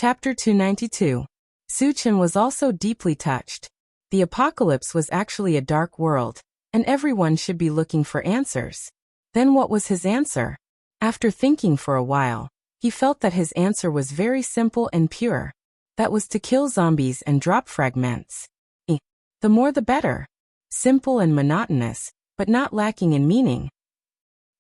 Chapter 292. Suchin was also deeply touched. The apocalypse was actually a dark world, and everyone should be looking for answers. Then what was his answer? After thinking for a while, he felt that his answer was very simple and pure. That was to kill zombies and drop fragments. The more the better. Simple and monotonous, but not lacking in meaning.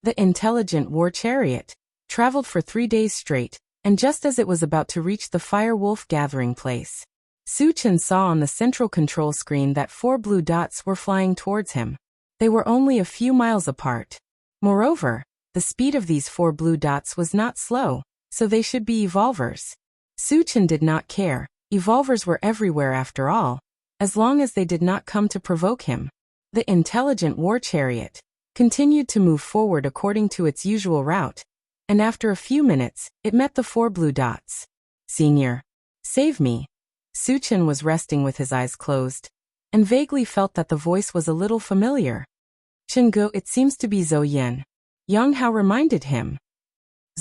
The intelligent war chariot traveled for 3 days straight, and just as it was about to reach the Firewolf gathering place, Suchin saw on the central control screen that 4 blue dots were flying towards him. They were only a few miles apart. Moreover, the speed of these 4 blue dots was not slow, so they should be evolvers. Suchin did not care. Evolvers were everywhere after all, as long as they did not come to provoke him. The intelligent war chariot continued to move forward according to its usual route, and after a few minutes, it met the 4 blue dots. "Senior, save me." Suchin was resting with his eyes closed, and vaguely felt that the voice was a little familiar. "Chingu, it seems to be Zhou Yin." Yang Hao reminded him.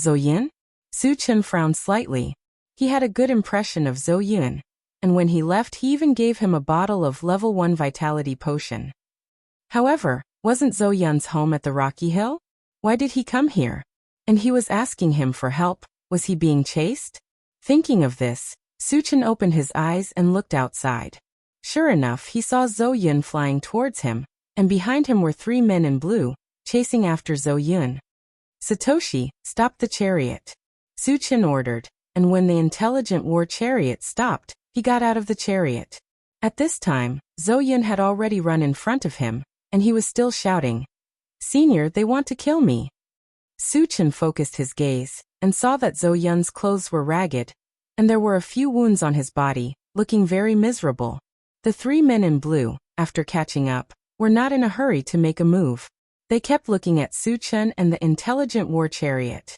"Zhou Yin?" Suchin frowned slightly. He had a good impression of Zhou Yin, and when he left he even gave him a bottle of level 1 vitality potion. However, wasn't Zhou Yin's home at the Rocky Hill? Why did he come here? And he was asking him for help. Was he being chased? Thinking of this, Suchin opened his eyes and looked outside. Sure enough, he saw Zhou Yin flying towards him, and behind him were 3 men in blue, chasing after Zhou Yin. "Satoshi, stop the chariot," Suchin ordered, and when the intelligent war chariot stopped, he got out of the chariot. At this time, Zhou Yin had already run in front of him, and he was still shouting, "Senior, they want to kill me." Suchin focused his gaze, and saw that Zhou Yin's clothes were ragged, and there were a few wounds on his body, looking very miserable. The 3 men in blue, after catching up, were not in a hurry to make a move. They kept looking at Suchin and the intelligent war chariot.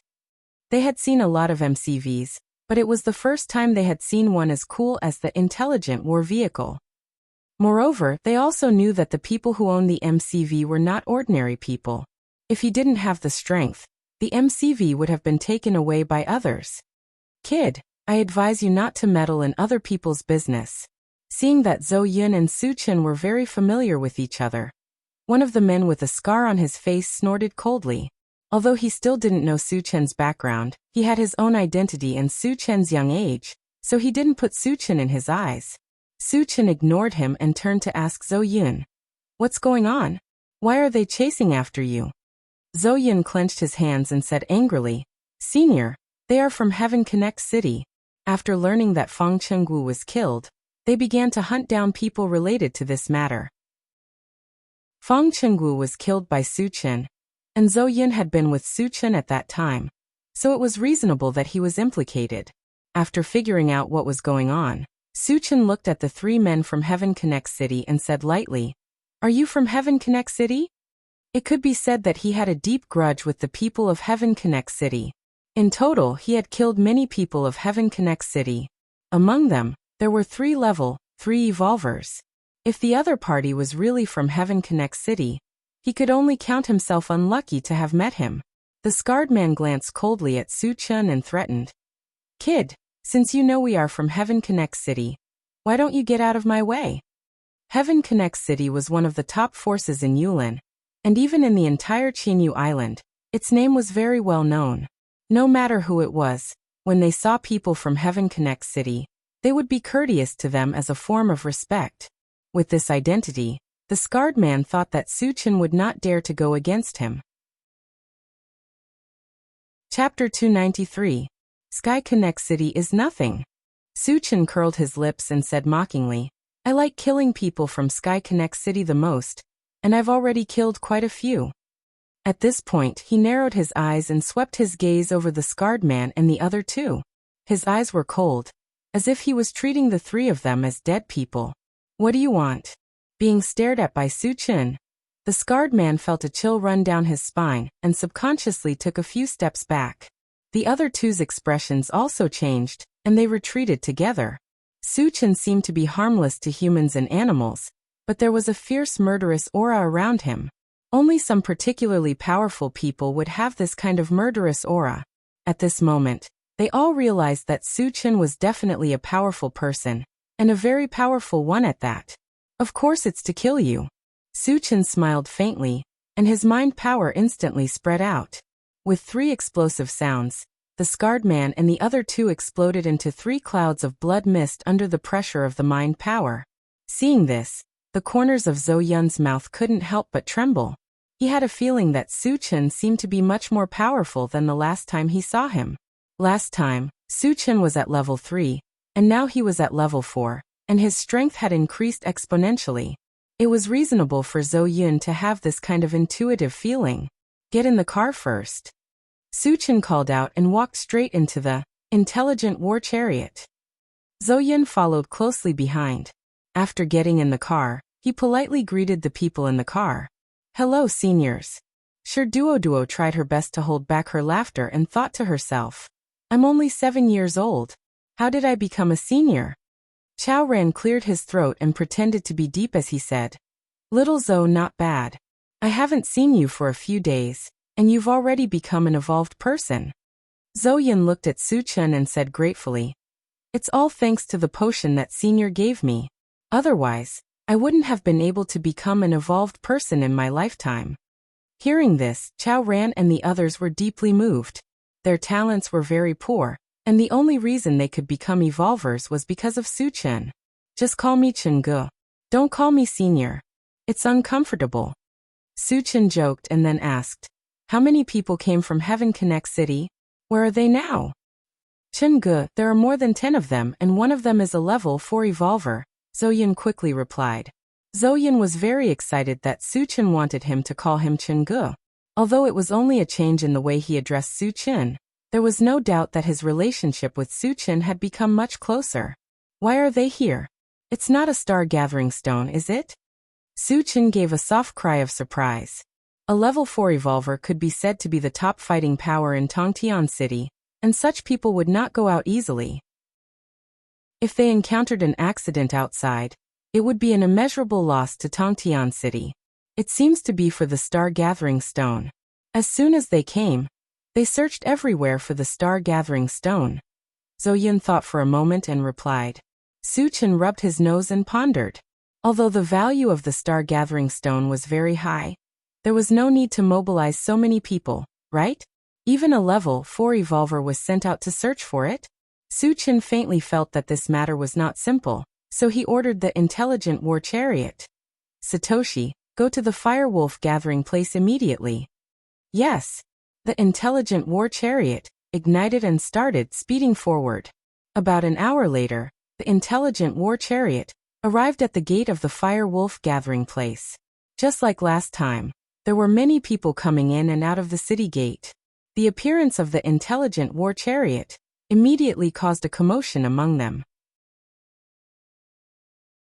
They had seen a lot of MCVs, but it was the first time they had seen one as cool as the intelligent war vehicle. Moreover, they also knew that the people who owned the MCV were not ordinary people. If he didn't have the strength, the MCV would have been taken away by others. "Kid, I advise you not to meddle in other people's business." Seeing that Zhou Yin and Suchin were very familiar with each other, one of the men with a scar on his face snorted coldly. Although he still didn't know Suchin's background, he had his own identity in Suchin's young age, so he didn't put Suchin in his eyes. Suchin ignored him and turned to ask Zhou Yin, "What's going on? Why are they chasing after you?" Zhou Yin clenched his hands and said angrily, "Senior, they are from Heaven Connect City. After learning that Fang Chenggu was killed, they began to hunt down people related to this matter." Fang Chenggu was killed by Suchin, and Zhou Yin had been with Suchin at that time, so it was reasonable that he was implicated. After figuring out what was going on, Suchin looked at the 3 men from Heaven Connect City and said lightly, "Are you from Heaven Connect City?" It could be said that he had a deep grudge with the people of Heaven Connect City. In total, he had killed many people of Heaven Connect City. Among them, there were 3 level 3 evolvers. If the other party was really from Heaven Connect City, he could only count himself unlucky to have met him. The scarred man glanced coldly at Suchin and threatened, "Kid, since you know we are from Heaven Connect City, why don't you get out of my way?" Heaven Connect City was one of the top forces in Yulin, and even in the entire Qinyu Island, its name was very well known. No matter who it was, when they saw people from Heaven Connect City, they would be courteous to them as a form of respect. With this identity, the scarred man thought that Suchin would not dare to go against him. Chapter 293. Sky Connect City is nothing. Suchin curled his lips and said mockingly, "I like killing people from Sky Connect City the most, and I've already killed quite a few." At this point, he narrowed his eyes and swept his gaze over the scarred man and the other 2. His eyes were cold, as if he was treating the 3 of them as dead people. "What do you want?" Being stared at by Suchin, the scarred man felt a chill run down his spine and subconsciously took a few steps back. The other 2's expressions also changed, and they retreated together. Suchin seemed to be harmless to humans and animals, but there was a fierce murderous aura around him. Only some particularly powerful people would have this kind of murderous aura. At this moment, They all realized that Su Chen was definitely a powerful person, and a very powerful one at that. Of course it's to kill you. Su Chen smiled faintly, and his mind power instantly spread out. With 3 explosive sounds, the scarred man and the other 2 exploded into 3 clouds of blood mist under the pressure of the mind power. Seeing this, the corners of Zhou Yun's mouth couldn't help but tremble. He had a feeling that Su Chen seemed to be much more powerful than the last time he saw him. Last time, Su Chen was at level 3, and now he was at level 4, and his strength had increased exponentially. It was reasonable for Zhou Yun to have this kind of intuitive feeling. Get in the car first. Su Chen called out and walked straight into the intelligent war chariot. Zhou Yun followed closely behind. After getting in the car, he politely greeted the people in the car. Hello, seniors. Sure Duo tried her best to hold back her laughter and thought to herself, I'm only 7 years old. How did I become a senior? Chao Ran cleared his throat and pretended to be deep as he said, Little Zhou, not bad. I haven't seen you for a few days, and you've already become an evolved person. Zhou Yun looked at Su Chen and said gratefully, It's all thanks to the potion that senior gave me. Otherwise, I wouldn't have been able to become an evolved person in my lifetime. Hearing this, Chao Ran and the others were deeply moved. Their talents were very poor, and the only reason they could become evolvers was because of Su Chen. Just call me Chen Ge. Don't call me senior. It's uncomfortable. Su Chen joked and then asked, How many people came from Heaven Connect City? Where are they now? Chen Ge, there are more than 10 of them and one of them is a level 4 evolver, Zhou Yun quickly replied. Zhou Yun was very excited that Su Chen wanted him to call him Chen Ge. Although it was only a change in the way he addressed Su Chen, there was no doubt that his relationship with Su Chen had become much closer. Why are they here? It's not a star-gathering stone, is it? Su Chen gave a soft cry of surprise. A level 4 evolver could be said to be the top fighting power in Tongtian City, and such people would not go out easily. If they encountered an accident outside, it would be an immeasurable loss to Tongtian City. It seems to be for the star-gathering stone. As soon as they came, they searched everywhere for the star-gathering stone. Zhou Yun thought for a moment and replied. Su Chen rubbed his nose and pondered. Although the value of the star-gathering stone was very high, there was no need to mobilize so many people, right? Even a level 4 evolver was sent out to search for it. Su Chen faintly felt that this matter was not simple, so he ordered the intelligent war chariot. Satoshi, go to the Firewolf gathering place immediately. Yes. The intelligent war chariot ignited and started speeding forward. About an hour later, the intelligent war chariot arrived at the gate of the Firewolf gathering place. Just like last time, there were many people coming in and out of the city gate. The appearance of the intelligent war chariot immediately caused a commotion among them.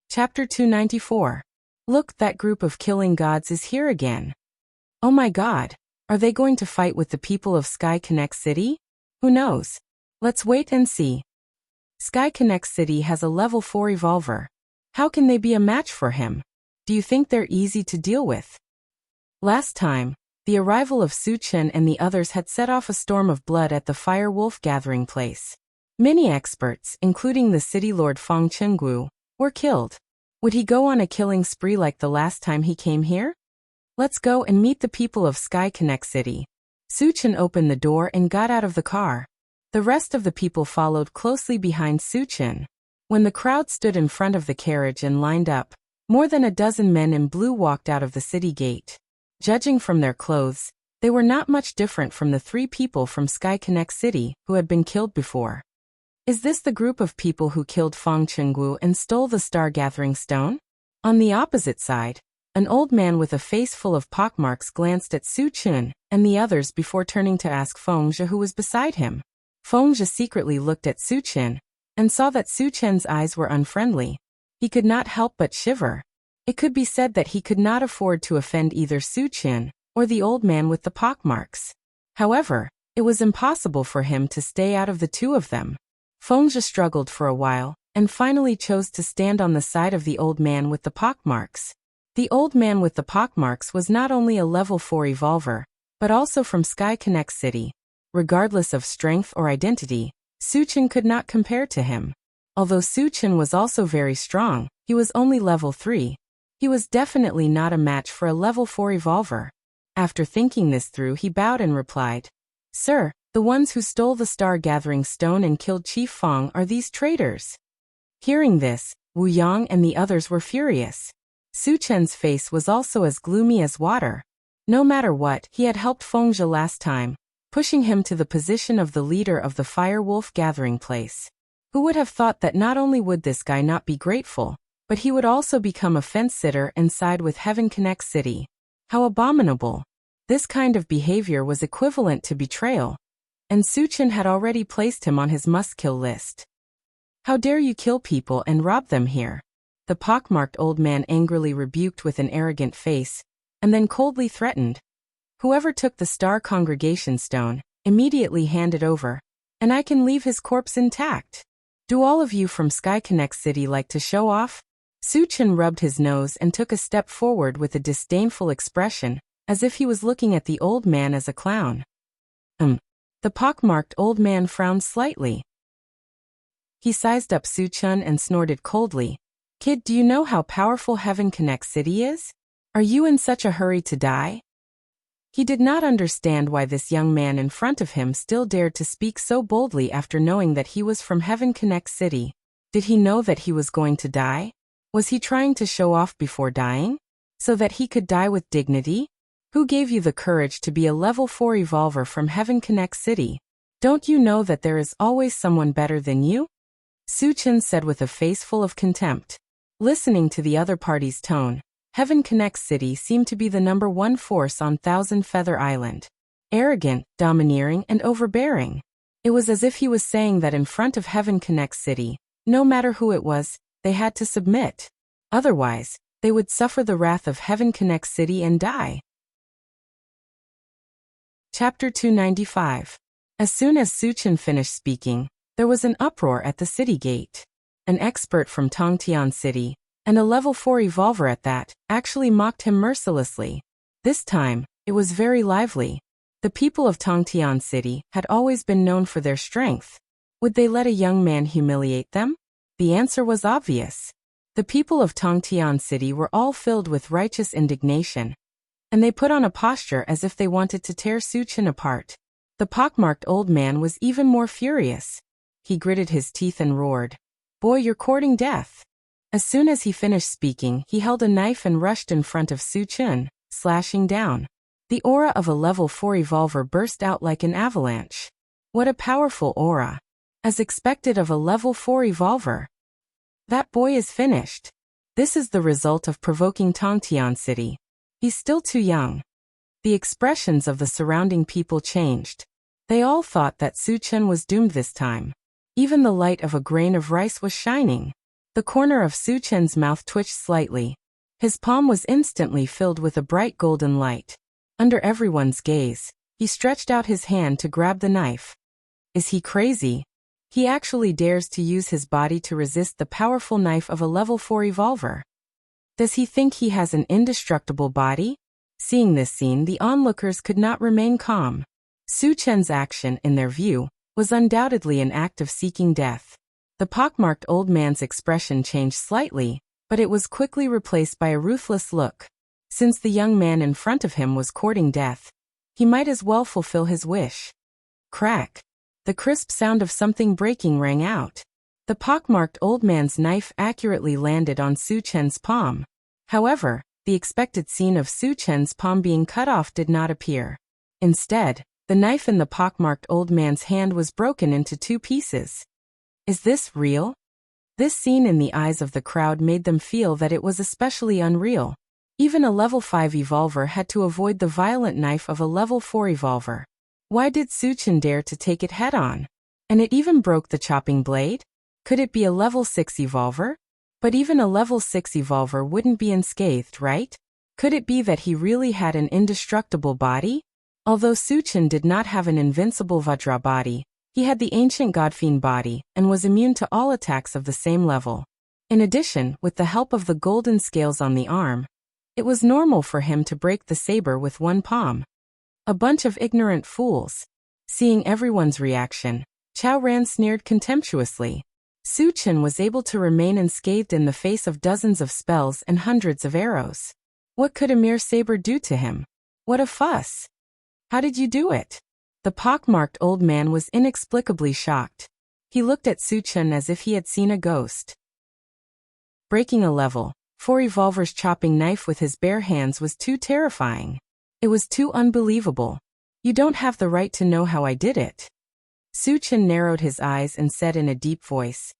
Chapter 294. Look, that group of killing gods is here again. Oh my god, are they going to fight with the people of Sky Connect City? Who knows? Let's wait and see. Sky Connect City has a level 4 evolver. How can they be a match for him? Do you think they're easy to deal with? Last time, the arrival of Su Chen and the others had set off a storm of blood at the Firewolf gathering place. Many experts, including the city lord Feng Chenggu, were killed. Would he go on a killing spree like the last time he came here? Let's go and meet the people of Sky Connect City. Su Chen opened the door and got out of the car. The rest of the people followed closely behind Su Chen. When the crowd stood in front of the carriage and lined up, more than a dozen men in blue walked out of the city gate. Judging from their clothes, they were not much different from the 3 people from Sky Connect City who had been killed before. Is this the group of people who killed Feng Chenggu and stole the star-gathering stone? On the opposite side, an old man with a face full of pockmarks glanced at Su Chen and the others before turning to ask Feng Zhe who was beside him. Feng Zhe secretly looked at Su Chen and saw that Su Chen's eyes were unfriendly. He could not help but shiver. It could be said that he could not afford to offend either Su Chen or the old man with the pockmarks. However, it was impossible for him to stay out of the 2 of them. Feng Zhe struggled for a while and finally chose to stand on the side of the old man with the pockmarks. The old man with the pockmarks was not only a level 4 evolver, but also from Sky Connect City. Regardless of strength or identity, Suchin could not compare to him. Although Suchin was also very strong, he was only level 3. He was definitely not a match for a level 4 evolver. After thinking this through, he bowed and replied, "Sir, the ones who stole the star-gathering stone and killed Chief Fong are these traitors." Hearing this, Wu Yang and the others were furious. Suchen's face was also as gloomy as water. No matter what, he had helped Fengzhe last time, pushing him to the position of the leader of the Fire Wolf gathering place. Who would have thought that not only would this guy not be grateful, but he would also become a fence-sitter and side with Heaven Connect City? How abominable. This kind of behavior was equivalent to betrayal, and Suchin had already placed him on his must-kill list. "How dare you kill people and rob them here?" The pockmarked old man angrily rebuked with an arrogant face, and then coldly threatened. "Whoever took the Star Congregation Stone, immediately hand it over, and I can leave his corpse intact. Do all of you from Sky Connect City like to show off?" Suchin rubbed his nose and took a step forward with a disdainful expression, as if he was looking at the old man as a clown. The pockmarked old man frowned slightly. He sized up Suchin and snorted coldly. "Kid, do you know how powerful Heaven Connect City is? Are you in such a hurry to die?" He did not understand why this young man in front of him still dared to speak so boldly after knowing that he was from Heaven Connect City. Did he know that he was going to die? Was he trying to show off before dying, so that he could die with dignity? Who gave you the courage to be a level 4 evolver from Heaven Connect City? Don't you know that there is always someone better than you? Suchin said with a face full of contempt. Listening to the other party's tone, Heaven Connect City seemed to be the #1 force on Thousand Feather Island. Arrogant, domineering, and overbearing. It was as if he was saying that in front of Heaven Connect City, no matter who it was, they had to submit. Otherwise, they would suffer the wrath of Heaven Connect City and die. Chapter 295. As soon as Suchin finished speaking, there was an uproar at the city gate. An expert from Tongtian City, and a level 4 evolver at that, actually mocked him mercilessly. This time, it was very lively. The people of Tongtian City had always been known for their strength. Would they let a young man humiliate them? The answer was obvious. The people of Tongtian City were all filled with righteous indignation, and they put on a posture as if they wanted to tear Suchin apart. The pockmarked old man was even more furious. He gritted his teeth and roared, "Boy, you're courting death." As soon as he finished speaking, he held a knife and rushed in front of Suchin, slashing down. The aura of a level 4 evolver burst out like an avalanche. What a powerful aura. As expected of a level 4 evolver. That boy is finished. This is the result of provoking Tongtian City. He's still too young. The expressions of the surrounding people changed. They all thought that Suchin was doomed this time. Even the light of a grain of rice was shining. The corner of Suchin's mouth twitched slightly. His palm was instantly filled with a bright golden light. Under everyone's gaze, he stretched out his hand to grab the knife. Is he crazy? He actually dares to use his body to resist the powerful knife of a level 4 evolver. Does he think he has an indestructible body? Seeing this scene, the onlookers could not remain calm. Suchin's action, in their view, was undoubtedly an act of seeking death. The pockmarked old man's expression changed slightly, but it was quickly replaced by a ruthless look. Since the young man in front of him was courting death, he might as well fulfill his wish. Crack! The crisp sound of something breaking rang out. The pockmarked old man's knife accurately landed on Suchin's palm. However, the expected scene of Suchin's palm being cut off did not appear. Instead, the knife in the pockmarked old man's hand was broken into 2 pieces. Is this real? This scene in the eyes of the crowd made them feel that it was especially unreal. Even a level 5 evolver had to avoid the violent knife of a level 4 evolver. Why did Suchin dare to take it head-on? And it even broke the chopping blade? Could it be a level 6 evolver? But even a level 6 evolver wouldn't be unscathed, right? Could it be that he really had an indestructible body? Although Suchin did not have an invincible Vajra body, he had the ancient Godfiend body and was immune to all attacks of the same level. In addition, with the help of the golden scales on the arm, it was normal for him to break the saber with one palm. A bunch of ignorant fools. Seeing everyone's reaction, Chao Ran sneered contemptuously. Su Chen was able to remain unscathed in the face of dozens of spells and hundreds of arrows. What could a mere saber do to him? What a fuss! How did you do it? The pockmarked old man was inexplicably shocked. He looked at Su Chen as if he had seen a ghost. Breaking a level 4 revolver's chopping knife with his bare hands was too terrifying. It was too unbelievable. You don't have the right to know how I did it. Su Chen narrowed his eyes and said in a deep voice,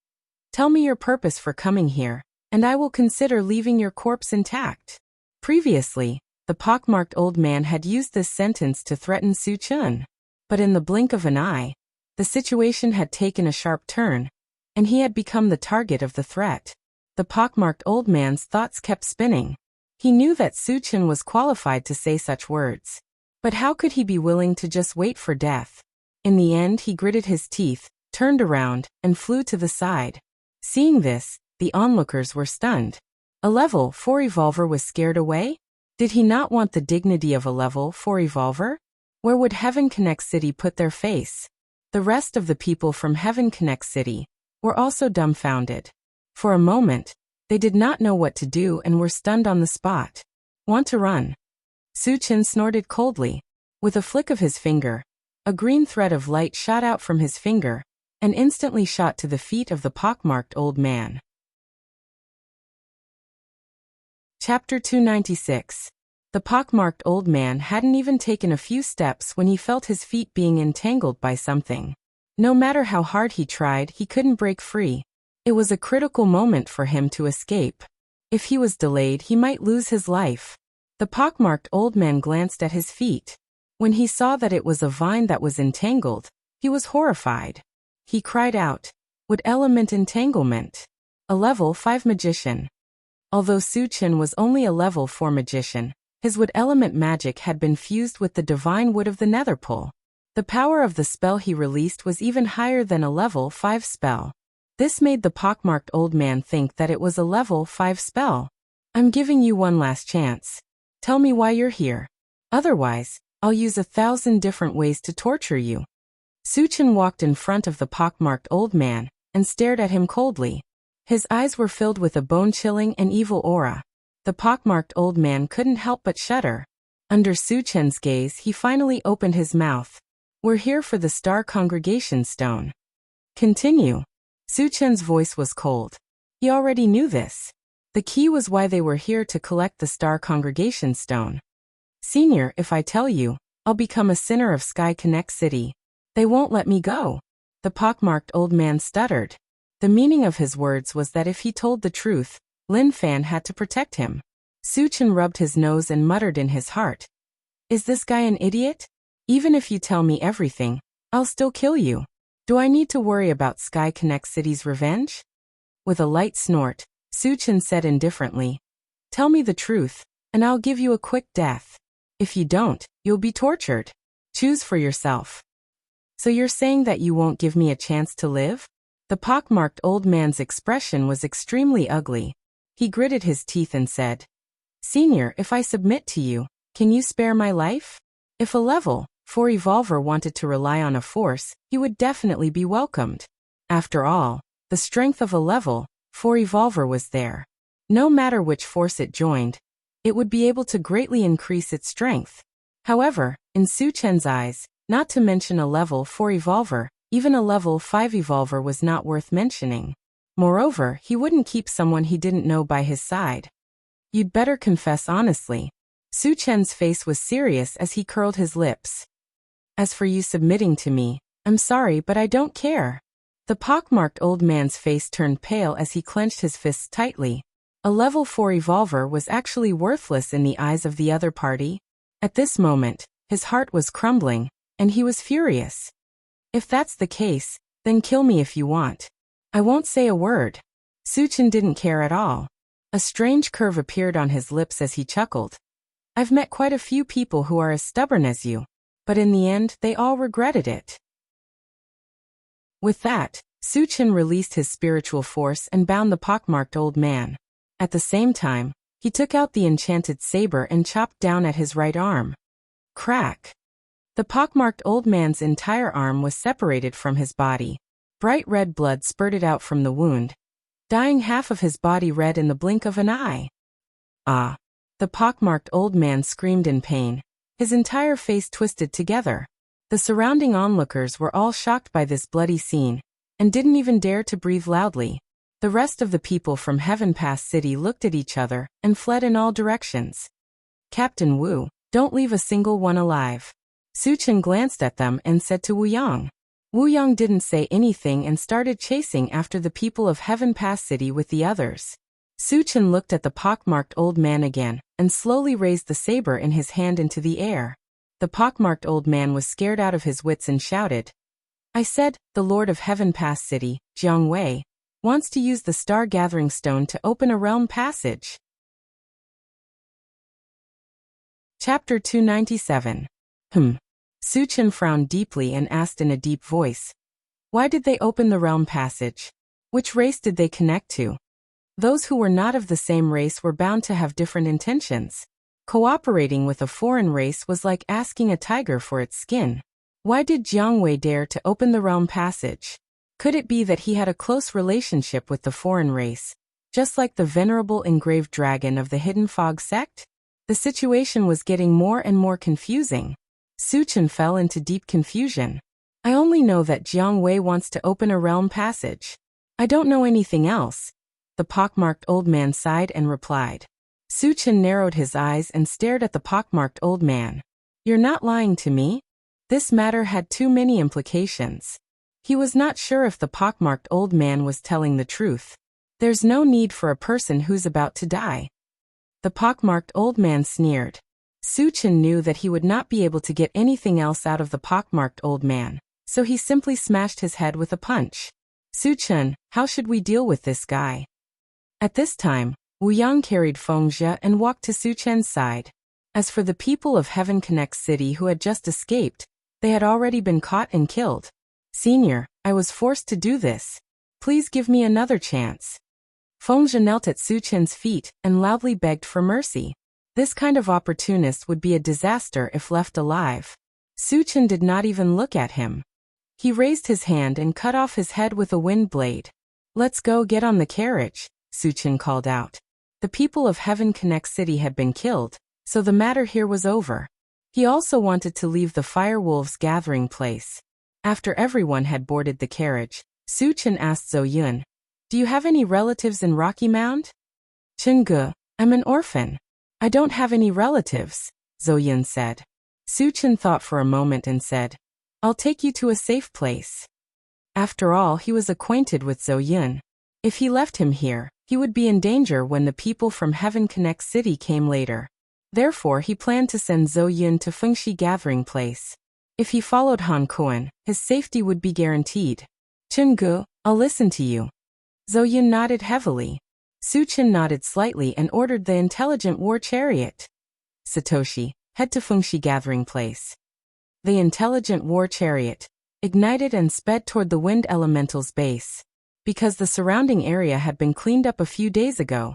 "Tell me your purpose for coming here, and I will consider leaving your corpse intact." Previously, the pockmarked old man had used this sentence to threaten Su Chen. But in the blink of an eye, the situation had taken a sharp turn, and he had become the target of the threat. The pockmarked old man's thoughts kept spinning. He knew that Su Chen was qualified to say such words. But how could he be willing to just wait for death? In the end, he gritted his teeth, turned around, and flew to the side. Seeing this, the onlookers were stunned. A level 4 revolver was scared away? Did he not want the dignity of a level 4 revolver? Where would Heaven Connect City put their face? The rest of the people from Heaven Connect City were also dumbfounded. For a moment, they did not know what to do and were stunned on the spot. Want to run? Su Chen snorted coldly. With a flick of his finger, a green thread of light shot out from his finger and instantly shot to the feet of the pockmarked old man. Chapter 296. The pockmarked old man hadn't even taken a few steps when he felt his feet being entangled by something. No matter how hard he tried, he couldn't break free. It was a critical moment for him to escape. If he was delayed, he might lose his life. The pockmarked old man glanced at his feet. When he saw that it was a vine that was entangled, he was horrified. He cried out, "Wood element entanglement! A level 5 magician." Although Su Chen was only a level 4 magician, his wood element magic had been fused with the divine wood of the netherpole. The power of the spell he released was even higher than a level 5 spell. This made the pockmarked old man think that it was a level 5 spell. "I'm giving you one last chance. Tell me why you're here. Otherwise, I'll use 1,000 different ways to torture you." Su Chen walked in front of the pockmarked old man and stared at him coldly. His eyes were filled with a bone-chilling and evil aura. The pockmarked old man couldn't help but shudder. Under Su Chen's gaze, he finally opened his mouth. "We're here for the Star Congregation Stone." "Continue." Su Chen's voice was cold. He already knew this. The key was why they were here, to collect the Star Congregation Stone. "Senior, if I tell you, I'll become a sinner of Sky Connect City. They won't let me go." The pockmarked old man stuttered. The meaning of his words was that if he told the truth, Lin Fan had to protect him. Su Chen rubbed his nose and muttered in his heart, "Is this guy an idiot? Even if you tell me everything, I'll still kill you. Do I need to worry about Sky Connect City's revenge?" With a light snort, Su Chen said indifferently, "Tell me the truth, and I'll give you a quick death. If you don't, you'll be tortured. Choose for yourself." "So you're saying that you won't give me a chance to live?" The pockmarked old man's expression was extremely ugly. He gritted his teeth and said, "Senior, if I submit to you, can you spare my life?" If a level 4 revolver wanted to rely on a force, he would definitely be welcomed. After all, the strength of a level 4 revolver was there. No matter which force it joined, it would be able to greatly increase its strength. However, in Su Chen's eyes, not to mention a level 4 revolver, even a level 5 revolver was not worth mentioning. Moreover, he wouldn't keep someone he didn't know by his side. "You'd better confess honestly." Su Chen's face was serious as he curled his lips. "As for you submitting to me, I'm sorry, but I don't care." The pockmarked old man's face turned pale as he clenched his fists tightly. A level 4 revolver was actually worthless in the eyes of the other party. At this moment, his heart was crumbling, and he was furious. "If that's the case, then kill me if you want. I won't say a word." Su Chen didn't care at all. A strange curve appeared on his lips as he chuckled. "I've met quite a few people who are as stubborn as you, but in the end, they all regretted it." With that, Su Chen released his spiritual force and bound the pockmarked old man. At the same time, he took out the enchanted saber and chopped down at his right arm. Crack! The pockmarked old man's entire arm was separated from his body. Bright red blood spurted out from the wound, dyeing half of his body red in the blink of an eye. Ah! The pockmarked old man screamed in pain, his entire face twisted together. The surrounding onlookers were all shocked by this bloody scene, and didn't even dare to breathe loudly. The rest of the people from Heaven Pass City looked at each other and fled in all directions. Captain Wu, don't leave a single one alive. Su Chen glanced at them and said to Wu Yang. Wu Yang didn't say anything and started chasing after the people of Heaven Pass City with the others. Su Chen looked at the pockmarked old man again and slowly raised the saber in his hand into the air. The pockmarked old man was scared out of his wits and shouted, I said, the Lord of Heaven Pass City, Jiang Wei, wants to use the Star Gathering Stone to open a realm passage. Chapter 297. Su Chen frowned deeply and asked in a deep voice, why did they open the realm passage? Which race did they connect to? Those who were not of the same race were bound to have different intentions. Cooperating with a foreign race was like asking a tiger for its skin. Why did Jiang Wei dare to open the realm passage? Could it be that he had a close relationship with the foreign race, just like the venerable engraved dragon of the Hidden Fog sect? The situation was getting more and more confusing. Su Chen fell into deep confusion. I only know that Jiang Wei wants to open a realm passage. I don't know anything else. The pockmarked old man sighed and replied. Su Chen narrowed his eyes and stared at the pockmarked old man. You're not lying to me? This matter had too many implications. He was not sure if the pockmarked old man was telling the truth. There's no need for a person who's about to die. The pockmarked old man sneered. Su Chen knew that he would not be able to get anything else out of the pockmarked old man, so he simply smashed his head with a punch. Su Chen, how should we deal with this guy? At this time, Wu Yang carried Feng Jie and walked to Su Chen's side. As for the people of Heaven Connect City who had just escaped, they had already been caught and killed. Senior, I was forced to do this. Please give me another chance. Feng Jie knelt at Su Chen's feet and loudly begged for mercy. This kind of opportunist would be a disaster if left alive. Su Chen did not even look at him. He raised his hand and cut off his head with a wind blade. Let's go get on the carriage, Su Chen called out. The people of Heaven Connect City had been killed, so the matter here was over. He also wanted to leave the Firewolves' gathering place. After everyone had boarded the carriage, Su Chen asked Zhou Yun, do you have any relatives in Rocky Mound? Chen Ge, I'm an orphan. I don't have any relatives, Zhou Yun said. Su Chen thought for a moment and said, I'll take you to a safe place. After all, he was acquainted with Zhou Yun. If he left him here, he would be in danger when the people from Heaven Connect City came later. Therefore, he planned to send Zhou Yun to Fengxi Gathering Place. If he followed Han Kuan, his safety would be guaranteed. Chen Ge, I'll listen to you. Zhou Yun nodded heavily. Su Chen nodded slightly and ordered the intelligent war chariot. Satoshi, head to Fengxi Gathering Place. The intelligent war chariot ignited and sped toward the wind elemental's base. Because the surrounding area had been cleaned up a few days ago,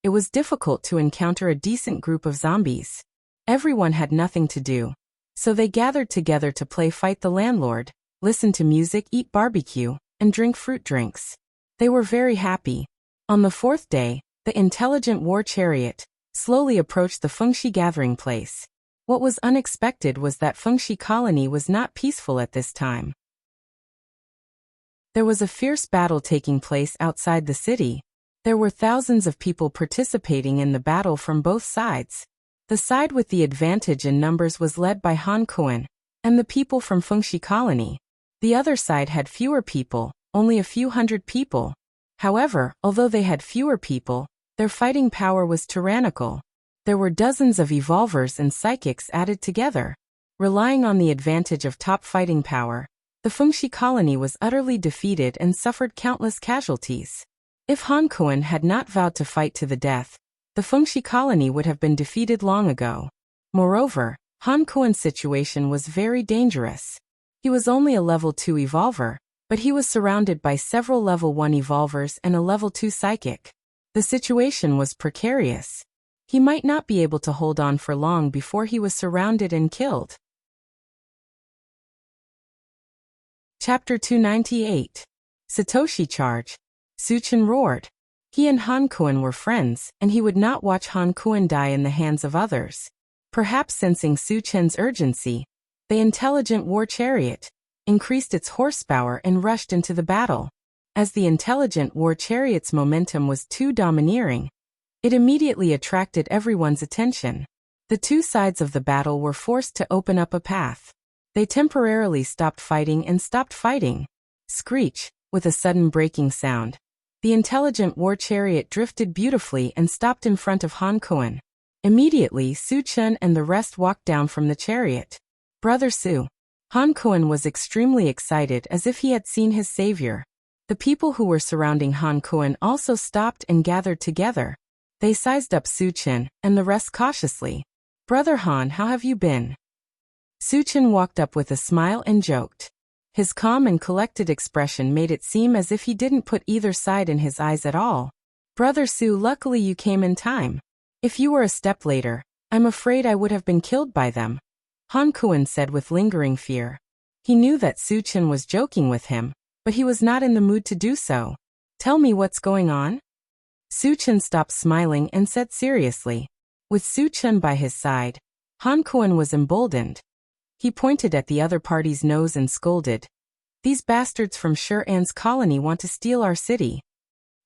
it was difficult to encounter a decent group of zombies. Everyone had nothing to do, so they gathered together to play Fight the Landlord, listen to music, eat barbecue, and drink fruit drinks. They were very happy. On the fourth day, the intelligent war chariot slowly approached the Fengxi Gathering Place. What was unexpected was that Fengxi Colony was not peaceful at this time. There was a fierce battle taking place outside the city. There were thousands of people participating in the battle from both sides. The side with the advantage in numbers was led by Han Kuan and the people from Fengxi Colony. The other side had fewer people, only a few hundred people. However, although they had fewer people, their fighting power was tyrannical. There were dozens of evolvers and psychics added together. Relying on the advantage of top fighting power, the Fengxi Colony was utterly defeated and suffered countless casualties. If Han Kuan had not vowed to fight to the death, the Fengxi Colony would have been defeated long ago. Moreover, Han Kuan's situation was very dangerous. He was only a level 2 evolver, but he was surrounded by several level 1 evolvers and a level 2 psychic. The situation was precarious. He might not be able to hold on for long before he was surrounded and killed. Chapter 298. Satoshi Charge. Suchin roared. He and Han Kuan were friends, and he would not watch Han Kuan die in the hands of others. Perhaps sensing Suchin's urgency, the intelligent war chariot increased its horsepower and rushed into the battle. As the intelligent war chariot's momentum was too domineering, it immediately attracted everyone's attention. The two sides of the battle were forced to open up a path. They temporarily stopped fighting and stopped fighting. Screech, with a sudden breaking sound. The intelligent war chariot drifted beautifully and stopped in front of Han Kuan. Immediately, Su Chen and the rest walked down from the chariot. Brother Su. Han Kuan was extremely excited as if he had seen his savior. The people who were surrounding Han Kuan also stopped and gathered together. They sized up Su Chen and the rest cautiously. Brother Han, how have you been? Su Chen walked up with a smile and joked. His calm and collected expression made it seem as if he didn't put either side in his eyes at all. Brother Su, luckily you came in time. If you were a step later, I'm afraid I would have been killed by them, Han Kuan said with lingering fear. He knew that Su Chen was joking with him, but he was not in the mood to do so. Tell me what's going on? Su Chen stopped smiling and said seriously. With Su Chen by his side, Han Kuan was emboldened. He pointed at the other party's nose and scolded. These bastards from Shi-An's colony want to steal our city.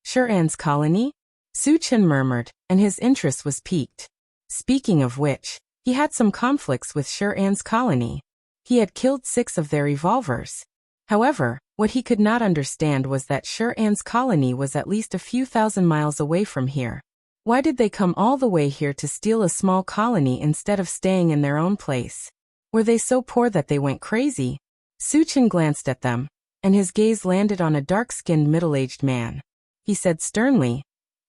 Shi-An's colony? Su Chen murmured, and his interest was piqued. Speaking of which, he had some conflicts with Shi-An's colony. He had killed 6 of their revolvers. However, what he could not understand was that Shi-An's colony was at least a few thousand miles away from here. Why did they come all the way here to steal a small colony instead of staying in their own place? Were they so poor that they went crazy? Su Chen glanced at them, and his gaze landed on a dark-skinned middle-aged man. He said sternly,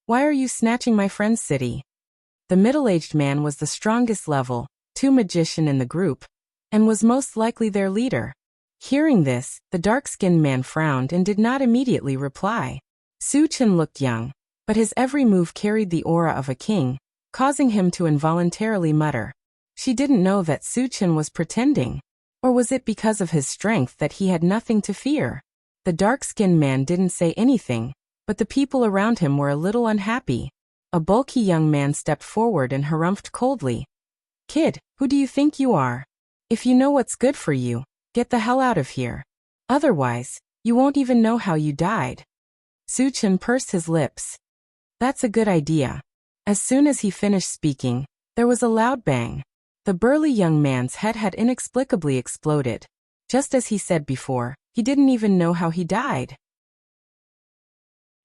"Why are you snatching my friend's city?" The middle-aged man was the strongest level 2 magician in the group, and was most likely their leader. Hearing this, the dark-skinned man frowned and did not immediately reply. Su Chen looked young, but his every move carried the aura of a king, causing him to involuntarily mutter. She didn't know that Su Chen was pretending. Or was it because of his strength that he had nothing to fear? The dark-skinned man didn't say anything, but the people around him were a little unhappy. A bulky young man stepped forward and harumphed coldly. "Kid, who do you think you are? If you know what's good for you, get the hell out of here. Otherwise, you won't even know how you died." Su Chen pursed his lips. "That's a good idea." As soon as he finished speaking, there was a loud bang. The burly young man's head had inexplicably exploded. Just as he said before, he didn't even know how he died.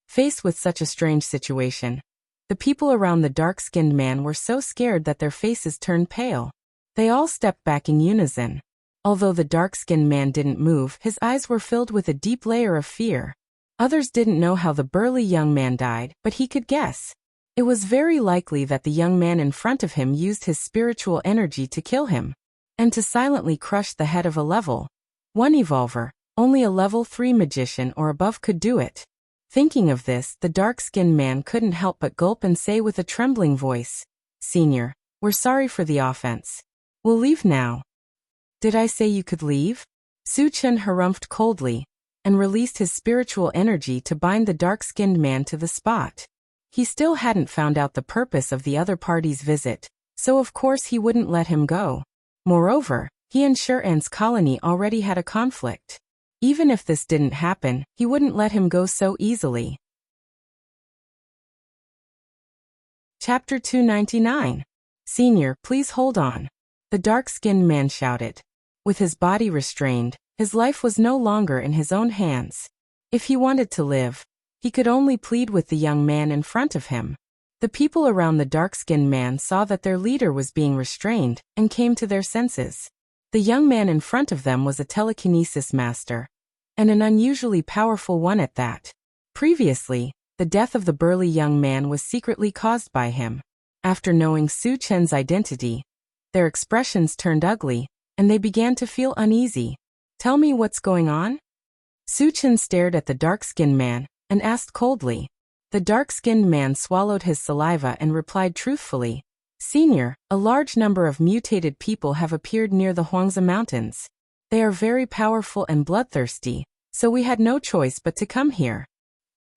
Faced with such a strange situation, the people around the dark-skinned man were so scared that their faces turned pale. They all stepped back in unison. Although the dark-skinned man didn't move, his eyes were filled with a deep layer of fear. Others didn't know how the burly young man died, but he could guess. It was very likely that the young man in front of him used his spiritual energy to kill him, and to silently crush the head of a level 1 evolver. Only a level 3 magician or above could do it. Thinking of this, the dark-skinned man couldn't help but gulp and say with a trembling voice, "Senior, we're sorry for the offense. We'll leave now." "Did I say you could leave?" Su Chen harumphed coldly, and released his spiritual energy to bind the dark-skinned man to the spot. He still hadn't found out the purpose of the other party's visit, so of course he wouldn't let him go. Moreover, he and Shi-An's colony already had a conflict. Even if this didn't happen, he wouldn't let him go so easily. Chapter 299. "Senior, please hold on," the dark-skinned man shouted. With his body restrained, his life was no longer in his own hands. If he wanted to live, he could only plead with the young man in front of him. The people around the dark-skinned man saw that their leader was being restrained, and came to their senses. The young man in front of them was a telekinesis master, and an unusually powerful one at that. Previously, the death of the burly young man was secretly caused by him. After knowing Su Chen's identity, their expressions turned ugly, and they began to feel uneasy. "Tell me what's going on?" Su Chen stared at the dark-skinned man, and asked coldly. The dark-skinned man swallowed his saliva and replied truthfully, "Senior, a large number of mutated people have appeared near the Huangzi Mountains. They are very powerful and bloodthirsty, so we had no choice but to come here.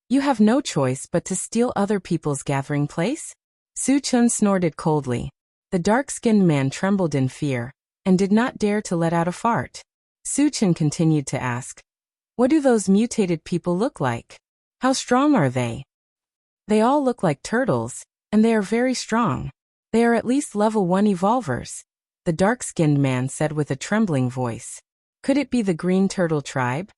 You have no choice but to steal other people's gathering place? Su Chun snorted coldly. The dark-skinned man trembled in fear, and did not dare to let out a fart. Su Chun continued to ask, "What do those mutated people look like? How strong are they?" "They all look like turtles, and they are very strong. They are at least level 1 evolvers," the dark-skinned man said with a trembling voice. Could it be the Green Turtle tribe?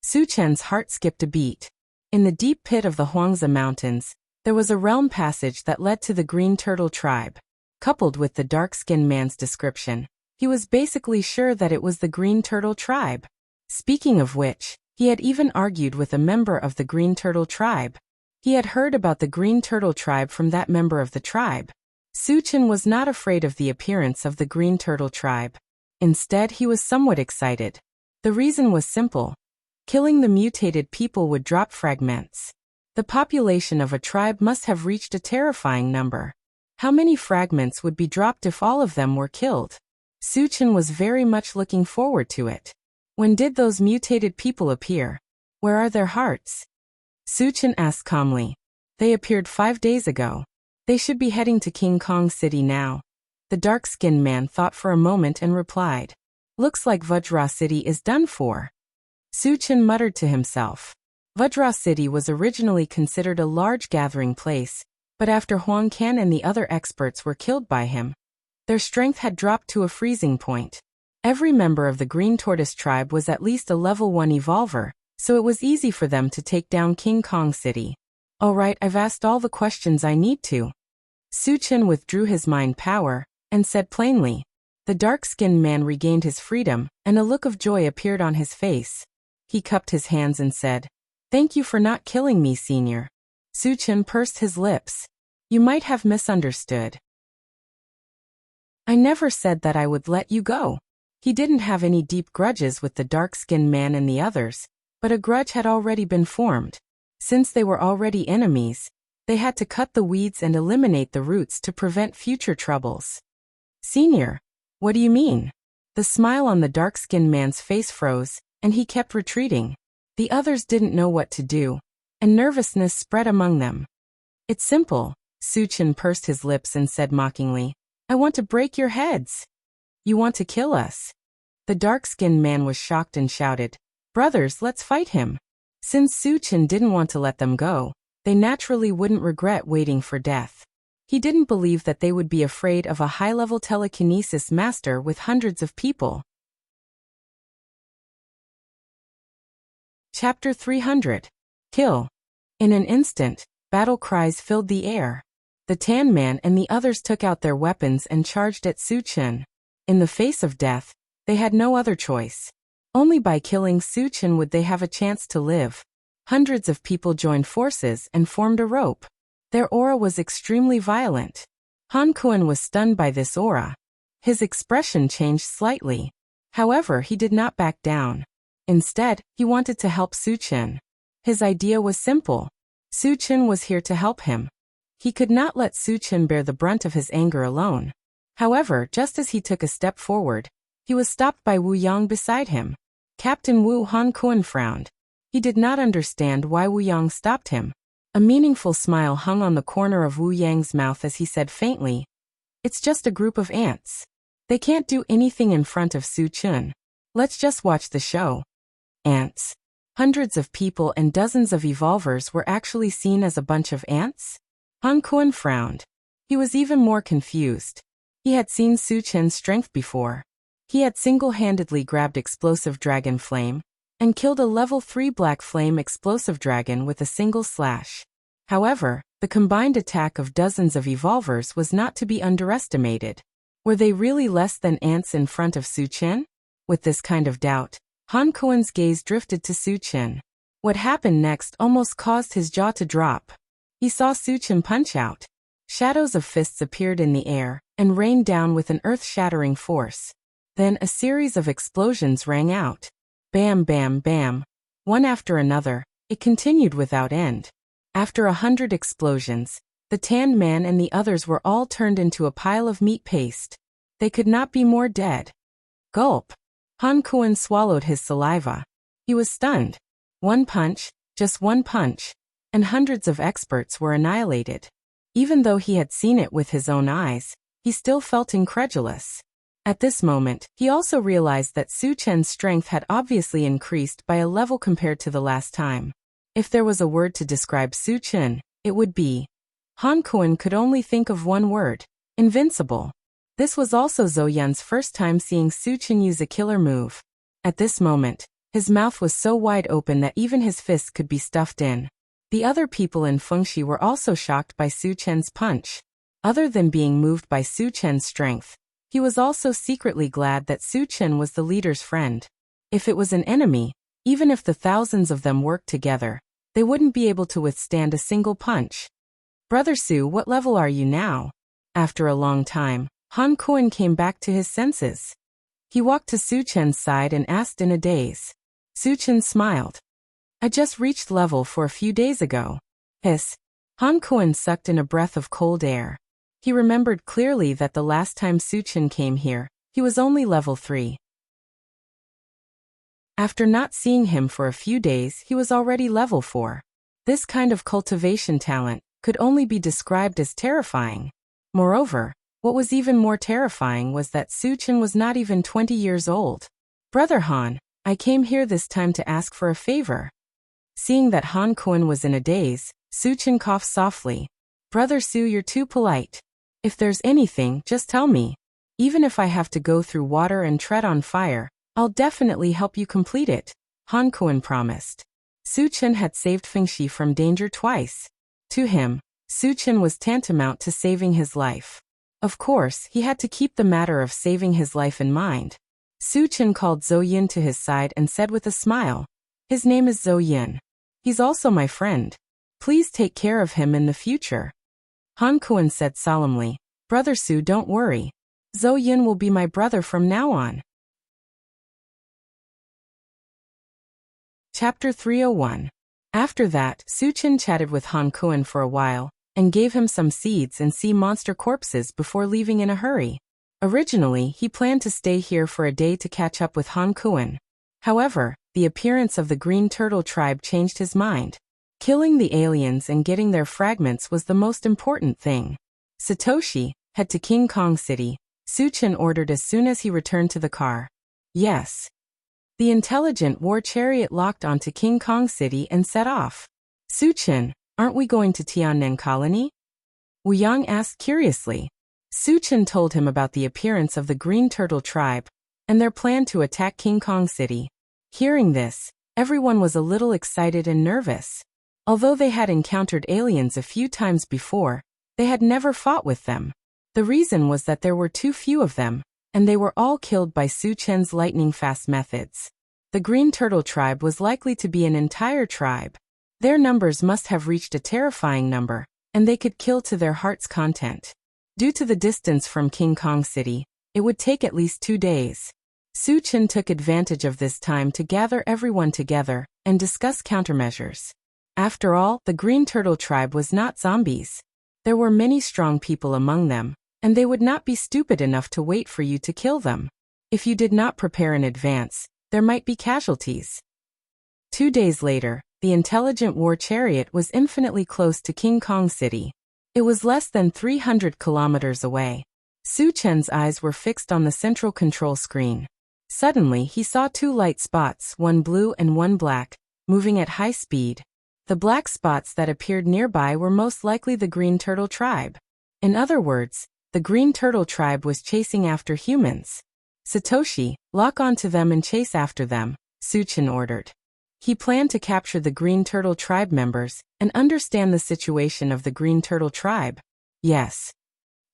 Su Chen's heart skipped a beat. In the deep pit of the Huangzi Mountains, there was a realm passage that led to the Green Turtle tribe. Coupled with the dark-skinned man's description, he was basically sure that it was the Green Turtle tribe. Speaking of which, he had even argued with a member of the Green Turtle tribe. He had heard about the Green Turtle tribe from that member of the tribe. Su Chen was not afraid of the appearance of the Green Turtle tribe. Instead, he was somewhat excited. The reason was simple. Killing the mutated people would drop fragments. The population of a tribe must have reached a terrifying number. How many fragments would be dropped if all of them were killed? Su Chen was very much looking forward to it. When did those mutated people appear? Where are their hearts? Su Chen asked calmly. They appeared 5 days ago. They should be heading to King Kong City now. The dark-skinned man thought for a moment and replied. Looks like Vajra City is done for. Su Chen muttered to himself. Vajra City was originally considered a large gathering place, but after Huang Can and the other experts were killed by him, their strength had dropped to a freezing point. Every member of the Green Tortoise tribe was at least a level 1 evolver, so it was easy for them to take down King Kong City. All right, I've asked all the questions I need to. Su Chen withdrew his mind power, and said plainly. The dark-skinned man regained his freedom, and a look of joy appeared on his face. He cupped his hands and said, "Thank you for not killing me, Senior." Su Chen pursed his lips. You might have misunderstood. I never said that I would let you go. He didn't have any deep grudges with the dark-skinned man and the others, but a grudge had already been formed. Since they were already enemies, they had to cut the weeds and eliminate the roots to prevent future troubles. Senior, what do you mean? The smile on the dark-skinned man's face froze, and he kept retreating. The others didn't know what to do, and nervousness spread among them. It's simple, Su Chen pursed his lips and said mockingly. I want to break your heads. You want to kill us? The dark-skinned man was shocked and shouted, Brothers, let's fight him. Since Su Chen didn't want to let them go, they naturally wouldn't regret waiting for death. He didn't believe that they would be afraid of a high-level telekinesis master with hundreds of people. Chapter 300. Kill. In an instant, battle cries filled the air. The Tan Man and the others took out their weapons and charged at Su Chen. In the face of death, they had no other choice. Only by killing Su Chen would they have a chance to live. Hundreds of people joined forces and formed a rope. Their aura was extremely violent. Han Kuan was stunned by this aura. His expression changed slightly. However, he did not back down. Instead, he wanted to help Su Chen. His idea was simple. Su Chen was here to help him. He could not let Su Chen bear the brunt of his anger alone. However, just as he took a step forward, he was stopped by Wu Yang beside him. Captain Wu. Han Kuan frowned. He did not understand why Wu Yang stopped him. A meaningful smile hung on the corner of Wu Yang's mouth as he said faintly, It's just a group of ants. They can't do anything in front of Su Chen. Let's just watch the show. Ants. Hundreds of people and dozens of evolvers were actually seen as a bunch of ants? Han Kuan frowned. He was even more confused. He had seen Su Chen's strength before. He had single-handedly grabbed Explosive Dragon Flame and killed a level 3 Black Flame Explosive Dragon with a single slash. However, the combined attack of dozens of evolvers was not to be underestimated. Were they really less than ants in front of Su Chen? With this kind of doubt, Han Kuan's gaze drifted to Su Chen. What happened next almost caused his jaw to drop. He saw Su Chen punch out. Shadows of fists appeared in the air and rained down with an earth-shattering force. Then a series of explosions rang out. Bam, bam, bam. One after another, it continued without end. After 100 explosions, the Tan Man and the others were all turned into a pile of meat paste. They could not be more dead. Gulp. Han Kuan swallowed his saliva. He was stunned. One punch, just one punch, and hundreds of experts were annihilated. Even though he had seen it with his own eyes, he still felt incredulous. At this moment, he also realized that Su Chen's strength had obviously increased by a level compared to the last time. If there was a word to describe Su Chen, it would be. Han Kuan could only think of one word: invincible. This was also Zhou Yun's first time seeing Su Chen use a killer move. At this moment, his mouth was so wide open that even his fists could be stuffed in. The other people in Fengxi were also shocked by Su Chen's punch. Other than being moved by Su Chen's strength, he was also secretly glad that Su Chen was the leader's friend. If it was an enemy, even if the thousands of them worked together, they wouldn't be able to withstand a single punch. Brother Su, what level are you now? After a long time, Han Kuan came back to his senses. He walked to Su Chen's side and asked in a daze. Su Chen smiled. I just reached level 4 a few days ago. Hiss. Han Kuan sucked in a breath of cold air. He remembered clearly that the last time Su Chen came here, he was only level 3. After not seeing him for a few days, he was already level 4. This kind of cultivation talent could only be described as terrifying. Moreover, what was even more terrifying was that Su Chen was not even 20 years old. Brother Han, I came here this time to ask for a favor. Seeing that Han Kuan was in a daze, Su Chen coughed softly. Brother Su, you're too polite. If there's anything, just tell me. Even if I have to go through water and tread on fire, I'll definitely help you complete it, Han Kuan promised. Su Chen had saved Fengxi from danger twice. To him, Su Chen was tantamount to saving his life. Of course, he had to keep the matter of saving his life in mind. Su Chen called Zhou Yun to his side and said with a smile, his name is Zhou Yun. He's also my friend. Please take care of him in the future. Han Kuan said solemnly, Brother Su, don't worry. Zhou Yun will be my brother from now on. Chapter 301. After that, Su Chen chatted with Han Kuan for a while, and gave him some seeds and sea monster corpses before leaving in a hurry. Originally, he planned to stay here for a day to catch up with Han Kuan. However, the appearance of the Green Turtle tribe changed his mind. Killing the aliens and getting their fragments was the most important thing. Satoshi, head to King Kong City, Su Chen ordered as soon as he returned to the car. Yes. The intelligent war chariot locked onto King Kong City and set off. Su Chen, aren't we going to Tiannan Colony? Wu Yang asked curiously. Su Chen told him about the appearance of the Green Turtle tribe, and their plan to attack King Kong City. Hearing this, everyone was a little excited and nervous. Although they had encountered aliens a few times before, they had never fought with them. The reason was that there were too few of them, and they were all killed by Su Chen's lightning-fast methods. The Green Turtle tribe was likely to be an entire tribe. Their numbers must have reached a terrifying number, and they could kill to their heart's content. Due to the distance from King Kong City, it would take at least 2 days. Su Chen took advantage of this time to gather everyone together and discuss countermeasures. After all, the Green Turtle tribe was not zombies. There were many strong people among them, and they would not be stupid enough to wait for you to kill them. If you did not prepare in advance, there might be casualties. 2 days later, the intelligent war chariot was infinitely close to King Kong City. It was less than 300 kilometers away. Su Chen's eyes were fixed on the central control screen. Suddenly, he saw 2 light spots, one blue and one black, moving at high speed. The black spots that appeared nearby were most likely the Green Turtle tribe. In other words, the Green Turtle tribe was chasing after humans. Satoshi, lock onto them and chase after them, Su Chen ordered. He planned to capture the Green Turtle tribe members and understand the situation of the Green Turtle tribe. Yes.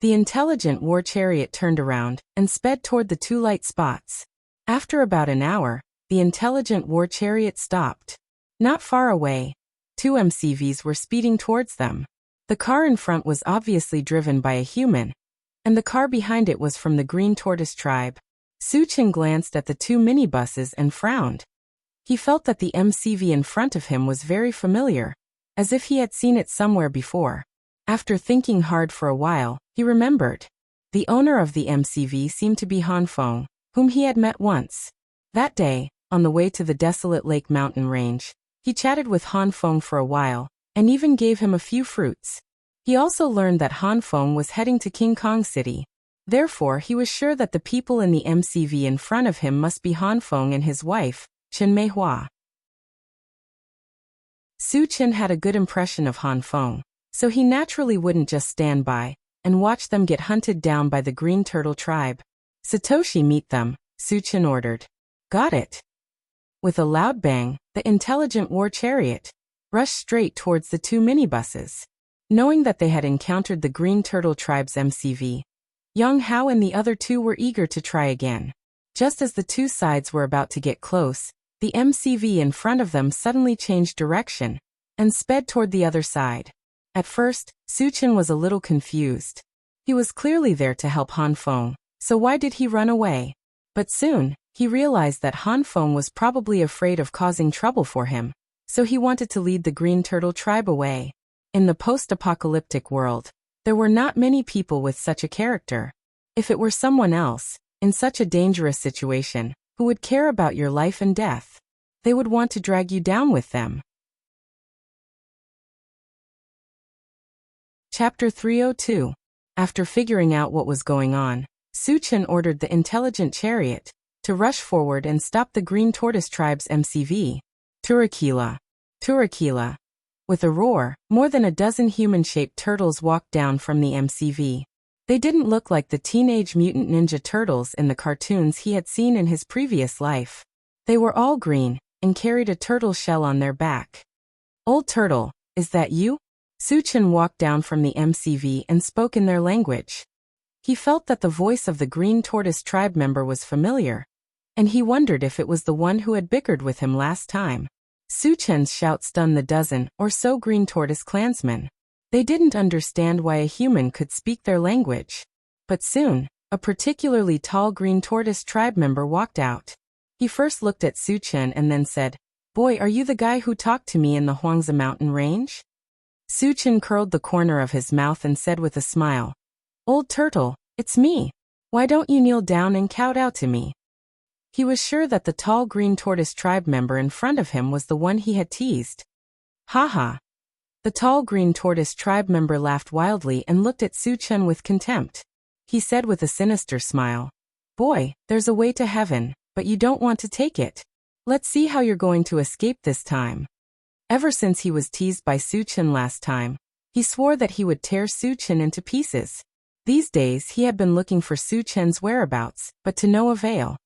The intelligent war chariot turned around and sped toward the 2 light spots. After about an hour, the intelligent war chariot stopped. Not far away, 2 MCVs were speeding towards them. The car in front was obviously driven by a human, and the car behind it was from the Green Tortoise tribe. Su Chen glanced at the 2 minibuses and frowned. He felt that the MCV in front of him was very familiar, as if he had seen it somewhere before. After thinking hard for a while, he remembered. The owner of the MCV seemed to be Han Feng, whom he had met once. That day, on the way to the desolate Lake Mountain Range, he chatted with Han Feng for a while, and even gave him a few fruits. He also learned that Han Feng was heading to King Kong City. Therefore, he was sure that the people in the MCV in front of him must be Han Feng and his wife, Chen Meihua. Su Chen had a good impression of Han Feng, so he naturally wouldn't just stand by and watch them get hunted down by the Green Turtle tribe. Satoshi, meet them, Su Chen ordered. Got it. With a loud bang, the intelligent war chariot rushed straight towards the two minibuses. Knowing that they had encountered the Green Turtle tribe's MCV, Yang Hao and the other two were eager to try again. Just as the two sides were about to get close, the MCV in front of them suddenly changed direction and sped toward the other side. At first, Su Chen was a little confused. He was clearly there to help Han Feng, so why did he run away? But soon, he realized that Han Feng was probably afraid of causing trouble for him, so he wanted to lead the Green Turtle tribe away. In the post-apocalyptic world, there were not many people with such a character. If it were someone else, in such a dangerous situation, who would care about your life and death, they would want to drag you down with them. Chapter 302. After figuring out what was going on, Su Chen ordered the intelligent chariot to rush forward and stop the Green Tortoise tribe's MCV. Turakila. Turakila. With a roar, more than a dozen human-shaped turtles walked down from the MCV. They didn't look like the Teenage Mutant Ninja Turtles in the cartoons he had seen in his previous life. They were all green and carried a turtle shell on their back. Old Turtle, is that you? Su Chen walked down from the MCV and spoke in their language. He felt that the voice of the Green Tortoise tribe member was familiar, and he wondered if it was the one who had bickered with him last time. Su Chen's shout stunned the dozen or so Green Tortoise clansmen. They didn't understand why a human could speak their language. But soon, a particularly tall Green Tortoise tribe member walked out. He first looked at Su Chen and then said, "Boy, are you the guy who talked to me in the Huangzi mountain range?" Su Chen curled the corner of his mouth and said with a smile, "Old Turtle, it's me. Why don't you kneel down and kowtow to me?" He was sure that the tall Green Tortoise tribe member in front of him was the one he had teased. "Ha ha." The tall Green Tortoise tribe member laughed wildly and looked at Su Chen with contempt. He said with a sinister smile, "Boy, there's a way to heaven, but you don't want to take it. Let's see how you're going to escape this time." Ever since he was teased by Su Chen last time, he swore that he would tear Su Chen into pieces. These days he had been looking for Su Chen's whereabouts, but to no avail.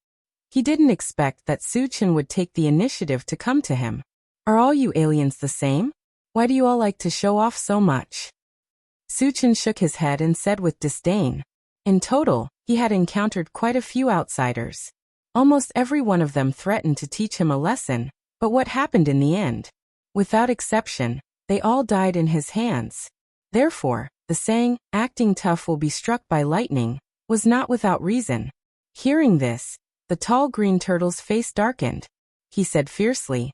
He didn't expect that Su Chen would take the initiative to come to him. "Are all you aliens the same? Why do you all like to show off so much?" Su Chen shook his head and said with disdain. In total, he had encountered quite a few outsiders. Almost every one of them threatened to teach him a lesson, but what happened in the end? Without exception, they all died in his hands. Therefore, the saying, "acting tough will be struck by lightning," was not without reason. Hearing this, the tall Green Turtle's face darkened. He said fiercely,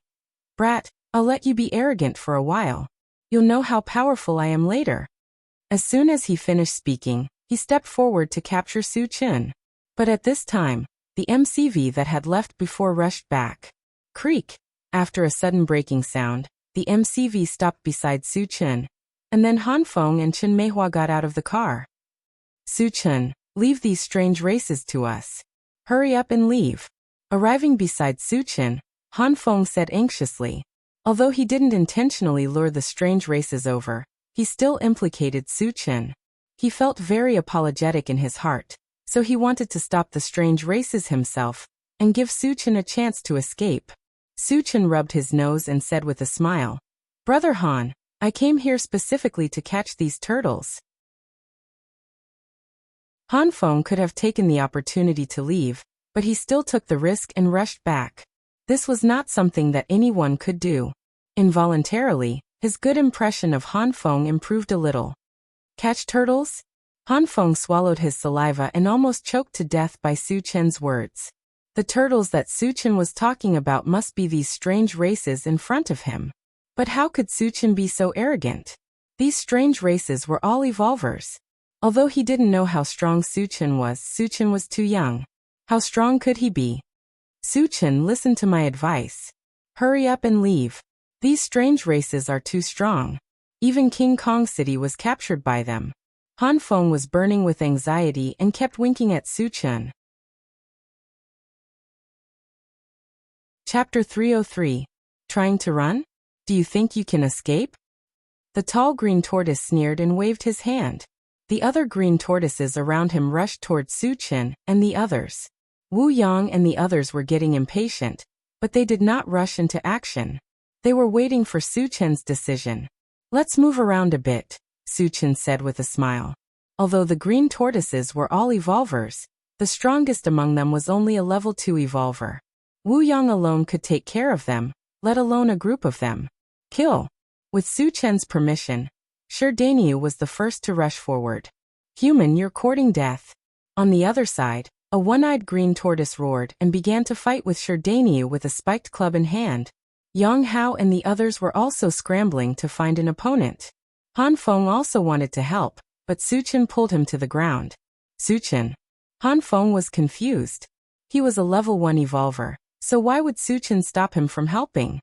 "Brat, I'll let you be arrogant for a while. You'll know how powerful I am later." As soon as he finished speaking, he stepped forward to capture Su Chen. But at this time, the MCV that had left before rushed back. Creak! After a sudden breaking sound, the MCV stopped beside Su Chen, and then Han Feng and Chen Meihua got out of the car. "Su Chen, leave these strange races to us. Hurry up and leave." Arriving beside Su Chen, Han Feng said anxiously. Although he didn't intentionally lure the strange races over, he still implicated Su Chen. He felt very apologetic in his heart, so he wanted to stop the strange races himself and give Su Chen a chance to escape. Su Chen rubbed his nose and said with a smile, "Brother Han, I came here specifically to catch these turtles." Han Feng could have taken the opportunity to leave, but he still took the risk and rushed back. This was not something that anyone could do. Involuntarily, his good impression of Han Feng improved a little. "Catch turtles?" Han Feng swallowed his saliva and almost choked to death by Su Chen's words. The turtles that Su Chen was talking about must be these strange races in front of him. But how could Su Chen be so arrogant? These strange races were all evolvers. Although he didn't know how strong Su Chen was too young. How strong could he be? Suchen, listen to my advice. Hurry up and leave. These strange races are too strong. Even King Kong City was captured by them. Han Feng was burning with anxiety and kept winking at Suchen. Chapter 303. Trying to run? Do you think you can escape? The tall green tortoise sneered and waved his hand. The other green tortoises around him rushed toward Suchen and the others. Wu Yang and the others were getting impatient, but they did not rush into action. They were waiting for Suchen's decision. Let's move around a bit, Suchen said with a smile. Although the green tortoises were all evolvers, the strongest among them was only a level 2 evolver. Wu Yang alone could take care of them, let alone a group of them. Kill. With Suchen's permission, Sherdaniu was the first to rush forward. Human, you're courting death. On the other side, a one-eyed green tortoise roared and began to fight with Sherdaniu with a spiked club in hand. Yang Hao and the others were also scrambling to find an opponent. Han Feng also wanted to help, but Suchen pulled him to the ground. Suchen. Han Feng was confused. He was a level 1 evolver, so why would Suchen stop him from helping?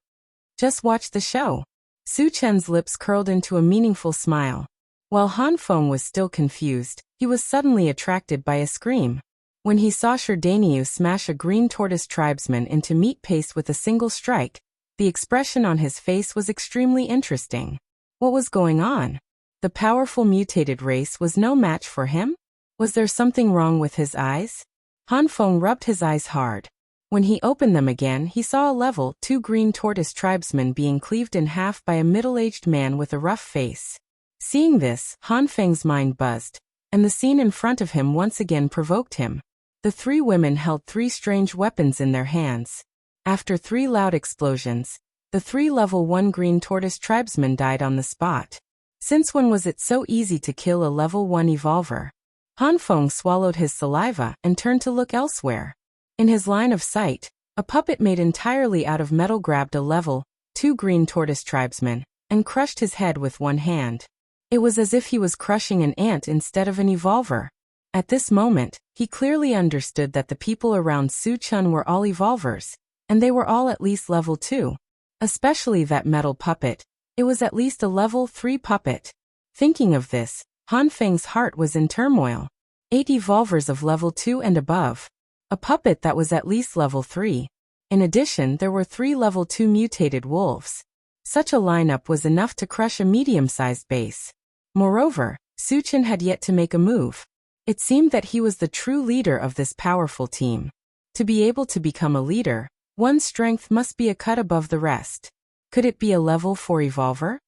Just watch the show. Suchen's lips curled into a meaningful smile. While Han Feng was still confused, he was suddenly attracted by a scream. When he saw Sherdaniu smash a green tortoise tribesman into meat paste with a single strike, the expression on his face was extremely interesting. What was going on? The powerful mutated race was no match for him? Was there something wrong with his eyes? Han Feng rubbed his eyes hard. When he opened them again, he saw a level 2 green tortoise tribesman being cleaved in half by a middle-aged man with a rough face. Seeing this, Han Feng's mind buzzed, and the scene in front of him once again provoked him. The 3 women held 3 strange weapons in their hands. After 3 loud explosions, the 3 level 1 green tortoise tribesmen died on the spot. Since when was it so easy to kill a level 1 evolver? Han Feng swallowed his saliva and turned to look elsewhere. In his line of sight, a puppet made entirely out of metal grabbed a level 2 green tortoise tribesman and crushed his head with one hand. It was as if he was crushing an ant instead of an evolver. At this moment, he clearly understood that the people around Suchen were all evolvers, and they were all at least level 2. Especially that metal puppet. It was at least a level 3 puppet. Thinking of this, Han Feng's heart was in turmoil. 8 evolvers of level 2 and above. A puppet that was at least level 3. In addition, there were 3 level 2 mutated wolves. Such a lineup was enough to crush a medium-sized base. Moreover, Suchen had yet to make a move. It seemed that he was the true leader of this powerful team. To be able to become a leader, one's strength must be a cut above the rest. Could it be a level 4 evolver?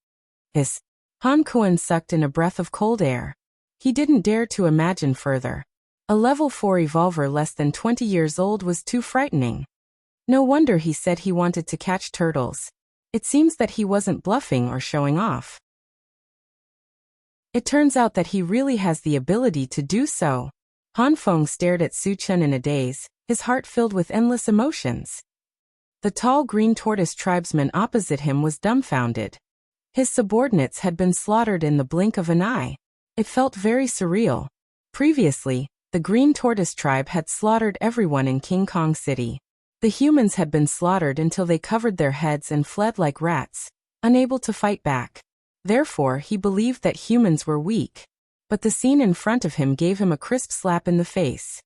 Hiss. Han Kuan sucked in a breath of cold air. He didn't dare to imagine further. A level 4 evolver less than 20 years old was too frightening. No wonder he said he wanted to catch turtles. It seems that he wasn't bluffing or showing off. It turns out that he really has the ability to do so. Han Feng stared at Suchen in a daze, his heart filled with endless emotions. The tall green tortoise tribesman opposite him was dumbfounded. His subordinates had been slaughtered in the blink of an eye. It felt very surreal. Previously, the green tortoise tribe had slaughtered everyone in King Kong City. The humans had been slaughtered until they covered their heads and fled like rats, unable to fight back. Therefore, he believed that humans were weak. But the scene in front of him gave him a crisp slap in the face.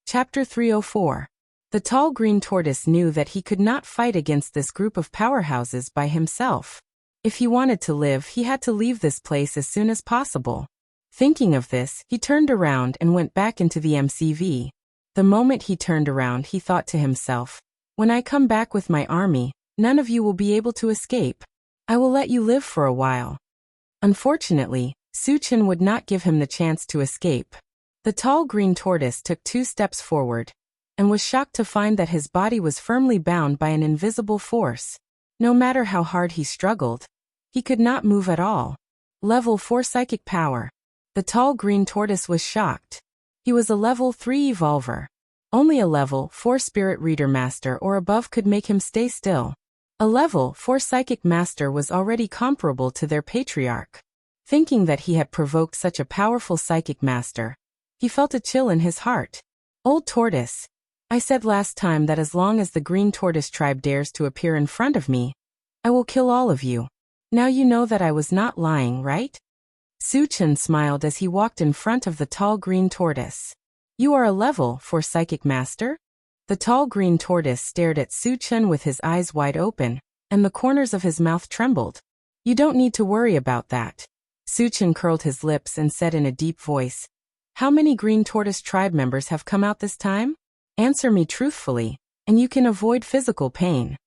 Chapter 304. The tall green tortoise knew that he could not fight against this group of powerhouses by himself. If he wanted to live, he had to leave this place as soon as possible. Thinking of this, he turned around and went back into the MCV. The moment he turned around, he thought to himself, "When I come back with my army, none of you will be able to escape. I will let you live for a while." Unfortunately, Suchen would not give him the chance to escape. The tall green tortoise took 2 steps forward, and was shocked to find that his body was firmly bound by an invisible force. No matter how hard he struggled, he could not move at all. Level 4 psychic power. The tall green tortoise was shocked. He was a level 3 evolver. Only a level 4 spirit reader master or above could make him stay still. A level 4 psychic master was already comparable to their patriarch. Thinking that he had provoked such a powerful psychic master, He felt a chill in his heart. Old Tortoise. I said last time that as long as the Green Tortoise tribe dares to appear in front of me, I will kill all of you. Now you know that I was not lying, right? Su-Chen smiled as he walked in front of the tall Green Tortoise. You are a level 4 psychic master? The tall Green Tortoise stared at Su-Chen with his eyes wide open, and the corners of his mouth trembled. You don't need to worry about that. Su-Chen curled his lips and said in a deep voice, How many Green Tortoise tribe members have come out this time? Answer me truthfully, and you can avoid physical pain.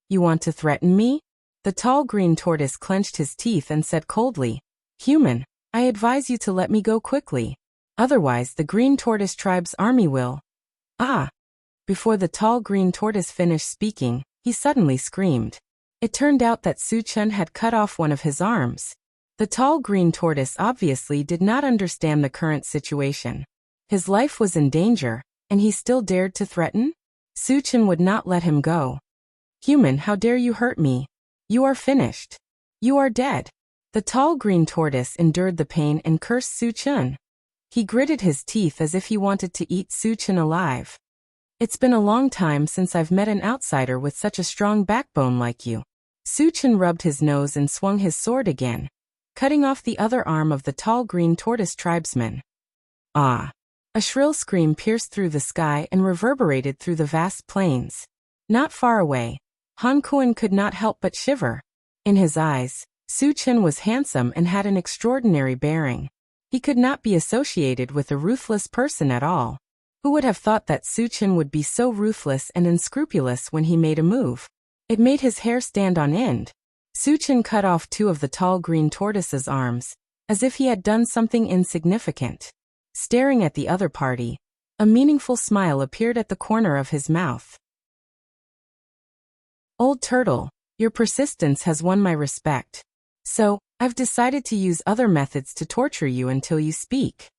You want to threaten me? The tall Green Tortoise clenched his teeth and said coldly, Human, I advise you to let me go quickly. Otherwise the Green Tortoise tribe's army will. Ah! Before the tall Green Tortoise finished speaking, he suddenly screamed. It turned out that Su-Chen had cut off one of his arms. The tall Green Tortoise obviously did not understand the current situation. His life was in danger, and he still dared to threaten? Su-Chen would not let him go. Human, how dare you hurt me? You are finished. You are dead. The tall Green Tortoise endured the pain and cursed Su-Chen. He gritted his teeth as if he wanted to eat Su-Chen alive. It's been a long time since I've met an outsider with such a strong backbone like you. Su-Chen rubbed his nose and swung his sword again, cutting off the other arm of the tall Green Tortoise tribesman. Ah! A shrill scream pierced through the sky and reverberated through the vast plains. Not far away, Han Kuan could not help but shiver. In his eyes, Su-Chen was handsome and had an extraordinary bearing. He could not be associated with a ruthless person at all. Who would have thought that Su-Chen would be so ruthless and unscrupulous when he made a move? It made his hair stand on end. Su-Chen cut off two of the tall Green Tortoise's arms, as if he had done something insignificant. Staring at the other party, a meaningful smile appeared at the corner of his mouth. Old Turtle, your persistence has won my respect. So, I've decided to use other methods to torture you until you speak.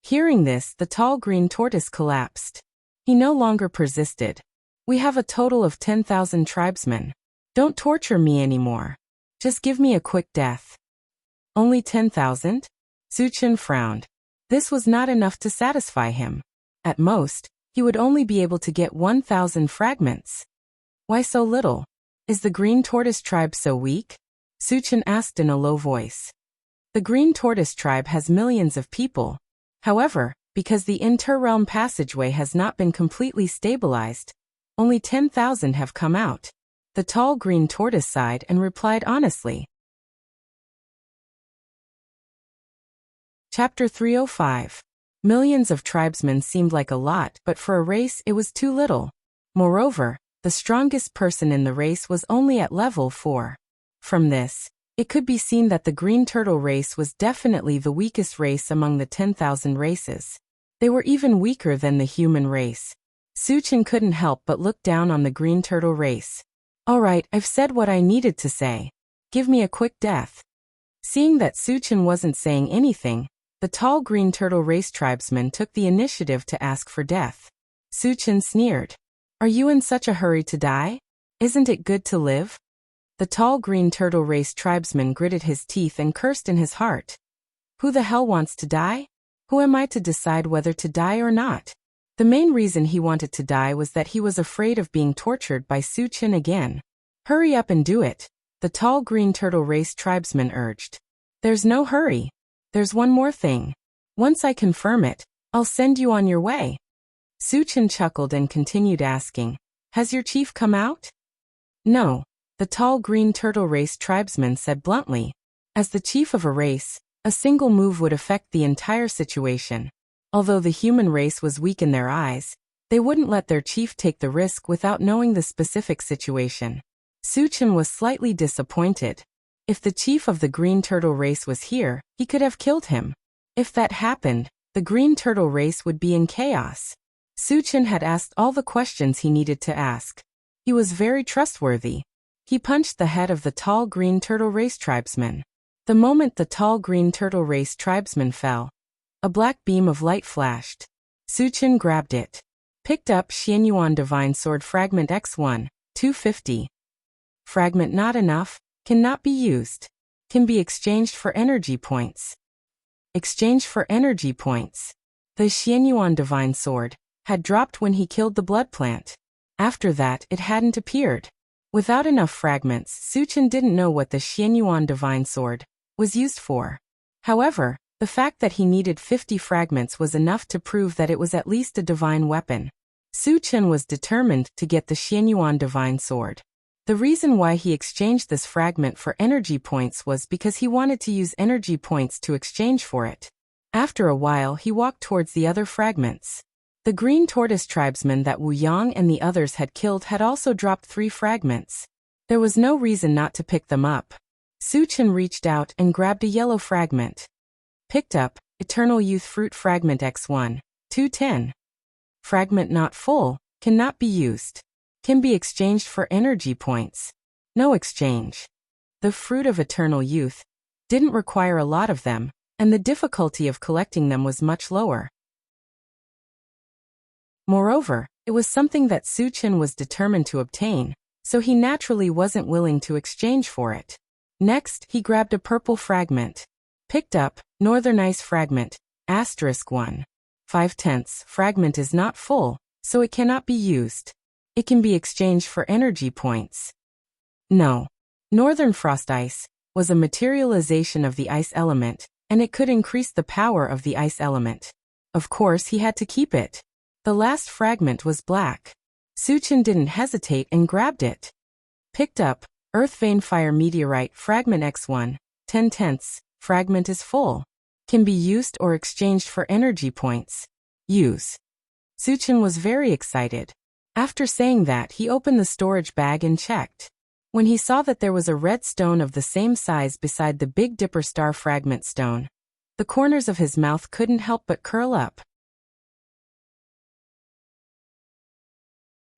Hearing this, the tall Green Tortoise collapsed. He no longer persisted. We have a total of 10,000 tribesmen. Don't torture me anymore. Just give me a quick death. Only 10,000? Su-Chen frowned. This was not enough to satisfy him. At most, he would only be able to get 1,000 fragments. Why so little? Is the Green Tortoise tribe so weak? Su-Chen asked in a low voice. The Green Tortoise tribe has millions of people. However, because the inter-realm passageway has not been completely stabilized, only 10,000 have come out. The tall Green Tortoise sighed and replied honestly. Chapter 305. Millions of tribesmen seemed like a lot, but for a race it was too little. Moreover, the strongest person in the race was only at level 4. From this, it could be seen that the Green Turtle race was definitely the weakest race among the 10,000 races. They were even weaker than the human race. Su-Chen couldn't help but look down on the Green Turtle race. Alright, I've said what I needed to say. Give me a quick death. Seeing that Su-Chen wasn't saying anything, the tall Green Turtle race tribesman took the initiative to ask for death. Su-Chen sneered. Are you in such a hurry to die? Isn't it good to live? The tall Green Turtle race tribesman gritted his teeth and cursed in his heart. Who the hell wants to die? Who am I to decide whether to die or not? The main reason he wanted to die was that he was afraid of being tortured by Su-Chen again. Hurry up and do it, the tall Green Turtle race tribesman urged. There's no hurry. There's one more thing. Once I confirm it, I'll send you on your way. Su-Chen chuckled and continued asking, Has your chief come out? No, the tall Green Turtle race tribesman said bluntly. As the chief of a race, a single move would affect the entire situation. Although the human race was weak in their eyes, they wouldn't let their chief take the risk without knowing the specific situation. Su-Chen was slightly disappointed. If the chief of the Green Turtle race was here, he could have killed him. If that happened, the Green Turtle race would be in chaos. Su-Chen had asked all the questions he needed to ask. He was very trustworthy. He punched the head of the tall Green Turtle race tribesman. The moment the tall Green Turtle race tribesman fell, a black beam of light flashed. Su-Chen grabbed it. Picked up Xianyuan Divine Sword Fragment X1, 250. Fragment not enough, cannot be used. Can be exchanged for energy points. Exchange for energy points. The Xianyuan divine sword had dropped when he killed the blood plant. After that, it hadn't appeared. Without enough fragments, Suchen didn't know what the Xianyuan divine sword was used for. However, the fact that he needed 50 fragments was enough to prove that it was at least a divine weapon. Suchen was determined to get the Xianyuan divine sword. The reason why he exchanged this fragment for energy points was because he wanted to use energy points to exchange for it. After a while, he walked towards the other fragments. The green tortoise tribesman that Wu Yang and the others had killed had also dropped 3 fragments. There was no reason not to pick them up. Suchen reached out and grabbed a yellow fragment. Picked up, Eternal Youth Fruit Fragment X1, 210. Fragment not full, cannot be used. Can be exchanged for energy points. No exchange. The Fruit of Eternal Youth didn't require a lot of them, and the difficulty of collecting them was much lower. Moreover, it was something that Suchen was determined to obtain, so he naturally wasn't willing to exchange for it. Next, he grabbed a purple fragment. Picked up, Northern Ice Fragment, *1. 5/10. Fragment is not full, so it cannot be used. It can be exchanged for energy points. No. Northern Frost Ice was a materialization of the ice element, and it could increase the power of the ice element. Of course, he had to keep it. The last fragment was black. Suchen didn't hesitate and grabbed it. Picked up, Earth Vein Fire Meteorite Fragment X1, 10/10. Fragment is full. Can be used or exchanged for energy points. Use. Suchen was very excited. After saying that, he opened the storage bag and checked. When he saw that there was a red stone of the same size beside the Big Dipper Star Fragment stone, the corners of his mouth couldn't help but curl up.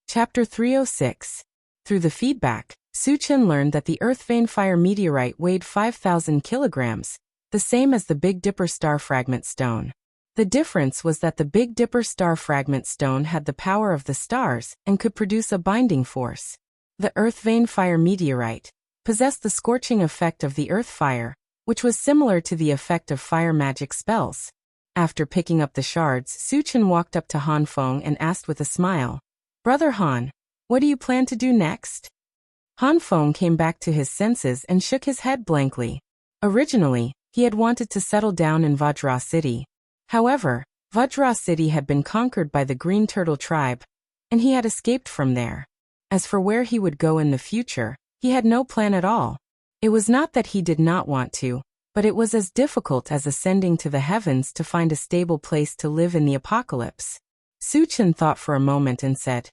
Chapter 306. Through the feedback, Suchen learned that the Earth Vein Fire Meteorite weighed 5,000 kilograms, the same as the Big Dipper Star Fragment stone. The difference was that the Big Dipper Star Fragment stone had the power of the stars and could produce a binding force. The Earth Vein Fire Meteorite possessed the scorching effect of the earth fire, which was similar to the effect of fire magic spells. After picking up the shards, Suchen walked up to Han Feng and asked with a smile, "Brother Han, what do you plan to do next?" Han Feng came back to his senses and shook his head blankly. Originally, he had wanted to settle down in Vajra City. However, Vajra City had been conquered by the Green Turtle tribe, and he had escaped from there. As for where he would go in the future, he had no plan at all. It was not that he did not want to, but it was as difficult as ascending to the heavens to find a stable place to live in the apocalypse. Suchen thought for a moment and said,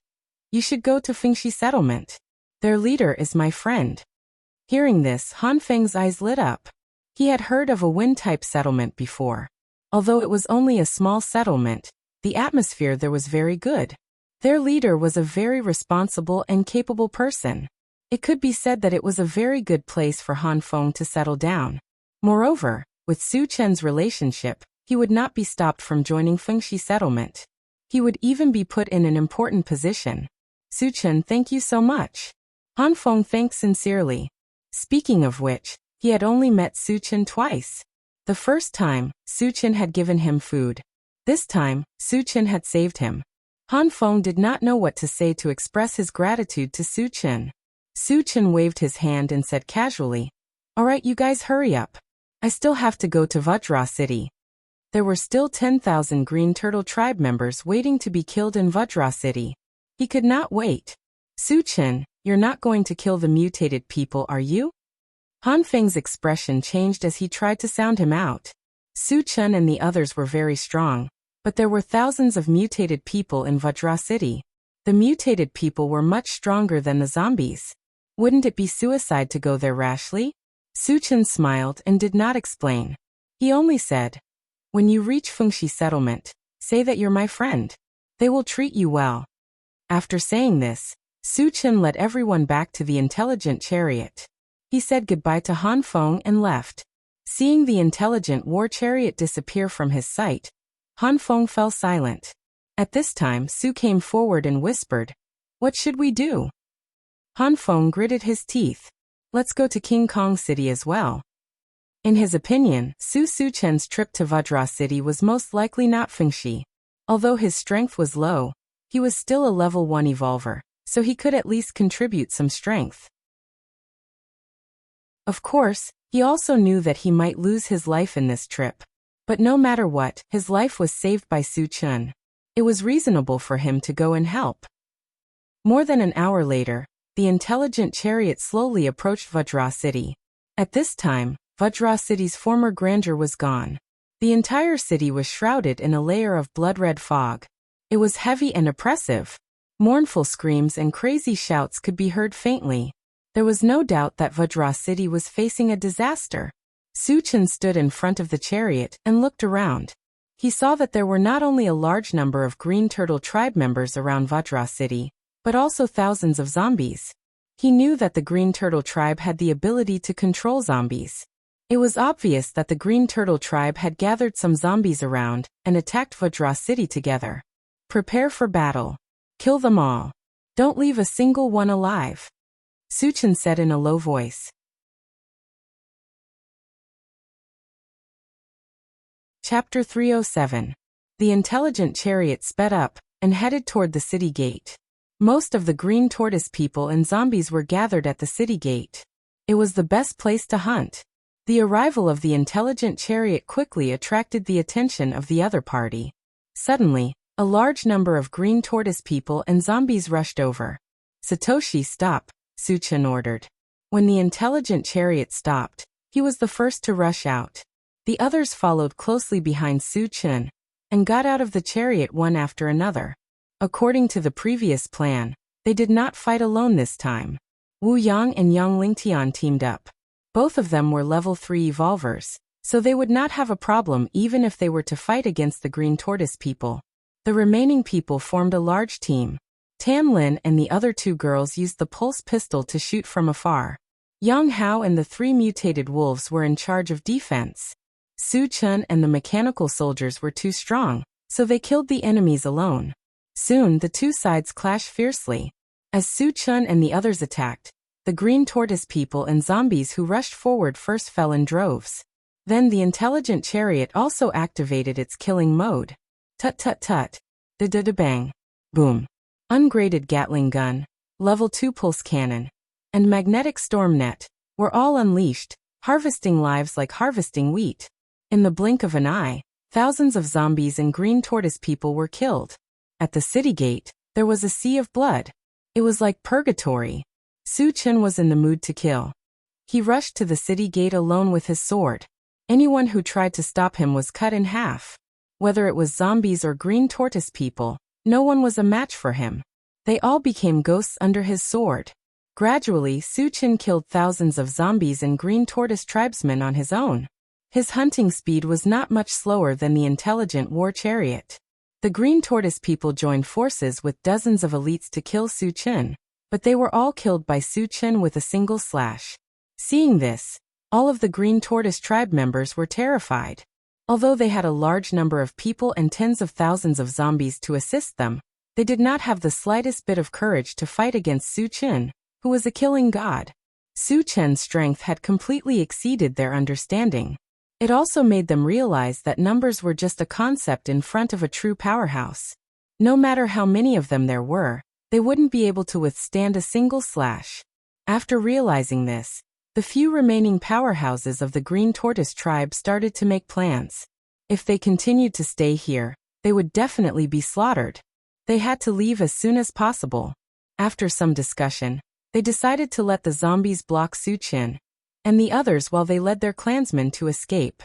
"You should go to Fengshi settlement. Their leader is my friend." Hearing this, Han Feng's eyes lit up. He had heard of a wind-type settlement before. Although it was only a small settlement, the atmosphere there was very good. Their leader was a very responsible and capable person. It could be said that it was a very good place for Han Feng to settle down. Moreover, with Suchen's relationship, he would not be stopped from joining Fengshi settlement. He would even be put in an important position. "Suchen, thank you so much." Han Feng thanked sincerely. Speaking of which, he had only met Suchen twice. The first time, Suchen had given him food. This time, Suchen had saved him. Han Feng did not know what to say to express his gratitude to Suchen. Suchen waved his hand and said casually, "Alright, you guys hurry up. I still have to go to Vajra City." There were still 10,000 Green Turtle tribe members waiting to be killed in Vajra City. He could not wait. "Suchen, you're not going to kill the mutated people, are you?" Han Feng's expression changed as he tried to sound him out. Suchen and the others were very strong, but there were thousands of mutated people in Vajra City. The mutated people were much stronger than the zombies. Wouldn't it be suicide to go there rashly? Suchen smiled and did not explain. He only said, "When you reach Fengshi settlement, say that you're my friend. They will treat you well." After saying this, Suchen led everyone back to the intelligent chariot. He said goodbye to Han Feng and left. Seeing the intelligent war chariot disappear from his sight, Han Feng fell silent. At this time, Su came forward and whispered, "What should we do?" Han Feng gritted his teeth. "Let's go to King Kong City as well." In his opinion, Su Chen's trip to Vajra City was most likely not Fengshi. Although his strength was low, he was still a level 1 evolver, so he could at least contribute some strength. Of course, he also knew that he might lose his life in this trip. But no matter what, his life was saved by Su Chen. It was reasonable for him to go and help. More than an hour later, the intelligent chariot slowly approached Vajra City. At this time, Vajra City's former grandeur was gone. The entire city was shrouded in a layer of blood-red fog. It was heavy and oppressive. Mournful screams and crazy shouts could be heard faintly. There was no doubt that Vajra City was facing a disaster. Su Chen stood in front of the chariot and looked around. He saw that there were not only a large number of Green Turtle tribe members around Vajra City, but also thousands of zombies. He knew that the Green Turtle tribe had the ability to control zombies. It was obvious that the Green Turtle tribe had gathered some zombies around and attacked Vajra City together. Prepare for battle. Kill them all. Don't leave a single one alive, Su Chen said in a low voice. Chapter 307. The intelligent chariot sped up and headed toward the city gate. Most of the green tortoise people and zombies were gathered at the city gate. It was the best place to hunt. The arrival of the intelligent chariot quickly attracted the attention of the other party. Suddenly, a large number of green tortoise people and zombies rushed over. Satoshi, stop, Su Chen ordered. When the intelligent chariot stopped, he was the first to rush out. The others followed closely behind Su Chen and got out of the chariot one after another. According to the previous plan, they did not fight alone this time. Wu Yang and Yang Lingtian teamed up. Both of them were level 3 evolvers, so they would not have a problem even if they were to fight against the green tortoise people. The remaining people formed a large team. Tan Lin and the other 2 girls used the pulse pistol to shoot from afar. Yang Hao and the 3 mutated wolves were in charge of defense. Su Chen and the mechanical soldiers were too strong, so they killed the enemies alone. Soon the 2 sides clashed fiercely. As Su Chen and the others attacked, the green tortoise people and zombies who rushed forward first fell in droves. Then the intelligent chariot also activated its killing mode. Tut-tut-tut. Da-da-da-bang. Boom. Ungraded Gatling gun, level 2 pulse cannon, and magnetic storm net were all unleashed, harvesting lives like harvesting wheat. In the blink of an eye, thousands of zombies and green tortoise people were killed. At the city gate, there was a sea of blood. It was like purgatory. Su Chen was in the mood to kill. He rushed to the city gate alone with his sword. Anyone who tried to stop him was cut in half. Whether it was zombies or green tortoise people, no one was a match for him. They all became ghosts under his sword. Gradually, Su Chen killed thousands of zombies and green tortoise tribesmen on his own. His hunting speed was not much slower than the intelligent war chariot. The green tortoise people joined forces with dozens of elites to kill Su Chen, but they were all killed by Su Chen with a single slash. Seeing this, all of the green tortoise tribe members were terrified. Although they had a large number of people and tens of thousands of zombies to assist them, they did not have the slightest bit of courage to fight against Su Chen, who was a killing god. Su Chen's strength had completely exceeded their understanding. It also made them realize that numbers were just a concept in front of a true powerhouse. No matter how many of them there were, they wouldn't be able to withstand a single slash. After realizing this, the few remaining powerhouses of the Green Tortoise tribe started to make plans. If they continued to stay here, they would definitely be slaughtered. They had to leave as soon as possible. After some discussion, they decided to let the zombies block Su Chen and the others while they led their clansmen to escape.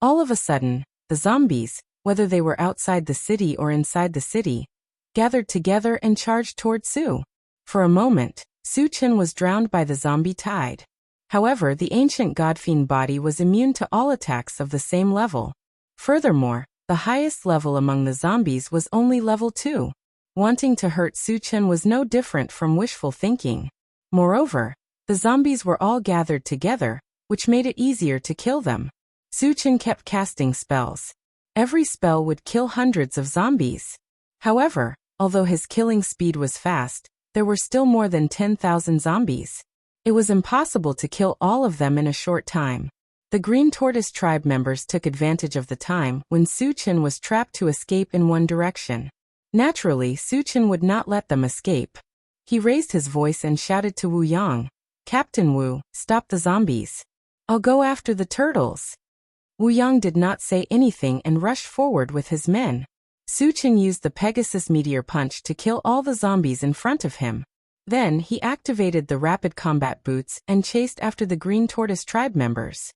All of a sudden, the zombies, whether they were outside the city or inside the city, gathered together and charged toward Su. For a moment, Su Chen was drowned by the zombie tide. However, the ancient godfiend body was immune to all attacks of the same level. Furthermore, the highest level among the zombies was only level 2. Wanting to hurt Su Chen was no different from wishful thinking. Moreover, the zombies were all gathered together, which made it easier to kill them. Su Chen kept casting spells. Every spell would kill hundreds of zombies. However, although his killing speed was fast, there were still more than 10,000 zombies. It was impossible to kill all of them in a short time. The Green Tortoise tribe members took advantage of the time when Suchin was trapped to escape in one direction. Naturally, Suchin would not let them escape. He raised his voice and shouted to Wu Yang, "Captain Wu, stop the zombies. I'll go after the turtles." Wu Yang did not say anything and rushed forward with his men. Suchin used the Pegasus Meteor Punch to kill all the zombies in front of him. Then he activated the Rapid Combat Boots and chased after the Green Tortoise tribe members.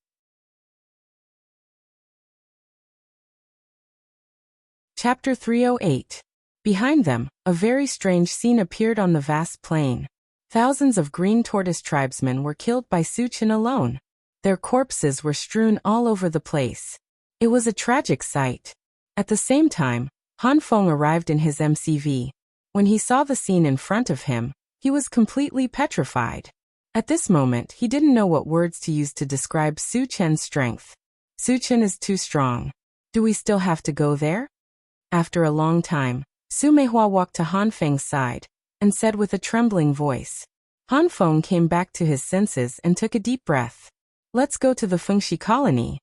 Chapter 308. Behind them, a very strange scene appeared on the vast plain. Thousands of Green Tortoise tribesmen were killed by Suchin alone. Their corpses were strewn all over the place. It was a tragic sight. At the same time, Han Feng arrived in his MCV. When he saw the scene in front of him, he was completely petrified. At this moment, he didn't know what words to use to describe Suchin's strength. Suchin is too strong. Do we still have to go there? After a long time, Su Meihua walked to Han Feng's side and said with a trembling voice. Han Feng came back to his senses and took a deep breath. "Let's go to the Fengxi colony."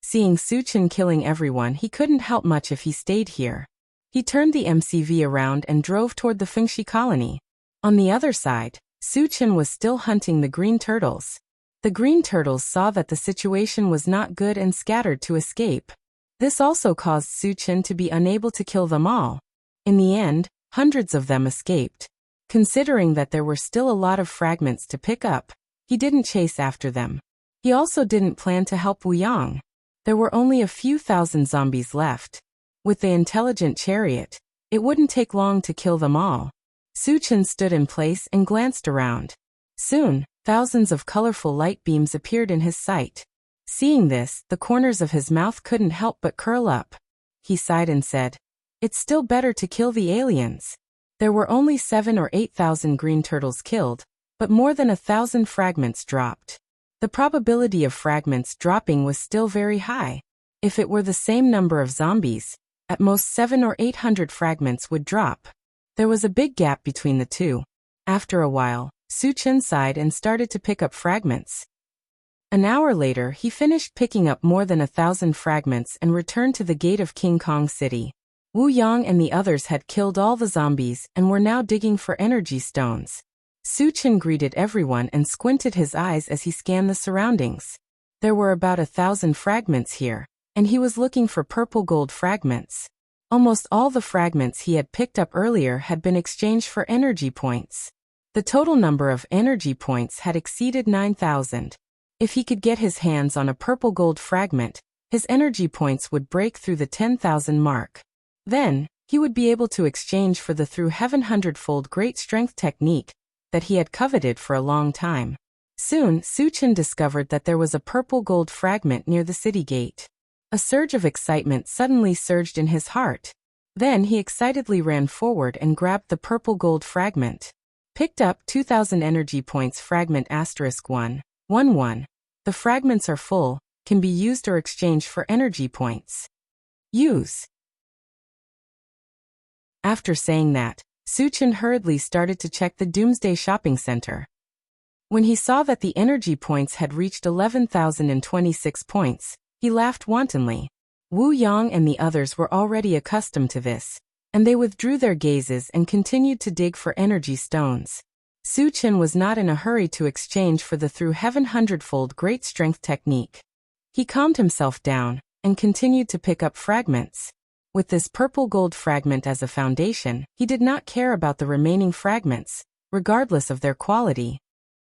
Seeing Suchin killing everyone, he couldn't help much if he stayed here. He turned the MCV around and drove toward the Fengxi colony. On the other side, Suchin was still hunting the green turtles. The green turtles saw that the situation was not good and scattered to escape. This also caused Suchin to be unable to kill them all. In the end, hundreds of them escaped. Considering that there were still a lot of fragments to pick up, he didn't chase after them. He also didn't plan to help Wu Yang. There were only a few thousand zombies left. With the intelligent chariot, it wouldn't take long to kill them all. Suchin stood in place and glanced around. Soon, thousands of colorful light beams appeared in his sight. Seeing this, the corners of his mouth couldn't help but curl up. He sighed and said, "It's still better to kill the aliens." There were only 7,000 or 8,000 green turtles killed, but more than 1,000 fragments dropped. The probability of fragments dropping was still very high. If it were the same number of zombies, at most 700 or 800 fragments would drop. There was a big gap between the two. After a while, Suchin sighed and started to pick up fragments. An hour later, he finished picking up more than 1,000 fragments and returned to the gate of King Kong City. Wu Yang and the others had killed all the zombies and were now digging for energy stones. Suchin greeted everyone and squinted his eyes as he scanned the surroundings. There were about 1,000 fragments here, and he was looking for purple gold fragments. Almost all the fragments he had picked up earlier had been exchanged for energy points. The total number of energy points had exceeded 9,000. If he could get his hands on a purple gold fragment, his energy points would break through the 10,000 mark. Then, he would be able to exchange for the through heaven hundredfold great strength technique that he had coveted for a long time. Soon, Suchin discovered that there was a purple gold fragment near the city gate. A surge of excitement suddenly surged in his heart. Then he excitedly ran forward and grabbed the purple gold fragment. Picked up 2,000 energy points fragment *111. The fragments are full, can be used or exchanged for energy points. Use. After saying that, Suchin hurriedly started to check the Doomsday Shopping Center. When he saw that the energy points had reached 11,026 points, he laughed wantonly. Wu Yang and the others were already accustomed to this, and they withdrew their gazes and continued to dig for energy stones. Suchin was not in a hurry to exchange for the through heaven hundredfold great strength technique. He calmed himself down and continued to pick up fragments. With this purple gold fragment as a foundation, he did not care about the remaining fragments, regardless of their quality.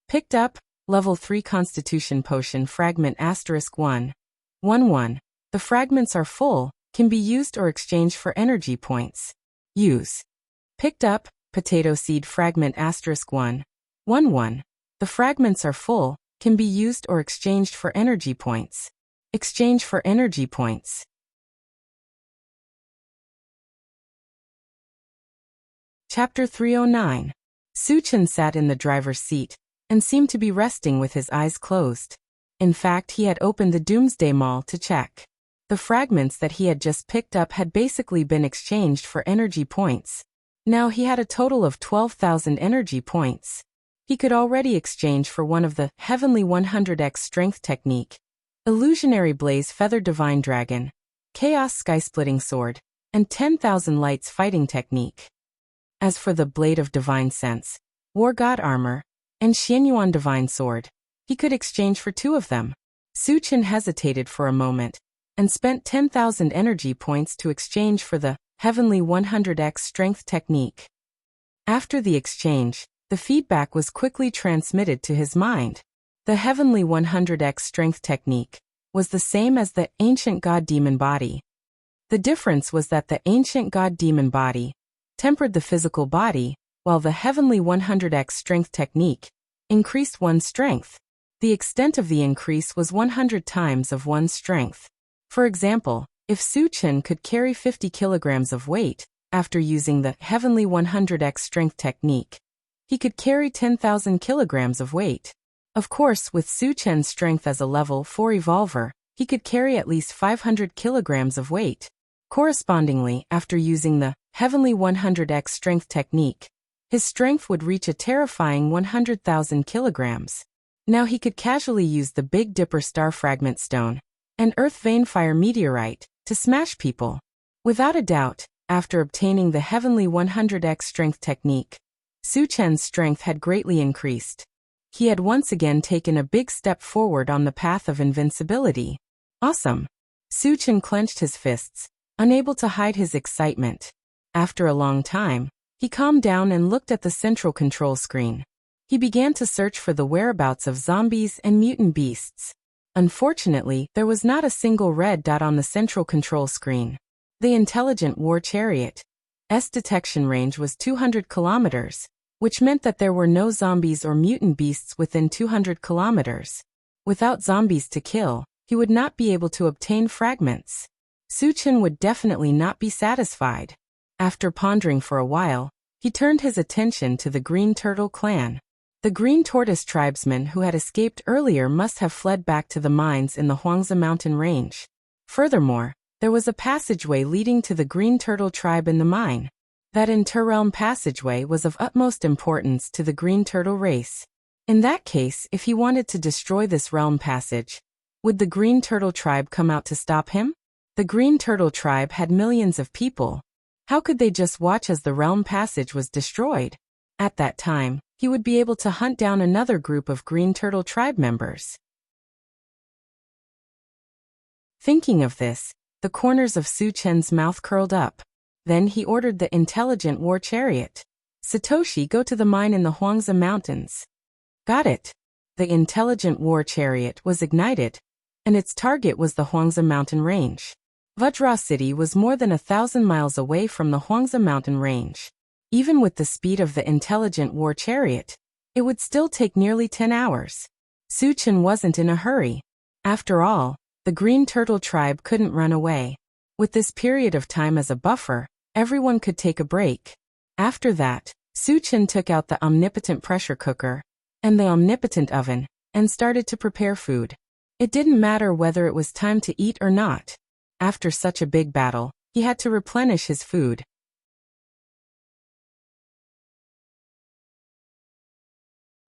Picked up, level 3 Constitution Potion fragment *111. The fragments are full, can be used or exchanged for energy points. Use. Picked up, Potato Seed fragment *111. The fragments are full, can be used or exchanged for energy points. Exchange for energy points. Chapter 309. Suchin sat in the driver's seat and seemed to be resting with his eyes closed. In fact, he had opened the Doomsday Mall to check. The fragments that he had just picked up had basically been exchanged for energy points. Now he had a total of 12,000 energy points. he could already exchange for one of the Heavenly 100x Strength Technique, Illusionary Blaze Feather Divine Dragon, Chaos Sky-Splitting Sword, and 10,000 Lights Fighting Technique. As for the Blade of Divine Sense, War God Armor, and Xianyuan Divine Sword, he could exchange for 2 of them. Su Chen hesitated for a moment, and spent 10,000 energy points to exchange for the Heavenly 100x Strength Technique. After the exchange, the feedback was quickly transmitted to his mind. The Heavenly 100x Strength Technique was the same as the Ancient God Demon Body. The difference was that the Ancient God Demon Body tempered the physical body, while the Heavenly 100x Strength Technique increased one's strength. The extent of the increase was 100 times of one's strength. For example, if Su Chen could carry 50 kilograms of weight after using the Heavenly 100x Strength Technique, he could carry 10,000 kilograms of weight. Of course, with Su Chen's strength as a level 4 evolver, he could carry at least 500 kilograms of weight. Correspondingly, after using the Heavenly 100x Strength Technique, his strength would reach a terrifying 100,000 kilograms. Now he could casually use the Big Dipper Star Fragment Stone and Earth Vein Fire Meteorite to smash people. Without a doubt, after obtaining the Heavenly 100x Strength Technique, Su Chen's strength had greatly increased. He had once again taken a big step forward on the path of invincibility. Awesome! Su Chen clenched his fists, unable to hide his excitement. After a long time, he calmed down and looked at the central control screen. He began to search for the whereabouts of zombies and mutant beasts. Unfortunately, there was not a single red dot on the central control screen. The Intelligent War Chariot's detection range was 200 kilometers, which meant that there were no zombies or mutant beasts within 200 kilometers. Without zombies to kill, he would not be able to obtain fragments. Su Chen would definitely not be satisfied. After pondering for a while, he turned his attention to the Green Turtle clan. The Green Tortoise tribesmen who had escaped earlier must have fled back to the mines in the Huangzi mountain range. Furthermore, there was a passageway leading to the Green Turtle tribe in the mine. That interrealm passageway was of utmost importance to the Green Turtle race. In that case, if he wanted to destroy this realm passage, would the Green Turtle tribe come out to stop him? The Green Turtle tribe had millions of people. How could they just watch as the realm passage was destroyed? At that time, he would be able to hunt down another group of Green Turtle tribe members. Thinking of this, the corners of Su Chen's mouth curled up. Then he ordered the Intelligent War Chariot. Satoshi, go to the mine in the Huangzi Mountains. Got it. The Intelligent War Chariot was ignited, and its target was the Huangzi Mountain Range. Vajra City was more than 1,000 miles away from the Huangzi Mountain Range. Even with the speed of the Intelligent War Chariot, it would still take nearly 10 hours. Su Chen wasn't in a hurry. After all, the Green Turtle tribe couldn't run away. With this period of time as a buffer, everyone could take a break. After that, Su Chen took out the omnipotent pressure cooker and the omnipotent oven and started to prepare food. It didn't matter whether it was time to eat or not. After such a big battle, he had to replenish his food.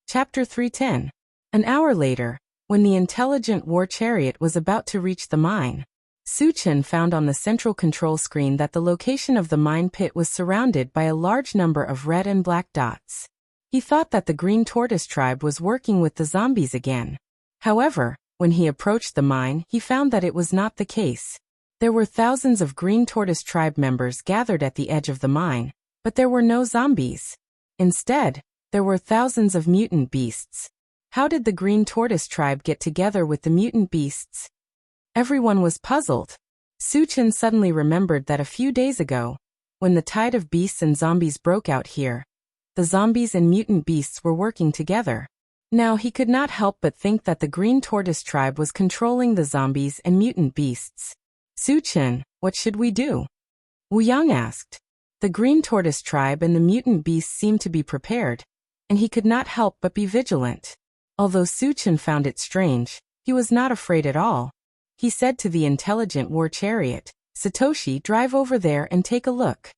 Chapter 310. An hour later, when the Intelligent War Chariot was about to reach the mine, Su Chen found on the central control screen that the location of the mine pit was surrounded by a large number of red and black dots. He thought that the Green Tortoise tribe was working with the zombies again. However, when he approached the mine, he found that it was not the case. There were thousands of Green Tortoise tribe members gathered at the edge of the mine, but there were no zombies. Instead, there were thousands of mutant beasts. How did the Green Tortoise tribe get together with the mutant beasts? Everyone was puzzled. Su Chen suddenly remembered that a few days ago, when the tide of beasts and zombies broke out here, the zombies and mutant beasts were working together. Now he could not help but think that the Green Tortoise tribe was controlling the zombies and mutant beasts. Su Chen, what should we do? Wu Yang asked. The Green Tortoise tribe and the mutant beasts seemed to be prepared, and he could not help but be vigilant. Although Su Chen found it strange, he was not afraid at all. He said to the Intelligent War Chariot, Satoshi, drive over there and take a look.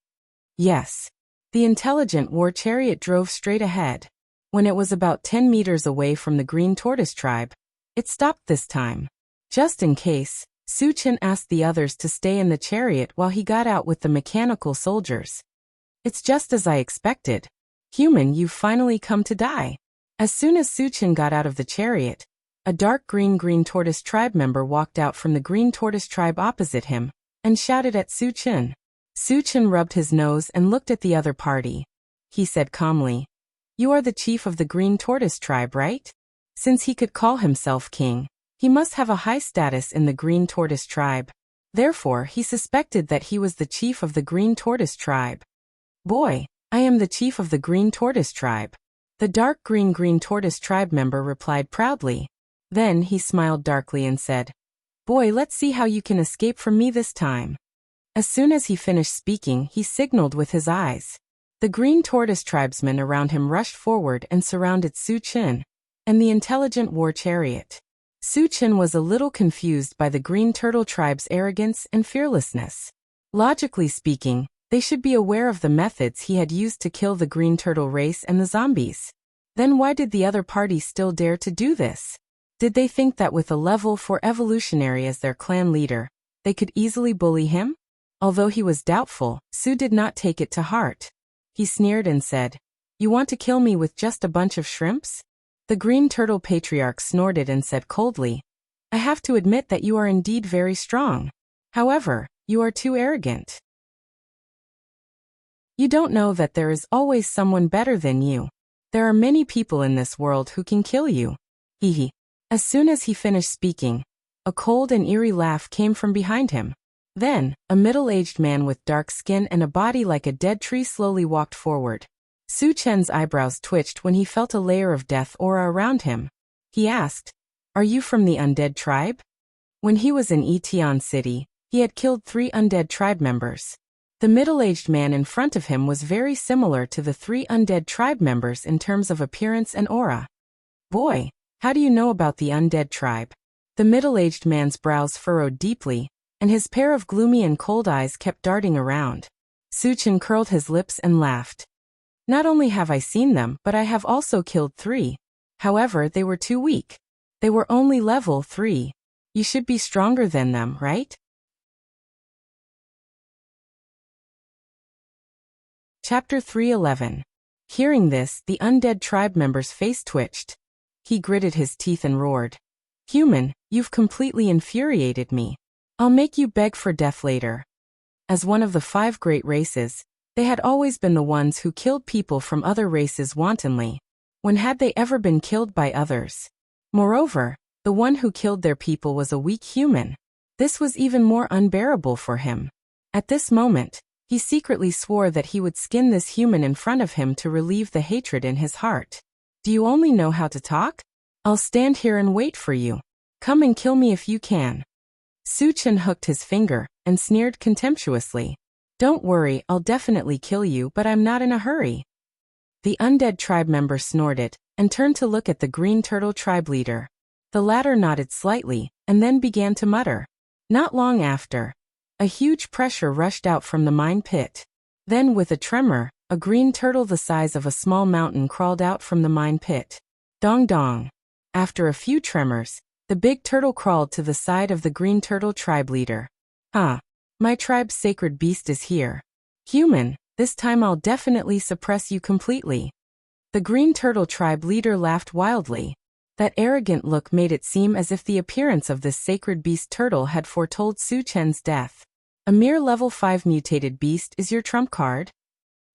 Yes. The Intelligent War Chariot drove straight ahead. When it was about 10 meters away from the green tortoise tribe, it stopped this time. Just in case, Suchin asked the others to stay in the chariot while he got out with the mechanical soldiers. It's just as I expected. Human, you've finally come to die. As soon as Suchin got out of the chariot, a dark green tortoise tribe member walked out from the green tortoise tribe opposite him and shouted at Suchin. Suchin rubbed his nose and looked at the other party. He said calmly, "You are the chief of the green tortoise tribe, right?" Since he could call himself king, he must have a high status in the green tortoise tribe. Therefore, he suspected that he was the chief of the green tortoise tribe. "Boy, I am the chief of the green tortoise tribe." The dark green tortoise tribe member replied proudly. Then he smiled darkly and said, "Boy, let's see how you can escape from me this time." As soon as he finished speaking, he signaled with his eyes. The green tortoise tribesmen around him rushed forward and surrounded Suchin and the intelligent war chariot. Suchin was a little confused by the green turtle tribe's arrogance and fearlessness. Logically speaking, they should be aware of the methods he had used to kill the green turtle race and the zombies. Then why did the other party still dare to do this? Did they think that with a level 4 evolutionary as their clan leader, they could easily bully him? Although he was doubtful, Su did not take it to heart. He sneered and said, "You want to kill me with just a bunch of shrimps?" The green turtle patriarch snorted and said coldly, "I have to admit that you are indeed very strong. However, you are too arrogant. You don't know that there is always someone better than you. There are many people in this world who can kill you." Hee. As soon as he finished speaking, a cold and eerie laugh came from behind him. Then, a middle-aged man with dark skin and a body like a dead tree slowly walked forward. Suchin's eyebrows twitched when he felt a layer of death aura around him. He asked, "Are you from the undead tribe?" When he was in Etion City, he had killed 3 undead tribe members. The middle-aged man in front of him was very similar to the 3 undead tribe members in terms of appearance and aura. "Boy, how do you know about the undead tribe?" The middle-aged man's brows furrowed deeply, and his pair of gloomy and cold eyes kept darting around. Suchin curled his lips and laughed. "Not only have I seen them, but I have also killed 3. However, they were too weak. They were only level 3. You should be stronger than them, right?" Chapter 311. Hearing this, the undead tribe member's face twitched. He gritted his teeth and roared, "Human, you've completely infuriated me. I'll make you beg for death later." As one of the 5 great races, they had always been the ones who killed people from other races wantonly. When had they ever been killed by others? Moreover, the one who killed their people was a weak human. This was even more unbearable for him. At this moment, he secretly swore that he would skin this human in front of him to relieve the hatred in his heart. "Do you only know how to talk? I'll stand here and wait for you. Come and kill me if you can." Suchin hooked his finger and sneered contemptuously. "Don't worry, I'll definitely kill you, but I'm not in a hurry." The undead tribe member snorted and turned to look at the green turtle tribe leader. The latter nodded slightly and then began to mutter. Not long after, a huge pressure rushed out from the mine pit. Then, with a tremor, a green turtle the size of a small mountain crawled out from the mine pit. Dong dong. After a few tremors, the big turtle crawled to the side of the green turtle tribe leader. My tribe's sacred beast is here. Human, this time I'll definitely suppress you completely." The green turtle tribe leader laughed wildly. That arrogant look made it seem as if the appearance of this sacred beast turtle had foretold Suchin's death. "A mere level 5 mutated beast is your trump card?"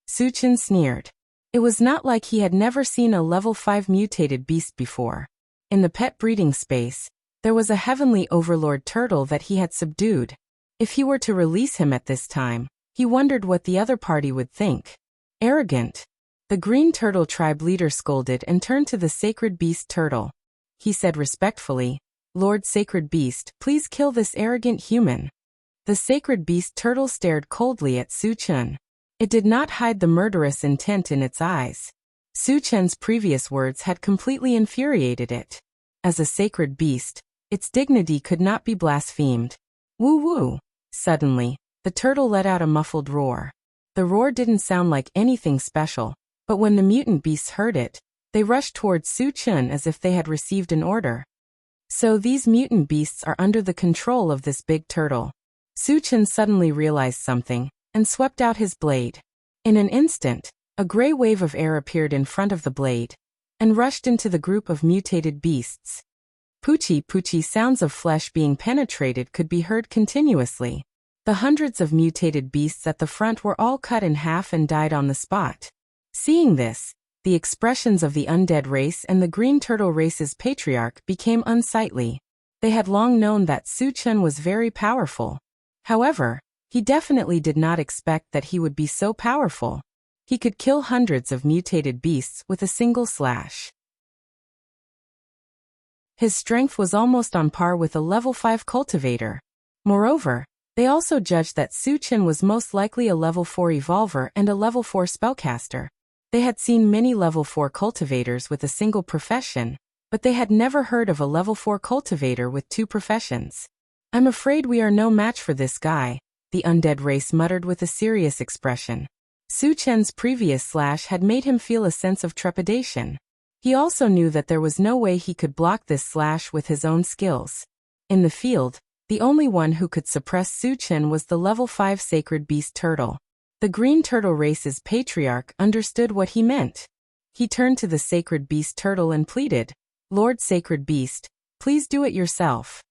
Suchin sneered. It was not like he had never seen a level 5 mutated beast before. In the pet breeding space, there was a heavenly overlord turtle that he had subdued. If he were to release him at this time, he wondered what the other party would think. Arrogant. The green turtle tribe leader scolded and turned to the sacred beast turtle. He said respectfully, "Lord Sacred Beast, please kill this arrogant human." The sacred beast turtle stared coldly at Suchin. It did not hide the murderous intent in its eyes. Suchin's previous words had completely infuriated it. As a sacred beast, its dignity could not be blasphemed. Woo-woo! Suddenly, the turtle let out a muffled roar. The roar didn't sound like anything special, but when the mutant beasts heard it, They rushed towards Su Chen as if they had received an order. So these mutant beasts are under the control of this big turtle. Su Chen suddenly realized something, and swept out his blade. In an instant, a gray wave of air appeared in front of the blade, and rushed into the group of mutated beasts. Poochie sounds of flesh being penetrated could be heard continuously. The hundreds of mutated beasts at the front were all cut in half and died on the spot. Seeing this, the expressions of the undead race and the green turtle race's patriarch became unsightly. They had long known that Su Chen was very powerful. However, he definitely did not expect that he would be so powerful. He could kill hundreds of mutated beasts with a single slash. His strength was almost on par with a level 5 cultivator. Moreover, they also judged that Su Chen was most likely a level 4 evolver and a level 4 spellcaster. They had seen many level 4 cultivators with a single profession, but they had never heard of a level 4 cultivator with 2 professions. "I'm afraid we are no match for this guy," the undead race muttered with a serious expression. Su Chen's previous slash had made him feel a sense of trepidation. He also knew that there was no way he could block this slash with his own skills. In the field, the only one who could suppress Su Chen was the level 5 sacred beast turtle. The green turtle race's patriarch understood what he meant. He turned to the sacred beast turtle and pleaded, "Lord Sacred Beast, please do it yourself."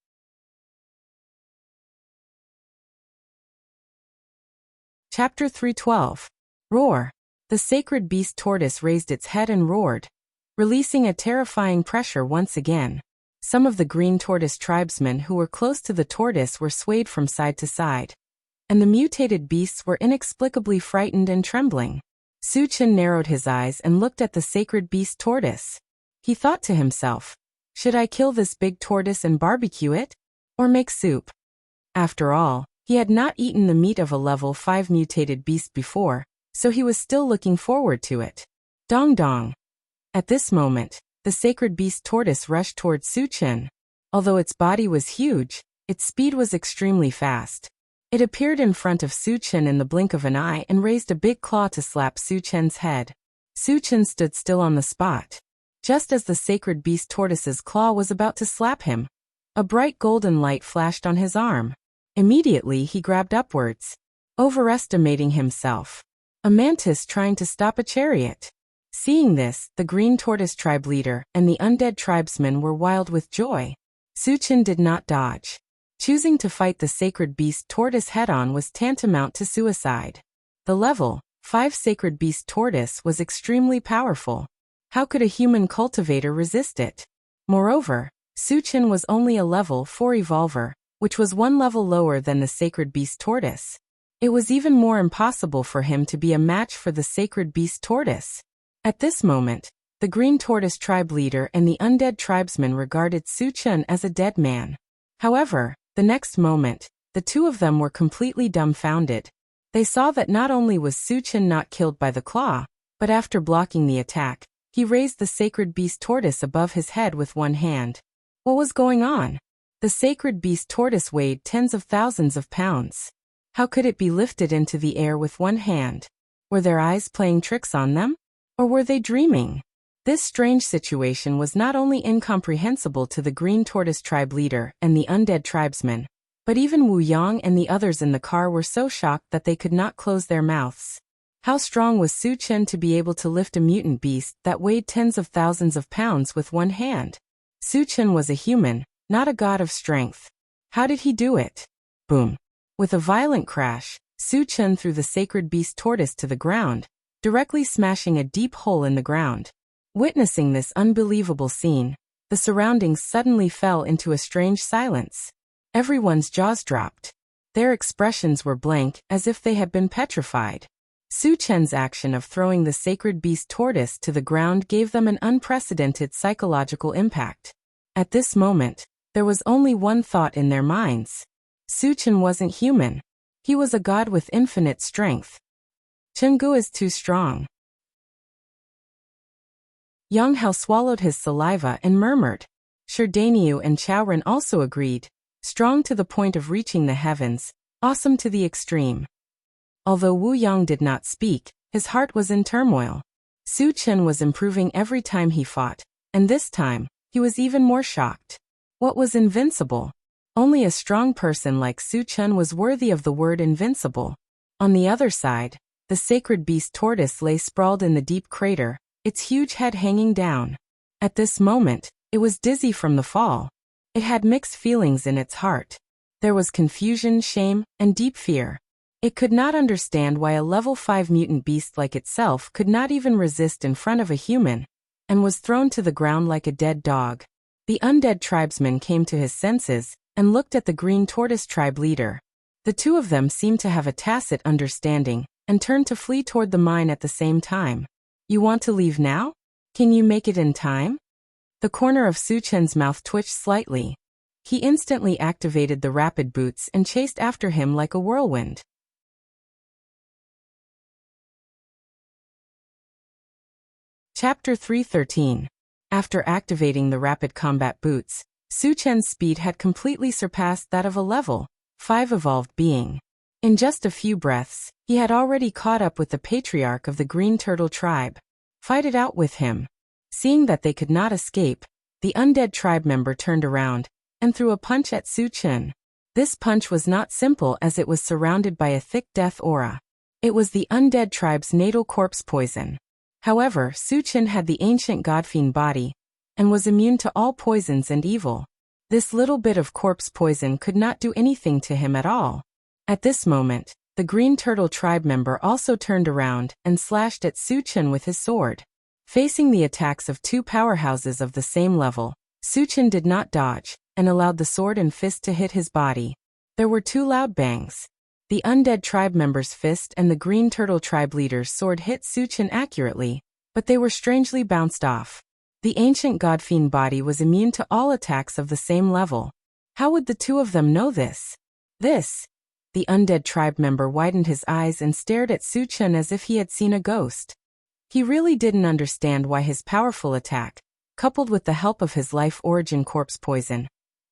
Chapter 312. Roar. The sacred beast tortoise raised its head and roared, releasing a terrifying pressure once again. Some of the green tortoise tribesmen who were close to the tortoise were swayed from side to side, and the mutated beasts were inexplicably frightened and trembling. Su Chen narrowed his eyes and looked at the sacred beast tortoise. He thought to himself, "Should I kill this big tortoise and barbecue it? Or make soup?" After all, he had not eaten the meat of a level 5 mutated beast before, so he was still looking forward to it. Dong dong. At this moment, the sacred beast tortoise rushed towards Su Chen. Although its body was huge, its speed was extremely fast. It appeared in front of Su Chen in the blink of an eye and raised a big claw to slap Su Chen's head. Su Chen stood still on the spot. Just as the sacred beast tortoise's claw was about to slap him, a bright golden light flashed on his arm. Immediately he grabbed upwards, overestimating himself. A mantis trying to stop a chariot. Seeing this, the green tortoise tribe leader and the undead tribesmen were wild with joy. Su Chen did not dodge. Choosing to fight the sacred beast tortoise head-on was tantamount to suicide. The level 5 sacred beast tortoise was extremely powerful. How could a human cultivator resist it? Moreover, Su Chen was only a level 4 evolver, which was one level lower than the sacred beast tortoise. It was even more impossible for him to be a match for the sacred beast tortoise. At this moment, the green tortoise tribe leader and the undead tribesmen regarded Su Chen as a dead man. However, the next moment, the two of them were completely dumbfounded. They saw that not only was Su Chen not killed by the claw, but after blocking the attack, he raised the sacred beast tortoise above his head with one hand. What was going on? The sacred beast tortoise weighed tens of thousands of pounds. How could it be lifted into the air with one hand? Were their eyes playing tricks on them? Or were they dreaming? This strange situation was not only incomprehensible to the green tortoise tribe leader and the undead tribesmen, but even Wu Yang and the others in the car were so shocked that they could not close their mouths. How strong was Su Chen to be able to lift a mutant beast that weighed tens of thousands of pounds with one hand? Su Chen was a human, not a god of strength. How did he do it? Boom. With a violent crash, Su Chen threw the sacred beast tortoise to the ground, directly smashing a deep hole in the ground. Witnessing this unbelievable scene, the surroundings suddenly fell into a strange silence. Everyone's jaws dropped. Their expressions were blank, as if they had been petrified. Su Chen's action of throwing the sacred beast tortoise to the ground gave them an unprecedented psychological impact. At this moment, there was only one thought in their minds. Su Chen wasn't human. He was a god with infinite strength. Chenggu is too strong. Yang Hao swallowed his saliva and murmured. Shi Danyu and Chaoren also agreed. Strong to the point of reaching the heavens, awesome to the extreme. Although Wu Yang did not speak, his heart was in turmoil. Su Chen was improving every time he fought, and this time, he was even more shocked. What was invincible? Only a strong person like Su Chen was worthy of the word invincible. On the other side, the sacred beast tortoise lay sprawled in the deep crater, its huge head hanging down. At this moment, it was dizzy from the fall. It had mixed feelings in its heart. There was confusion, shame, and deep fear. It could not understand why a level 5 mutant beast like itself could not even resist in front of a human, and was thrown to the ground like a dead dog. The undead tribesman came to his senses, and looked at the green tortoise tribe leader. The two of them seemed to have a tacit understanding, and turned to flee toward the mine at the same time. You want to leave now? Can you make it in time? The corner of Su Chen's mouth twitched slightly. He instantly activated the rapid boots and chased after him like a whirlwind. Chapter 313. After activating the rapid combat boots, Su Chen's speed had completely surpassed that of a level 5 evolved being. In just a few breaths, he had already caught up with the patriarch of the Green Turtle tribe. Fight it out with him. Seeing that they could not escape, the undead tribe member turned around and threw a punch at Su Chen. This punch was not simple as it was surrounded by a thick death aura. It was the undead tribe's natal corpse poison. However, Su Chen had the ancient godfiend body, and was immune to all poisons and evil. This little bit of corpse poison could not do anything to him at all. At this moment, the Green Turtle tribe member also turned around and slashed at Su Chen with his sword. Facing the attacks of two powerhouses of the same level, Su Chen did not dodge, and allowed the sword and fist to hit his body. There were two loud bangs. The undead tribe member's fist and the Green Turtle tribe leader's sword hit Su Chen accurately, but they were strangely bounced off. The ancient godfiend body was immune to all attacks of the same level. How would the two of them know this? The undead tribe member widened his eyes and stared at Su Chen as if he had seen a ghost. He really didn't understand why his powerful attack, coupled with the help of his life origin corpse poison,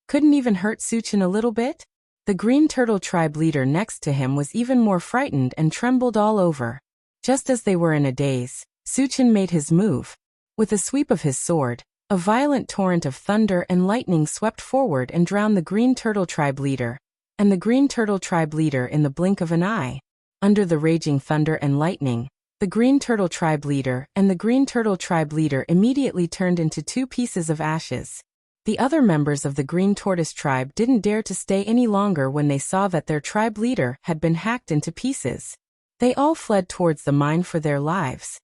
couldn't even hurt Su Chen a little bit. The Green Turtle tribe leader next to him was even more frightened and trembled all over. Just as they were in a daze, Su Chen made his move. With a sweep of his sword, a violent torrent of thunder and lightning swept forward and drowned the Green Turtle tribe leader, and the Green Turtle tribe leader in the blink of an eye. Under the raging thunder and lightning, the Green Turtle tribe leader and the Green Turtle tribe leader immediately turned into two pieces of ashes. The other members of the Green Tortoise tribe didn't dare to stay any longer when they saw that their tribe leader had been hacked into pieces. They all fled towards the mine for their lives.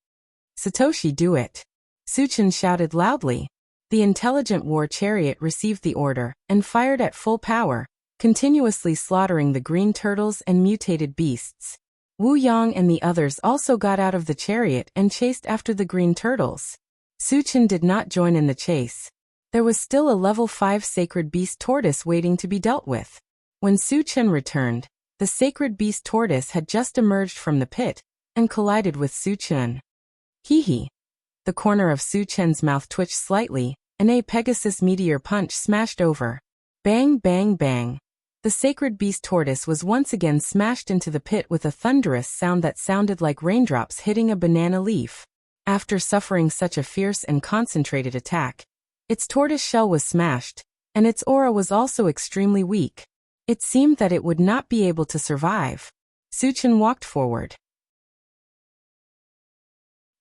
Satoshi, do it! Su Chen shouted loudly. The intelligent war chariot received the order and fired at full power, continuously slaughtering the green turtles and mutated beasts. Wu Yang and the others also got out of the chariot and chased after the green turtles. Su Chen did not join in the chase. There was still a level 5 sacred beast tortoise waiting to be dealt with. When Su Chen returned, the sacred beast tortoise had just emerged from the pit and collided with Su Chen. Hee. The corner of Su Chen's mouth twitched slightly, and a Pegasus meteor punch smashed over. Bang, bang, bang. The sacred beast tortoise was once again smashed into the pit with a thunderous sound that sounded like raindrops hitting a banana leaf. After suffering such a fierce and concentrated attack, its tortoise shell was smashed, and its aura was also extremely weak. It seemed that it would not be able to survive. Su Chen walked forward.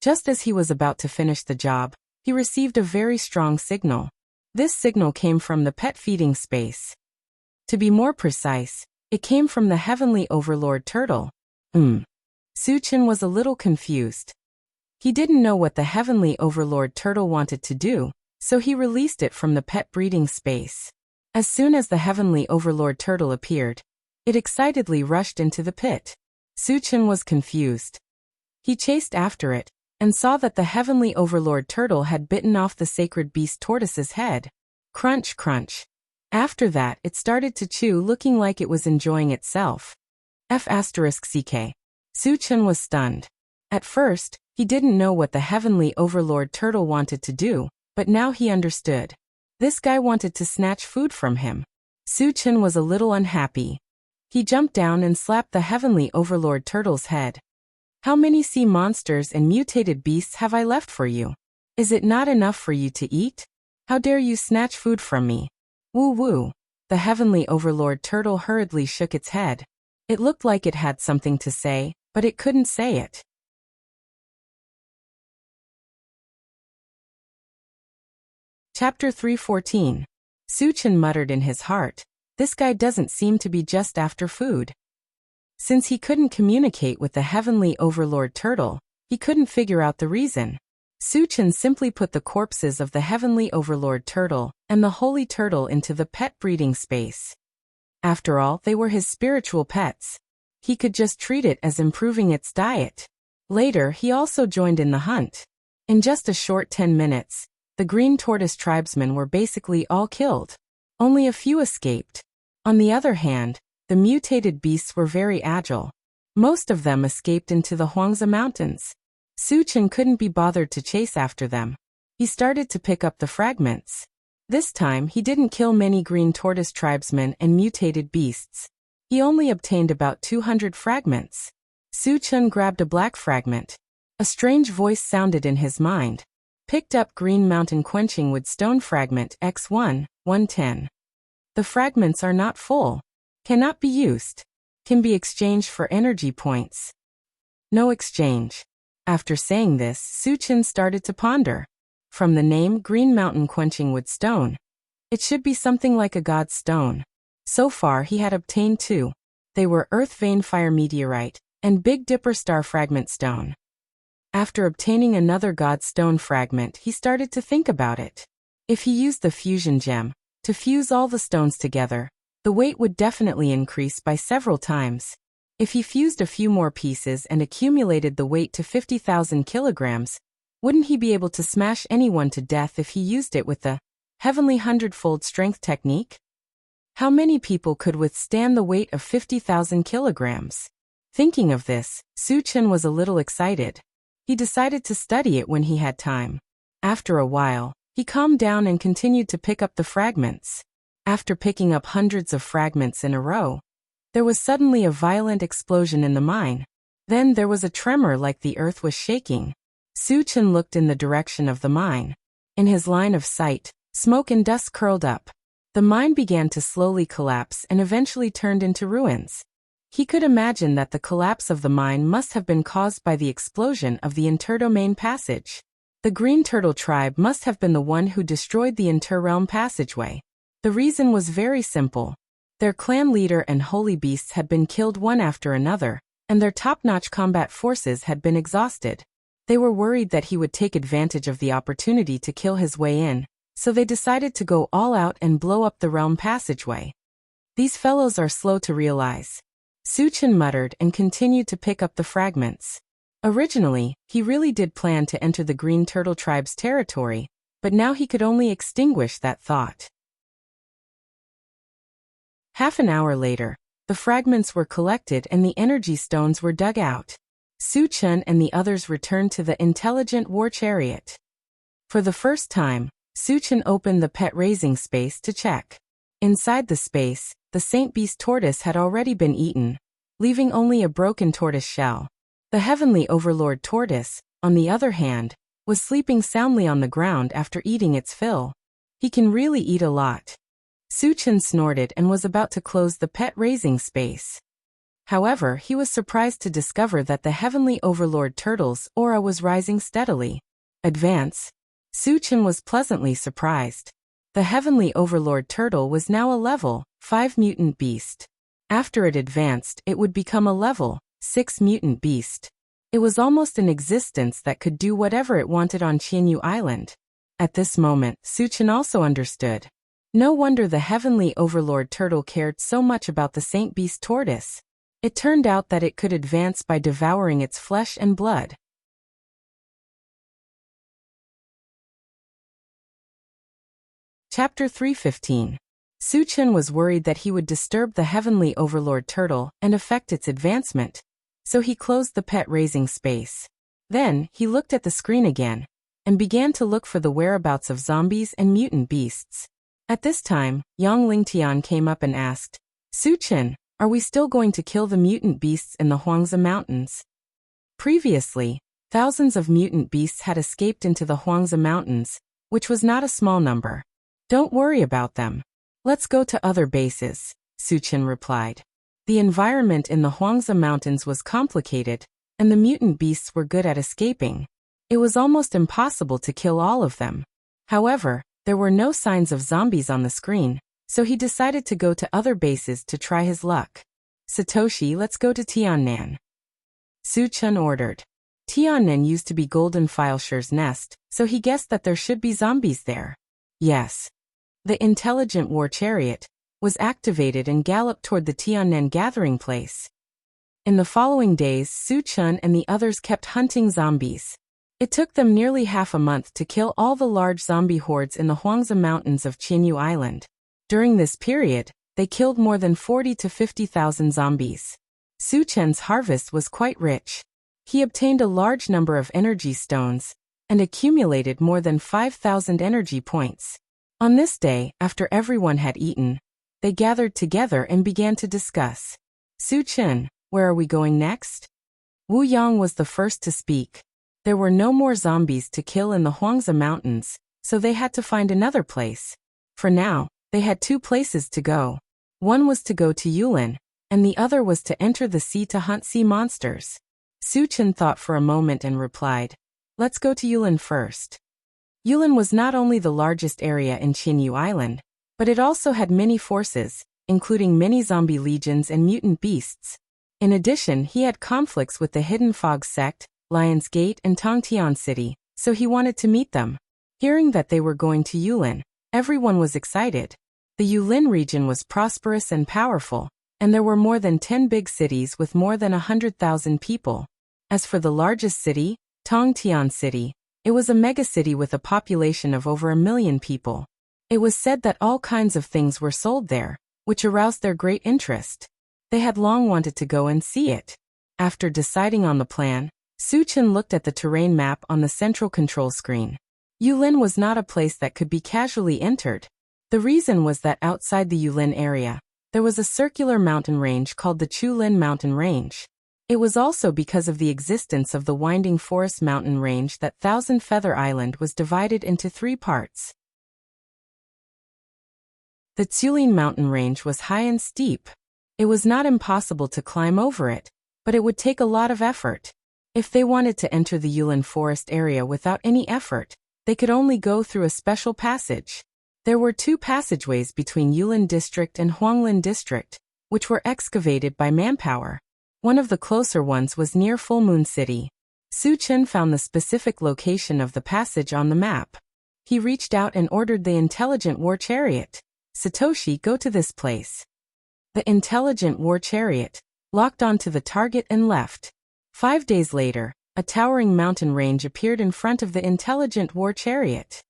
Just as he was about to finish the job, he received a very strong signal. This signal came from the pet feeding space. To be more precise, it came from the Heavenly Overlord Turtle. Su Chen was a little confused. He didn't know what the Heavenly Overlord Turtle wanted to do, so he released it from the pet breeding space. As soon as the Heavenly Overlord Turtle appeared, it excitedly rushed into the pit. Su Chen was confused. He chased after it, and saw that the Heavenly Overlord Turtle had bitten off the sacred beast tortoise's head. Crunch, crunch. After that, it started to chew, looking like it was enjoying itself. F***ck. Su Chen was stunned. At first, he didn't know what the Heavenly Overlord Turtle wanted to do, but now he understood. This guy wanted to snatch food from him. Su Chen was a little unhappy. He jumped down and slapped the Heavenly Overlord Turtle's head. How many sea monsters and mutated beasts have I left for you? Is it not enough for you to eat? How dare you snatch food from me? Woo woo. The heavenly overlord turtle hurriedly shook its head. It looked like it had something to say, but it couldn't say it. Chapter 3:14. Suchin muttered in his heart, "This guy doesn't seem to be just after food." Since he couldn't communicate with the heavenly overlord turtle, he couldn't figure out the reason. Suchin simply put the corpses of the heavenly overlord turtle and the holy turtle into the pet breeding space. After all, they were his spiritual pets. He could just treat it as improving its diet. Later, he also joined in the hunt. In just a short 10 minutes, the green tortoise tribesmen were basically all killed. Only a few escaped. On the other hand, the mutated beasts were very agile. Most of them escaped into the Huangzi Mountains. Suchin couldn't be bothered to chase after them. He started to pick up the fragments. This time, he didn't kill many green tortoise tribesmen and mutated beasts. He only obtained about 200 fragments. Suchin grabbed a black fragment. A strange voice sounded in his mind. Picked up Green Mountain Quenching Wood Stone Fragment X1, 110. The fragments are not full. Cannot be used. Can be exchanged for energy points. No exchange. After saying this, Suchin started to ponder. From the name Green Mountain Quenching Wood Stone, it should be something like a god's stone. So far he had obtained 2. They were Earth Vein Fire Meteorite and Big Dipper Star Fragment Stone. After obtaining another god stone fragment, he started to think about it. If he used the fusion gem to fuse all the stones together, the weight would definitely increase by several times. If he fused a few more pieces and accumulated the weight to 50,000 kilograms, wouldn't he be able to smash anyone to death if he used it with the heavenly hundredfold strength technique? How many people could withstand the weight of 50,000 kilograms? Thinking of this, Suchin was a little excited. He decided to study it when he had time. After a while, he calmed down and continued to pick up the fragments. After picking up hundreds of fragments in a row, there was suddenly a violent explosion in the mine. Then there was a tremor like the earth was shaking. Suchin looked in the direction of the mine. In his line of sight, smoke and dust curled up. The mine began to slowly collapse and eventually turned into ruins. He could imagine that the collapse of the mine must have been caused by the explosion of the interdomain passage. The Green Turtle tribe must have been the one who destroyed the interrealm passageway. The reason was very simple. Their clan leader and holy beasts had been killed one after another, and their top-notch combat forces had been exhausted. They were worried that he would take advantage of the opportunity to kill his way in, so they decided to go all out and blow up the realm passageway. These fellows are slow to realize. Suchin muttered and continued to pick up the fragments. Originally, he really did plan to enter the Green Turtle tribe's territory, but now he could only extinguish that thought. Half an hour later, the fragments were collected and the energy stones were dug out. Suchin and the others returned to the intelligent war chariot. For the first time, Suchin opened the pet raising space to check. Inside the space, the Saint Beast tortoise had already been eaten, leaving only a broken tortoise shell. The heavenly overlord tortoise, on the other hand, was sleeping soundly on the ground after eating its fill. He can really eat a lot. Suchin snorted and was about to close the pet raising space. However, he was surprised to discover that the heavenly overlord turtle's aura was rising steadily. Advance. Suchin was pleasantly surprised. The heavenly overlord turtle was now a level 5 mutant beast. After it advanced, it would become a level 6 mutant beast. It was almost an existence that could do whatever it wanted on Qianyu Island. At this moment, Suchin also understood. No wonder the heavenly overlord turtle cared so much about the Saint Beast tortoise. It turned out that it could advance by devouring its flesh and blood. Chapter 3:15. Suchin was worried that he would disturb the heavenly overlord turtle and affect its advancement, so he closed the pet raising space. Then, he looked at the screen again, and began to look for the whereabouts of zombies and mutant beasts. At this time, Yang Lingtian came up and asked, "Suchin, are we still going to kill the mutant beasts in the Huangzi Mountains?" Previously, thousands of mutant beasts had escaped into the Huangzi Mountains, which was not a small number. Don't worry about them. Let's go to other bases, Su Chen replied. The environment in the Huangzi Mountains was complicated, and the mutant beasts were good at escaping. It was almost impossible to kill all of them. However, there were no signs of zombies on the screen, so he decided to go to other bases to try his luck. Satoshi, let's go to Tiannan. Su Chen ordered. Tiannan used to be Golden Fileshire's nest, so he guessed that there should be zombies there. Yes. The intelligent war chariot was activated and galloped toward the Tiannan gathering place. In the following days, Su Chen and the others kept hunting zombies. It took them nearly half a month to kill all the large zombie hordes in the Huangzi Mountains of Qinyu Island. During this period, they killed more than 40 to 50,000 zombies. Su Chen's harvest was quite rich. He obtained a large number of energy stones and accumulated more than 5,000 energy points. On this day, after everyone had eaten, they gathered together and began to discuss. Su Chen, where are we going next? Wu Yang was the first to speak. There were no more zombies to kill in the Huangzi Mountains, so they had to find another place. For now, they had two places to go. One was to go to Yulin, and the other was to enter the sea to hunt sea monsters. Su Chen thought for a moment and replied, let's go to Yulin first. Yulin was not only the largest area in Qinyu Island, but it also had many forces, including many zombie legions and mutant beasts. In addition, he had conflicts with the Hidden Fog sect, Lion's Gate and Tongtian City, so he wanted to meet them. Hearing that they were going to Yulin, everyone was excited. The Yulin region was prosperous and powerful, and there were more than 10 big cities with more than 100,000 people. As for the largest city, Tongtian City, it was a megacity with a population of over 1 million people. It was said that all kinds of things were sold there, which aroused their great interest. They had long wanted to go and see it. After deciding on the plan, Su Chen looked at the terrain map on the central control screen. Yulin was not a place that could be casually entered. The reason was that outside the Yulin area, there was a circular mountain range called the Chulin Mountain Range. It was also because of the existence of the Winding Forest Mountain Range that Thousand Feather Island was divided into 3 parts. The Chulin Mountain Range was high and steep. It was not impossible to climb over it, but it would take a lot of effort. If they wanted to enter the Yulin Forest area without any effort, they could only go through a special passage. There were 2 passageways between Yulin District and Huanglin District, which were excavated by manpower. One of the closer ones was near Full Moon City. Su Chen found the specific location of the passage on the map. He reached out and ordered the intelligent war chariot. Satoshi, go to this place. The intelligent war chariot locked onto the target and left. 5 days later, a towering mountain range appeared in front of the intelligent war chariot.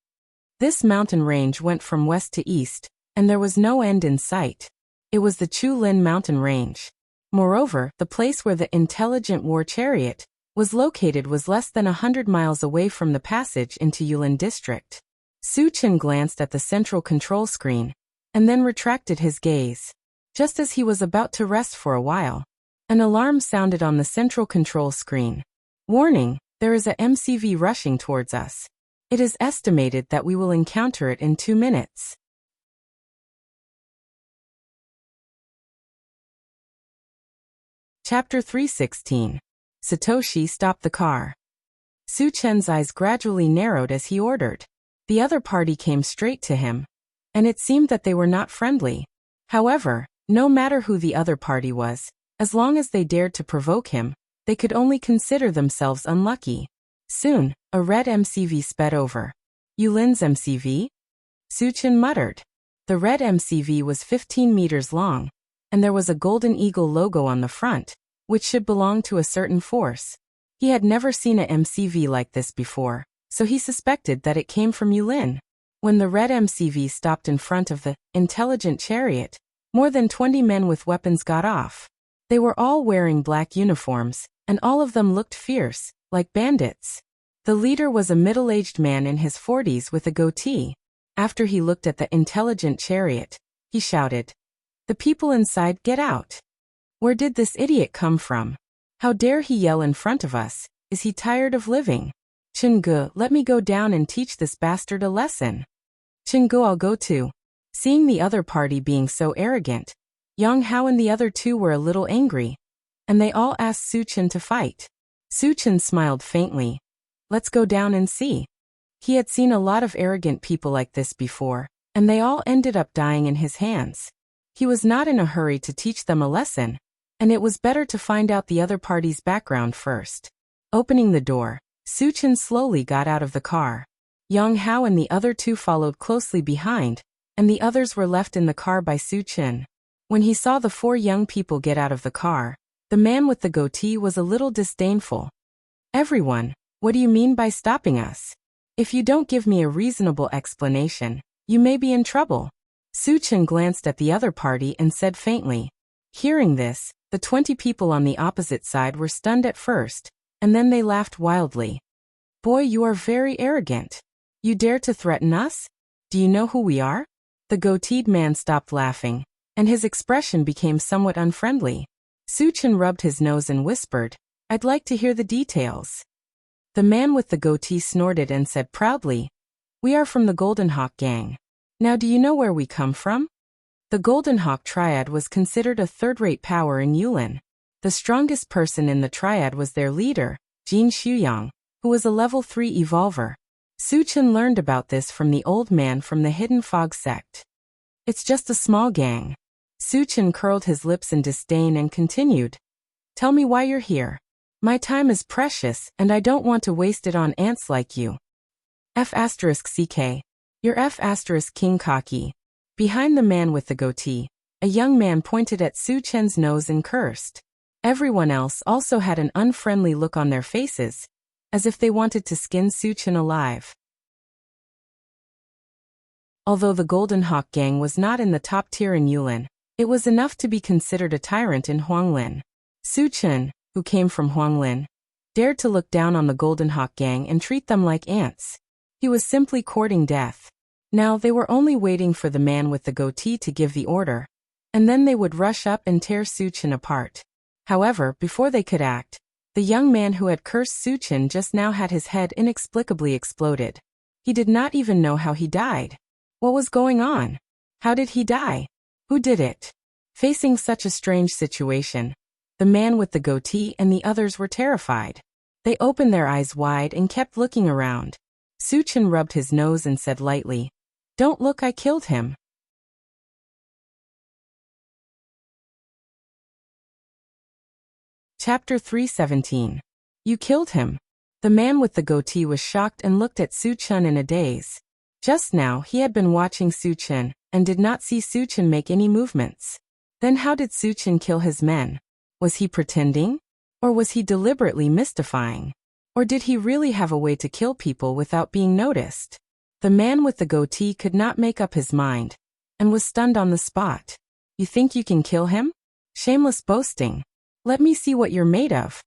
This mountain range went from west to east, and there was no end in sight. It was the Chulin Mountain Range. Moreover, the place where the intelligent war chariot was located was less than 100 miles away from the passage into Yulin District. Su Chen glanced at the central control screen, and then retracted his gaze. Just as he was about to rest for a while, an alarm sounded on the central control screen. Warning, there is a MCV rushing towards us. It is estimated that we will encounter it in 2 minutes. Chapter 316. Satoshi stopped the car. Su Chen's eyes gradually narrowed as he ordered. The other party came straight to him, and it seemed that they were not friendly. However, no matter who the other party was, as long as they dared to provoke him, they could only consider themselves unlucky. Soon, a red MCV sped over. Yulin's MCV? Su Chen muttered. The red MCV was 15 meters long, and there was a golden eagle logo on the front, which should belong to a certain force. He had never seen a MCV like this before, so he suspected that it came from Yulin. When the red MCV stopped in front of the intelligent chariot, more than 20 men with weapons got off. They were all wearing black uniforms, and all of them looked fierce, like bandits. The leader was a middle-aged man in his 40s with a goatee. After he looked at the intelligent chariot, he shouted, "The people inside, get out! Where did this idiot come from? How dare he yell in front of us? Is he tired of living? Chungu, let me go down and teach this bastard a lesson. Chungu, I'll go too. Seeing the other party being so arrogant, Yang Hao and the other two were a little angry, and they all asked Su Chen to fight. Su Chen smiled faintly. Let's go down and see. He had seen a lot of arrogant people like this before, and they all ended up dying in his hands. He was not in a hurry to teach them a lesson, and it was better to find out the other party's background first. Opening the door, Su Chen slowly got out of the car. Yang Hao and the other two followed closely behind, and the others were left in the car by Su Chen. When he saw the four young people get out of the car, the man with the goatee was a little disdainful. Everyone, what do you mean by stopping us? If you don't give me a reasonable explanation, you may be in trouble. Su Chen glanced at the other party and said faintly. Hearing this, the 20 people on the opposite side were stunned at first, and then they laughed wildly. Boy, you are very arrogant. You dare to threaten us? Do you know who we are? The goateed man stopped laughing, and his expression became somewhat unfriendly. Su Chen rubbed his nose and whispered, I'd like to hear the details. The man with the goatee snorted and said proudly, We are from the Golden Hawk Gang. Now do you know where we come from? The Golden Hawk Triad was considered a third-rate power in Yulin. The strongest person in the triad was their leader, Jin Shuyang, who was a level 3 evolver. Su Chen learned about this from the old man from the Hidden Fog sect. It's just a small gang. Su Chen curled his lips in disdain and continued. Tell me why you're here. My time is precious and I don't want to waste it on ants like you. F*CK. You're F*King Kaki. Behind the man with the goatee, a young man pointed at Su Chen's nose and cursed. Everyone else also had an unfriendly look on their faces, as if they wanted to skin Su Chen alive. Although the Golden Hawk Gang was not in the top tier in Yulin, it was enough to be considered a tyrant in Huanglin. Su Chen, who came from Huanglin, dared to look down on the Golden Hawk Gang and treat them like ants. He was simply courting death. Now they were only waiting for the man with the goatee to give the order, and then they would rush up and tear Su Chen apart. However, before they could act, the young man who had cursed Su Chen just now had his head inexplicably exploded. He did not even know how he died. What was going on? How did he die? Who did it? Facing such a strange situation, the man with the goatee and the others were terrified. They opened their eyes wide and kept looking around. Su Chen rubbed his nose and said lightly, Don't look, I killed him. Chapter 317. You killed him. The man with the goatee was shocked and looked at Su Chen in a daze. Just now he had been watching Su Chen and did not see Su Chen make any movements. Then how did Su Chen kill his men? Was he pretending? Or was he deliberately mystifying? Or did he really have a way to kill people without being noticed? The man with the goatee could not make up his mind, and was stunned on the spot. You think you can kill him? Shameless boasting. Let me see what you're made of.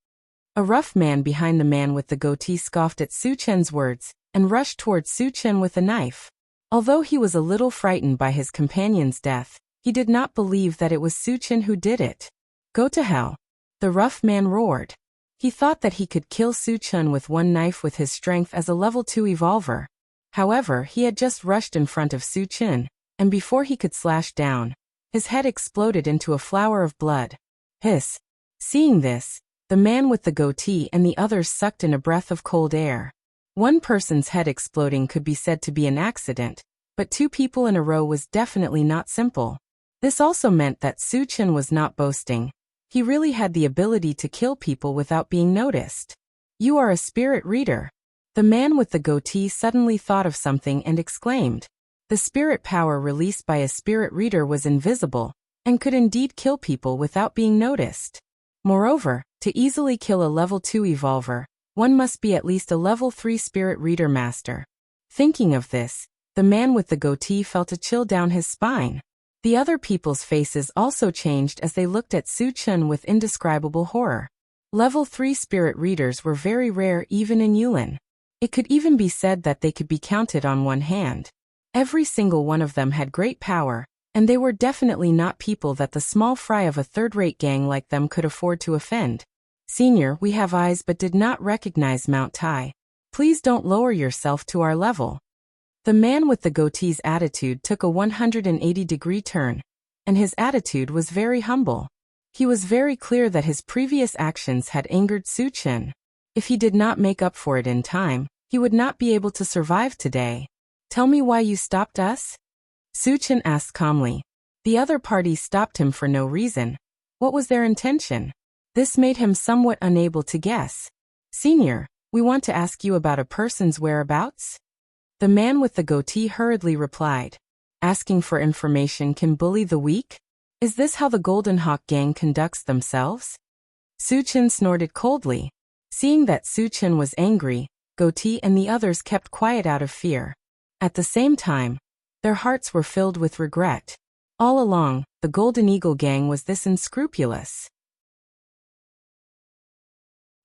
A rough man behind the man with the goatee scoffed at Su Chen's words, and rushed towards Su Chen with a knife. Although he was a little frightened by his companion's death, he did not believe that it was Su Chen who did it. Go to hell. The rough man roared. He thought that he could kill Su Chen with one knife with his strength as a level 2 evolver. However, he had just rushed in front of Su Chen, and before he could slash down, his head exploded into a flower of blood. Hiss. Seeing this, the man with the goatee and the others sucked in a breath of cold air. One person's head exploding could be said to be an accident, but 2 people in a row was definitely not simple. This also meant that Su Chen was not boasting. He really had the ability to kill people without being noticed. You are a spirit reader. The man with the goatee suddenly thought of something and exclaimed. The spirit power released by a spirit reader was invisible, and could indeed kill people without being noticed. Moreover, to easily kill a level 2 evolver, one must be at least a level 3 spirit reader master. Thinking of this, the man with the goatee felt a chill down his spine. The other people's faces also changed as they looked at Su Chen with indescribable horror. Level 3 spirit readers were very rare even in Yulin. It could even be said that they could be counted on one hand. Every single one of them had great power, and they were definitely not people that the small fry of a third-rate gang like them could afford to offend. Senior, we have eyes but did not recognize Mount Tai. Please don't lower yourself to our level. The man with the goatee's attitude took a 180-degree turn, and his attitude was very humble. He was very clear that his previous actions had angered Su Chen. If he did not make up for it in time, he would not be able to survive today. Tell me why you stopped us? Su Chen asked calmly. The other party stopped him for no reason. What was their intention? This made him somewhat unable to guess. Senior, we want to ask you about a person's whereabouts? The man with the goatee hurriedly replied. Asking for information can bully the weak? Is this how the Golden Hawk gang conducts themselves? Su Chen snorted coldly. Seeing that Su Chen was angry, Goatee and the others kept quiet out of fear. At the same time, their hearts were filled with regret. All along, the Golden Eagle gang was this unscrupulous.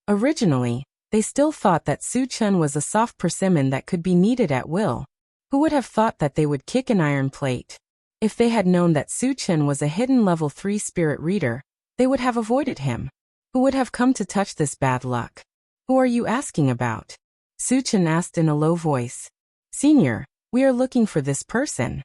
Originally, they still thought that Su Chen was a soft persimmon that could be kneaded at will. Who would have thought that they would kick an iron plate? If they had known that Su Chen was a hidden level 3 spirit reader, they would have avoided him. Who would have come to touch this bad luck? Who are you asking about? Su Chen asked in a low voice. Senior, we are looking for this person.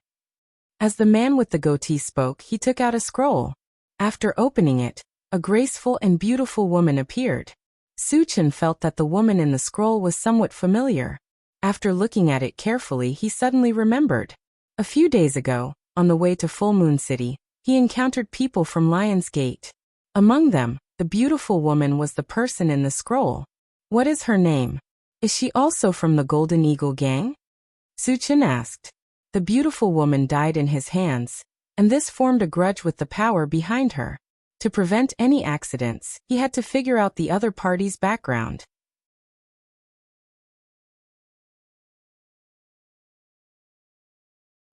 As the man with the goatee spoke, he took out a scroll. After opening it, a graceful and beautiful woman appeared. Su Chen felt that the woman in the scroll was somewhat familiar. After looking at it carefully, he suddenly remembered. A few days ago, on the way to Full Moon City, he encountered people from Lion's Gate. Among them, the beautiful woman was the person in the scroll. What is her name? Is she also from the Golden Eagle gang? Su Chen asked. The beautiful woman died in his hands, and this formed a grudge with the power behind her. To prevent any accidents, he had to figure out the other party's background.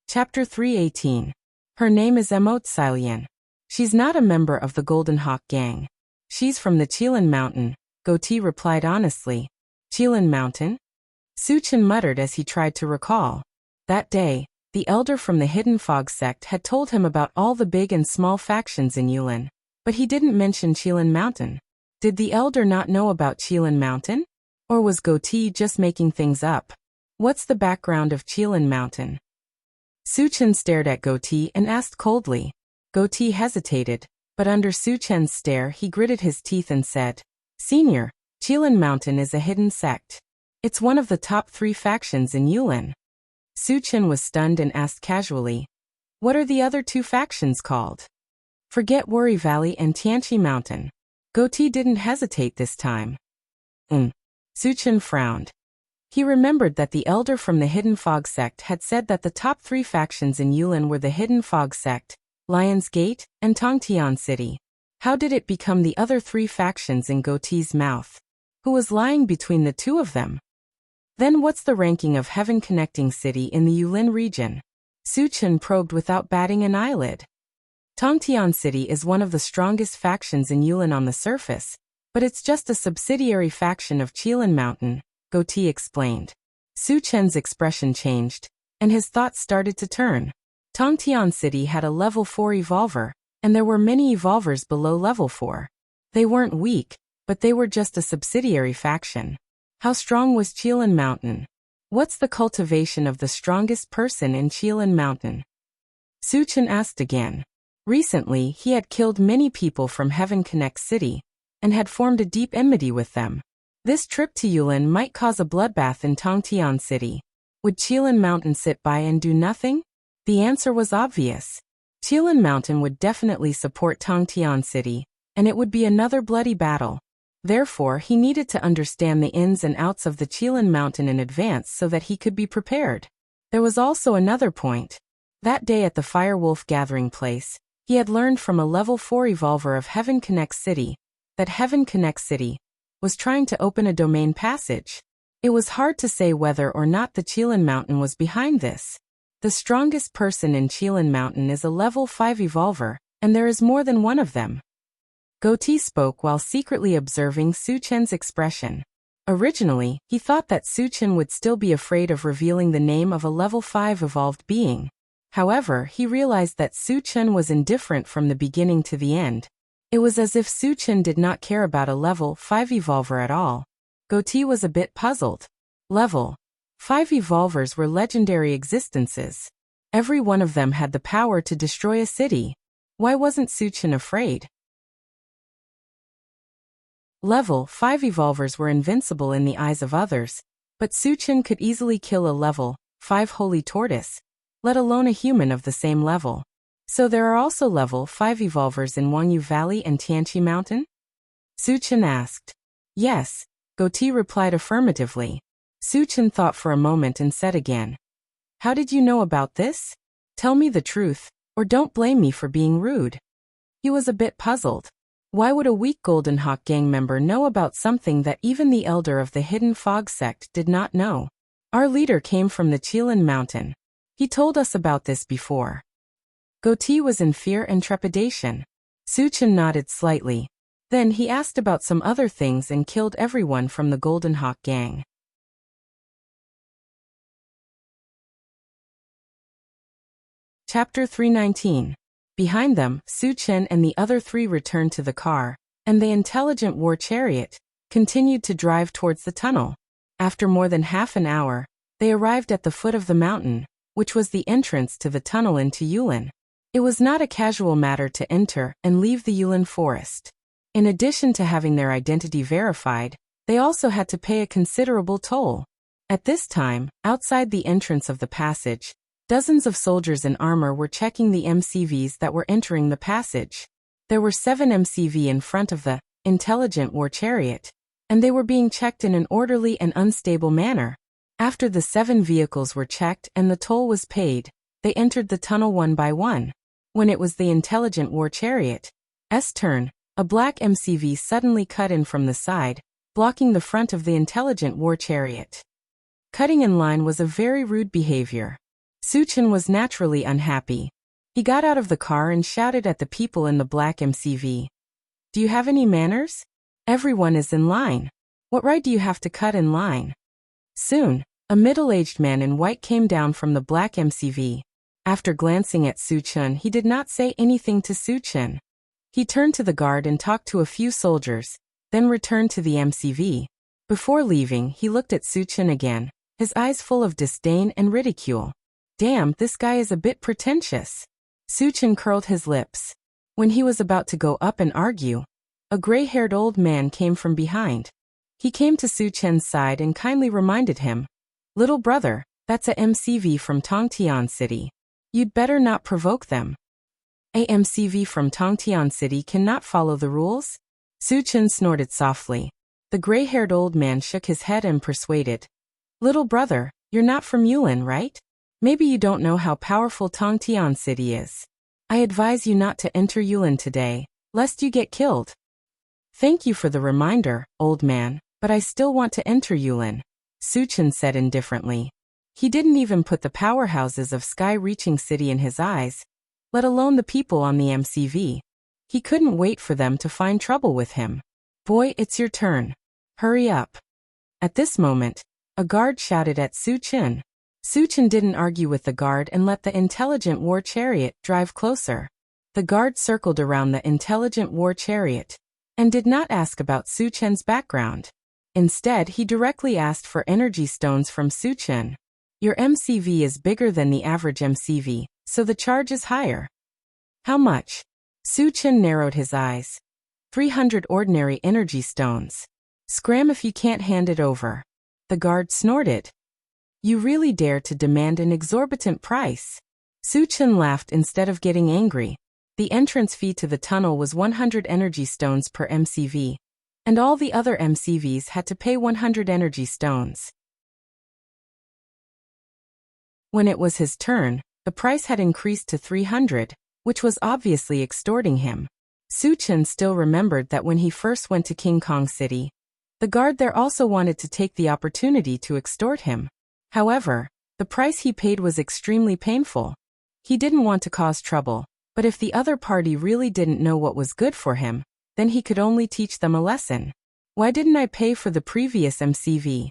Chapter 318. Her name is Emotsilian. She's not a member of the Golden Hawk gang. She's from the Qilin Mountain, Goatee replied honestly. Qilin Mountain? Su Chen muttered as he tried to recall. That day, the elder from the Hidden Fog sect had told him about all the big and small factions in Yulin, but he didn't mention Qilin Mountain. Did the elder not know about Qilin Mountain? Or was Goatee just making things up? What's the background of Qilin Mountain? Su Chen stared at Goatee and asked coldly. Goatee hesitated, but under Su Chen's stare he gritted his teeth and said, Senior, Qilin Mountain is a hidden sect. It's one of the top 3 factions in Yulin. Su Chen was stunned and asked casually, what are the other 2 factions called? Forget Worry Valley and Tianqi Mountain. Goatee didn't hesitate this time. Su Chen frowned. He remembered that the elder from the Hidden Fog sect had said that the top 3 factions in Yulin were the Hidden Fog sect, Lion's Gate, and Tongtian City. How did it become the other 3 factions in Goatee's mouth? Who was lying between the 2 of them? Then what's the ranking of Heaven Connecting City in the Yulin region? Su Chen probed without batting an eyelid. Tongtian City is one of the strongest factions in Yulin on the surface, but it's just a subsidiary faction of Qilin Mountain, Goatee explained. Su Chen's expression changed, and his thoughts started to turn. Tongtian City had a level 4 evolver, and there were many evolvers below level 4. They weren't weak, but they were just a subsidiary faction. How strong was Qilin Mountain? What's the cultivation of the strongest person in Qilin Mountain? Su Chen asked again. Recently, he had killed many people from Heaven Connect City, and had formed a deep enmity with them. This trip to Yulin might cause a bloodbath in Tongtian City. Would Qilin Mountain sit by and do nothing? The answer was obvious. Qilin Mountain would definitely support Tongtian City, and it would be another bloody battle. Therefore, he needed to understand the ins and outs of the Qilin Mountain in advance so that he could be prepared. There was also another point. That day at the Firewolf gathering place, he had learned from a level 4 evolver of Heaven Connect City that Heaven Connect City was trying to open a domain passage. It was hard to say whether or not the Qilin Mountain was behind this. The strongest person in Qilin Mountain is a level 5 evolver, and there is more than one of them. Goatee spoke while secretly observing Su Chen's expression. Originally, he thought that Su Chen would still be afraid of revealing the name of a level 5 evolved being. However, he realized that Su Chen was indifferent from the beginning to the end. It was as if Suchin did not care about a level 5 evolver at all. Goatee was a bit puzzled. Level 5 evolvers were legendary existences. Every one of them had the power to destroy a city. Why wasn't Suchin afraid? Level 5 evolvers were invincible in the eyes of others, but Suchin could easily kill a level 5 holy tortoise, let alone a human of the same level. So there are also level 5 evolvers in Wangyu Valley and Tianqi Mountain? Suchin asked. Yes, Goatee replied affirmatively. Suchin thought for a moment and said again, how did you know about this? Tell me the truth, or don't blame me for being rude. He was a bit puzzled. Why would a weak Golden Hawk gang member know about something that even the elder of the Hidden Fog sect did not know? Our leader came from the Qilin Mountain. He told us about this before. Goatee was in fear and trepidation. Suchin nodded slightly. Then he asked about some other things and killed everyone from the Golden Hawk gang. Chapter 319. Behind them, Suchin and the other three returned to the car, and the intelligent war chariot continued to drive towards the tunnel. After more than half an hour, they arrived at the foot of the mountain, which was the entrance to the tunnel into Yulin. It was not a casual matter to enter and leave the Yulin forest. In addition to having their identity verified, they also had to pay a considerable toll. At this time, outside the entrance of the passage, dozens of soldiers in armor were checking the MCVs that were entering the passage. There were 7 MCV in front of the intelligent war chariot, and they were being checked in an orderly and unstable manner. After the 7 vehicles were checked and the toll was paid, they entered the tunnel one by one. When it was the intelligent war chariot's turn, a black MCV suddenly cut in from the side, blocking the front of the intelligent war chariot. Cutting in line was a very rude behavior. Suchin was naturally unhappy. He got out of the car and shouted at the people in the black MCV. Do you have any manners? Everyone is in line. What right do you have to cut in line? Soon, a middle-aged man in white came down from the black MCV. After glancing at Suchin, he did not say anything to Suchin. He turned to the guard and talked to a few soldiers, then returned to the MCV. Before leaving, he looked at Suchin again, his eyes full of disdain and ridicule. Damn, this guy is a bit pretentious. Suchin curled his lips. When he was about to go up and argue, a gray-haired old man came from behind. He came to Suchin's side and kindly reminded him, little brother, that's a MCV from Tongtian City. You'd better not provoke them. A MCV from Tongtian City cannot follow the rules? Suchin snorted softly. The gray-haired old man shook his head and persuaded. Little brother, you're not from Yulin, right? Maybe you don't know how powerful Tongtian City is. I advise you not to enter Yulin today, lest you get killed. Thank you for the reminder, old man, but I still want to enter Yulin, Suchin said indifferently. He didn't even put the powerhouses of Sky-reaching City in his eyes, let alone the people on the MCV. He couldn't wait for them to find trouble with him. Boy, it's your turn. Hurry up. At this moment, a guard shouted at Suchin. Suchin didn't argue with the guard and let the intelligent war chariot drive closer. The guard circled around the intelligent war chariot and did not ask about Suchin's background. Instead, he directly asked for energy stones from Suchin. Your MCV is bigger than the average MCV, so the charge is higher. How much? Suchin narrowed his eyes. 300 ordinary energy stones. Scram if you can't hand it over. The guard snorted. You really dare to demand an exorbitant price? Suchin laughed instead of getting angry. The entrance fee to the tunnel was 100 energy stones per MCV, and all the other MCVs had to pay 100 energy stones. When it was his turn, the price had increased to 300, which was obviously extorting him. Suchin still remembered that when he first went to King Kong City, the guard there also wanted to take the opportunity to extort him. However, the price he paid was extremely painful. He didn't want to cause trouble, but if the other party really didn't know what was good for him, then he could only teach them a lesson. Why didn't I pay for the previous MCV?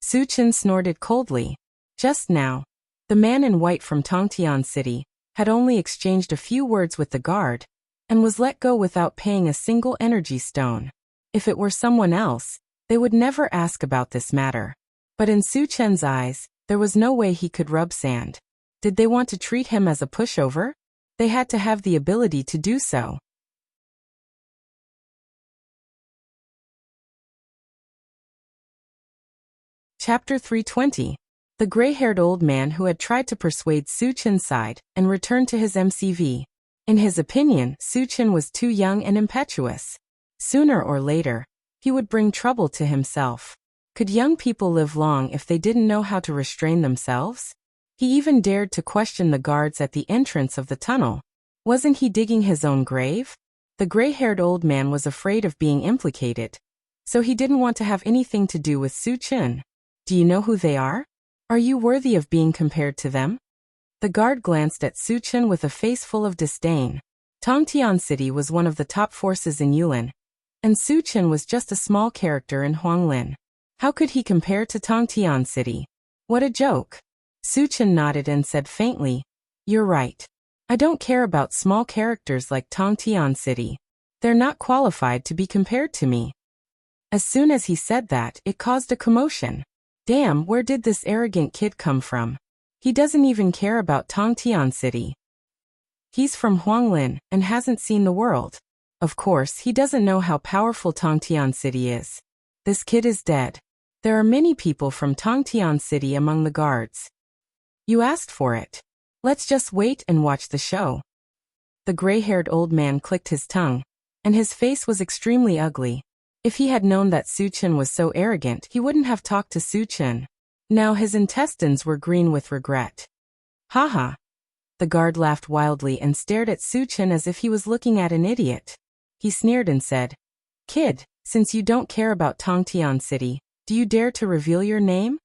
Suchin snorted coldly. Just now, the man in white from Tongtian City had only exchanged a few words with the guard, and was let go without paying a single energy stone. If it were someone else, they would never ask about this matter. But in Su Chen's eyes, there was no way he could rub sand. Did they want to treat him as a pushover? They had to have the ability to do so. Chapter 320. The gray-haired old man who had tried to persuade Su Chen sighed and returned to his MCV. In his opinion, Su Chen was too young and impetuous. Sooner or later, he would bring trouble to himself. Could young people live long if they didn't know how to restrain themselves? He even dared to question the guards at the entrance of the tunnel. Wasn't he digging his own grave? The gray-haired old man was afraid of being implicated, so he didn't want to have anything to do with Su Chen. Do you know who they are? Are you worthy of being compared to them? The guard glanced at Su Chen with a face full of disdain. Tongtian City was one of the top forces in Yulin, and Su Chen was just a small character in Huanglin. How could he compare to Tongtian City? What a joke. Su Chen nodded and said faintly, "You're right. I don't care about small characters like Tongtian City. They're not qualified to be compared to me." As soon as he said that, it caused a commotion. Damn, where did this arrogant kid come from? He doesn't even care about Tongtian City. He's from Huanglin and hasn't seen the world. Of course, he doesn't know how powerful Tongtian City is. This kid is dead. There are many people from Tongtian City among the guards. You asked for it. Let's just wait and watch the show. The gray-haired old man clicked his tongue, and his face was extremely ugly. If he had known that Su Chen was so arrogant, he wouldn't have talked to Su Chen. Now his intestines were green with regret. Haha. The guard laughed wildly and stared at Su Chen as if he was looking at an idiot. He sneered and said, "Kid, since you don't care about Tongtian City, do you dare to reveal your name?"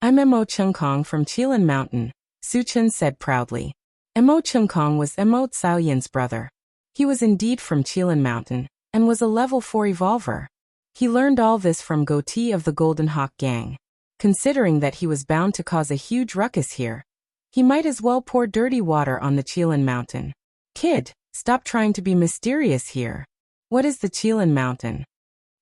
"I'm Mo Chengkong from Qilin Mountain," Su Chen said proudly. Mo Chengkong was Mo Xiaoyan's brother. He was indeed from Qilin Mountain, and was a level 4 evolver. He learned all this from Goatee of the Golden Hawk Gang. Considering that he was bound to cause a huge ruckus here, he might as well pour dirty water on the Qilin Mountain. "Kid, stop trying to be mysterious here. What is the Qilin Mountain?"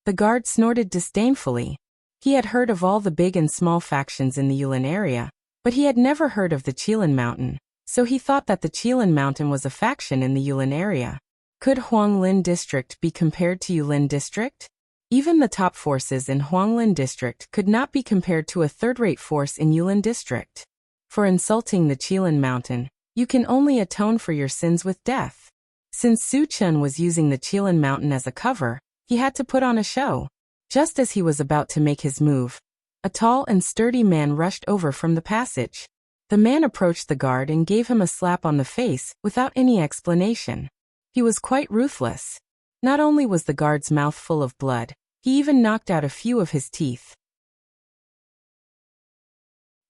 The guard snorted disdainfully. He had heard of all the big and small factions in the Yulin area, but he had never heard of the Qilin Mountain, so he thought that the Qilin Mountain was a faction in the Yulin area. Could Huanglin District be compared to Yulin District? Even the top forces in Huanglin District could not be compared to a third-rate force in Yulin District. For insulting the Qilin Mountain, you can only atone for your sins with death. Since Su Chen was using the Qilin Mountain as a cover, he had to put on a show. Just as he was about to make his move, a tall and sturdy man rushed over from the passage. The man approached the guard and gave him a slap on the face without any explanation. He was quite ruthless. Not only was the guard's mouth full of blood, he even knocked out a few of his teeth.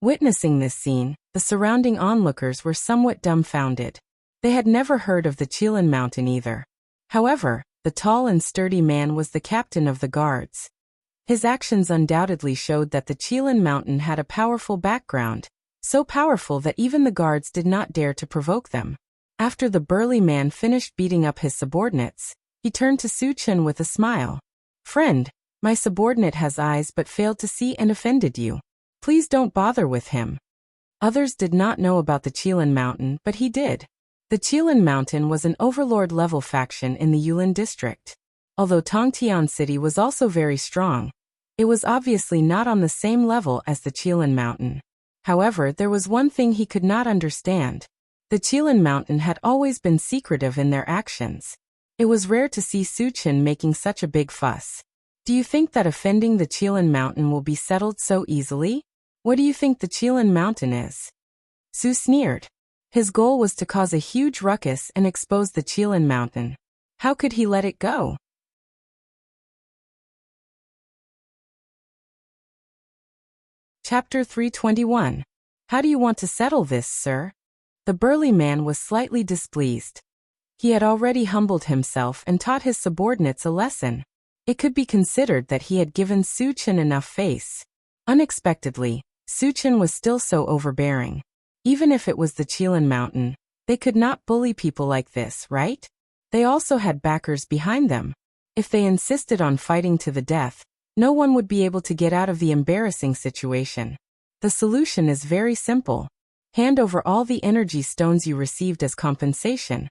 Witnessing this scene, the surrounding onlookers were somewhat dumbfounded. They had never heard of the Qilin Mountain either. However, the tall and sturdy man was the captain of the guards. His actions undoubtedly showed that the Qilin Mountain had a powerful background, so powerful that even the guards did not dare to provoke them. After the burly man finished beating up his subordinates, he turned to Su Chen with a smile. "Friend, my subordinate has eyes but failed to see and offended you. Please don't bother with him." Others did not know about the Qilin Mountain, but he did. The Qilin Mountain was an overlord-level faction in the Yulin district. Although Tongtian City was also very strong, it was obviously not on the same level as the Qilin Mountain. However, there was one thing he could not understand. The Qilin Mountain had always been secretive in their actions. It was rare to see Su Chen making such a big fuss. Do you think that offending the Qilin Mountain will be settled so easily? What do you think the Qilin Mountain is? Su sneered. His goal was to cause a huge ruckus and expose the Qilin Mountain. How could he let it go? Chapter 321. How do you want to settle this, sir? The burly man was slightly displeased. He had already humbled himself and taught his subordinates a lesson. It could be considered that he had given Su Chen enough face. Unexpectedly, Su Chen was still so overbearing. Even if it was the Qilin Mountain, they could not bully people like this, right? They also had backers behind them. If they insisted on fighting to the death, no one would be able to get out of the embarrassing situation. The solution is very simple. Hand over all the energy stones you received as compensation,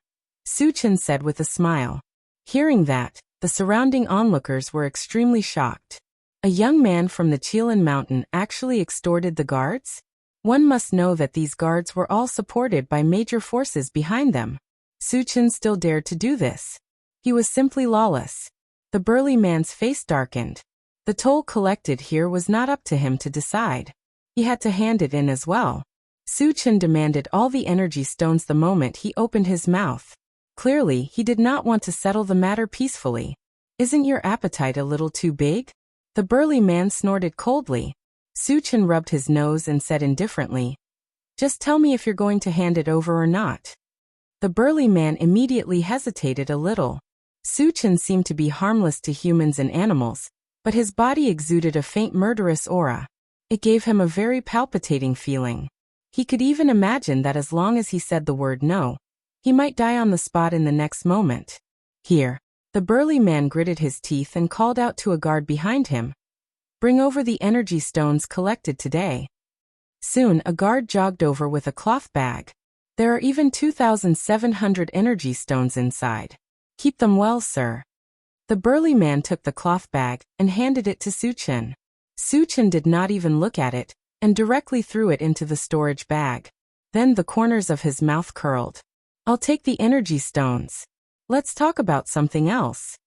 Suchin said with a smile. Hearing that, the surrounding onlookers were extremely shocked. A young man from the Chilan mountain actually extorted the guards? One must know that these guards were all supported by major forces behind them. Suchin still dared to do this. He was simply lawless. The burly man's face darkened. The toll collected here was not up to him to decide. He had to hand it in as well. Suchin demanded all the energy stones the moment he opened his mouth. Clearly, he did not want to settle the matter peacefully. Isn't your appetite a little too big? The burly man snorted coldly. Suchin rubbed his nose and said indifferently, "Just tell me if you're going to hand it over or not." The burly man immediately hesitated a little. Suchin seemed to be harmless to humans and animals, but his body exuded a faint murderous aura. It gave him a very palpitating feeling. He could even imagine that as long as he said the word no, he might die on the spot in the next moment. Here. The burly man gritted his teeth and called out to a guard behind him, "Bring over the energy stones collected today." Soon a guard jogged over with a cloth bag. "There are even 2,700 energy stones inside. Keep them well, sir." The burly man took the cloth bag and handed it to Suchin. Suchin did not even look at it, and directly threw it into the storage bag. Then the corners of his mouth curled. "I'll take the energy stones. Let's talk about something else."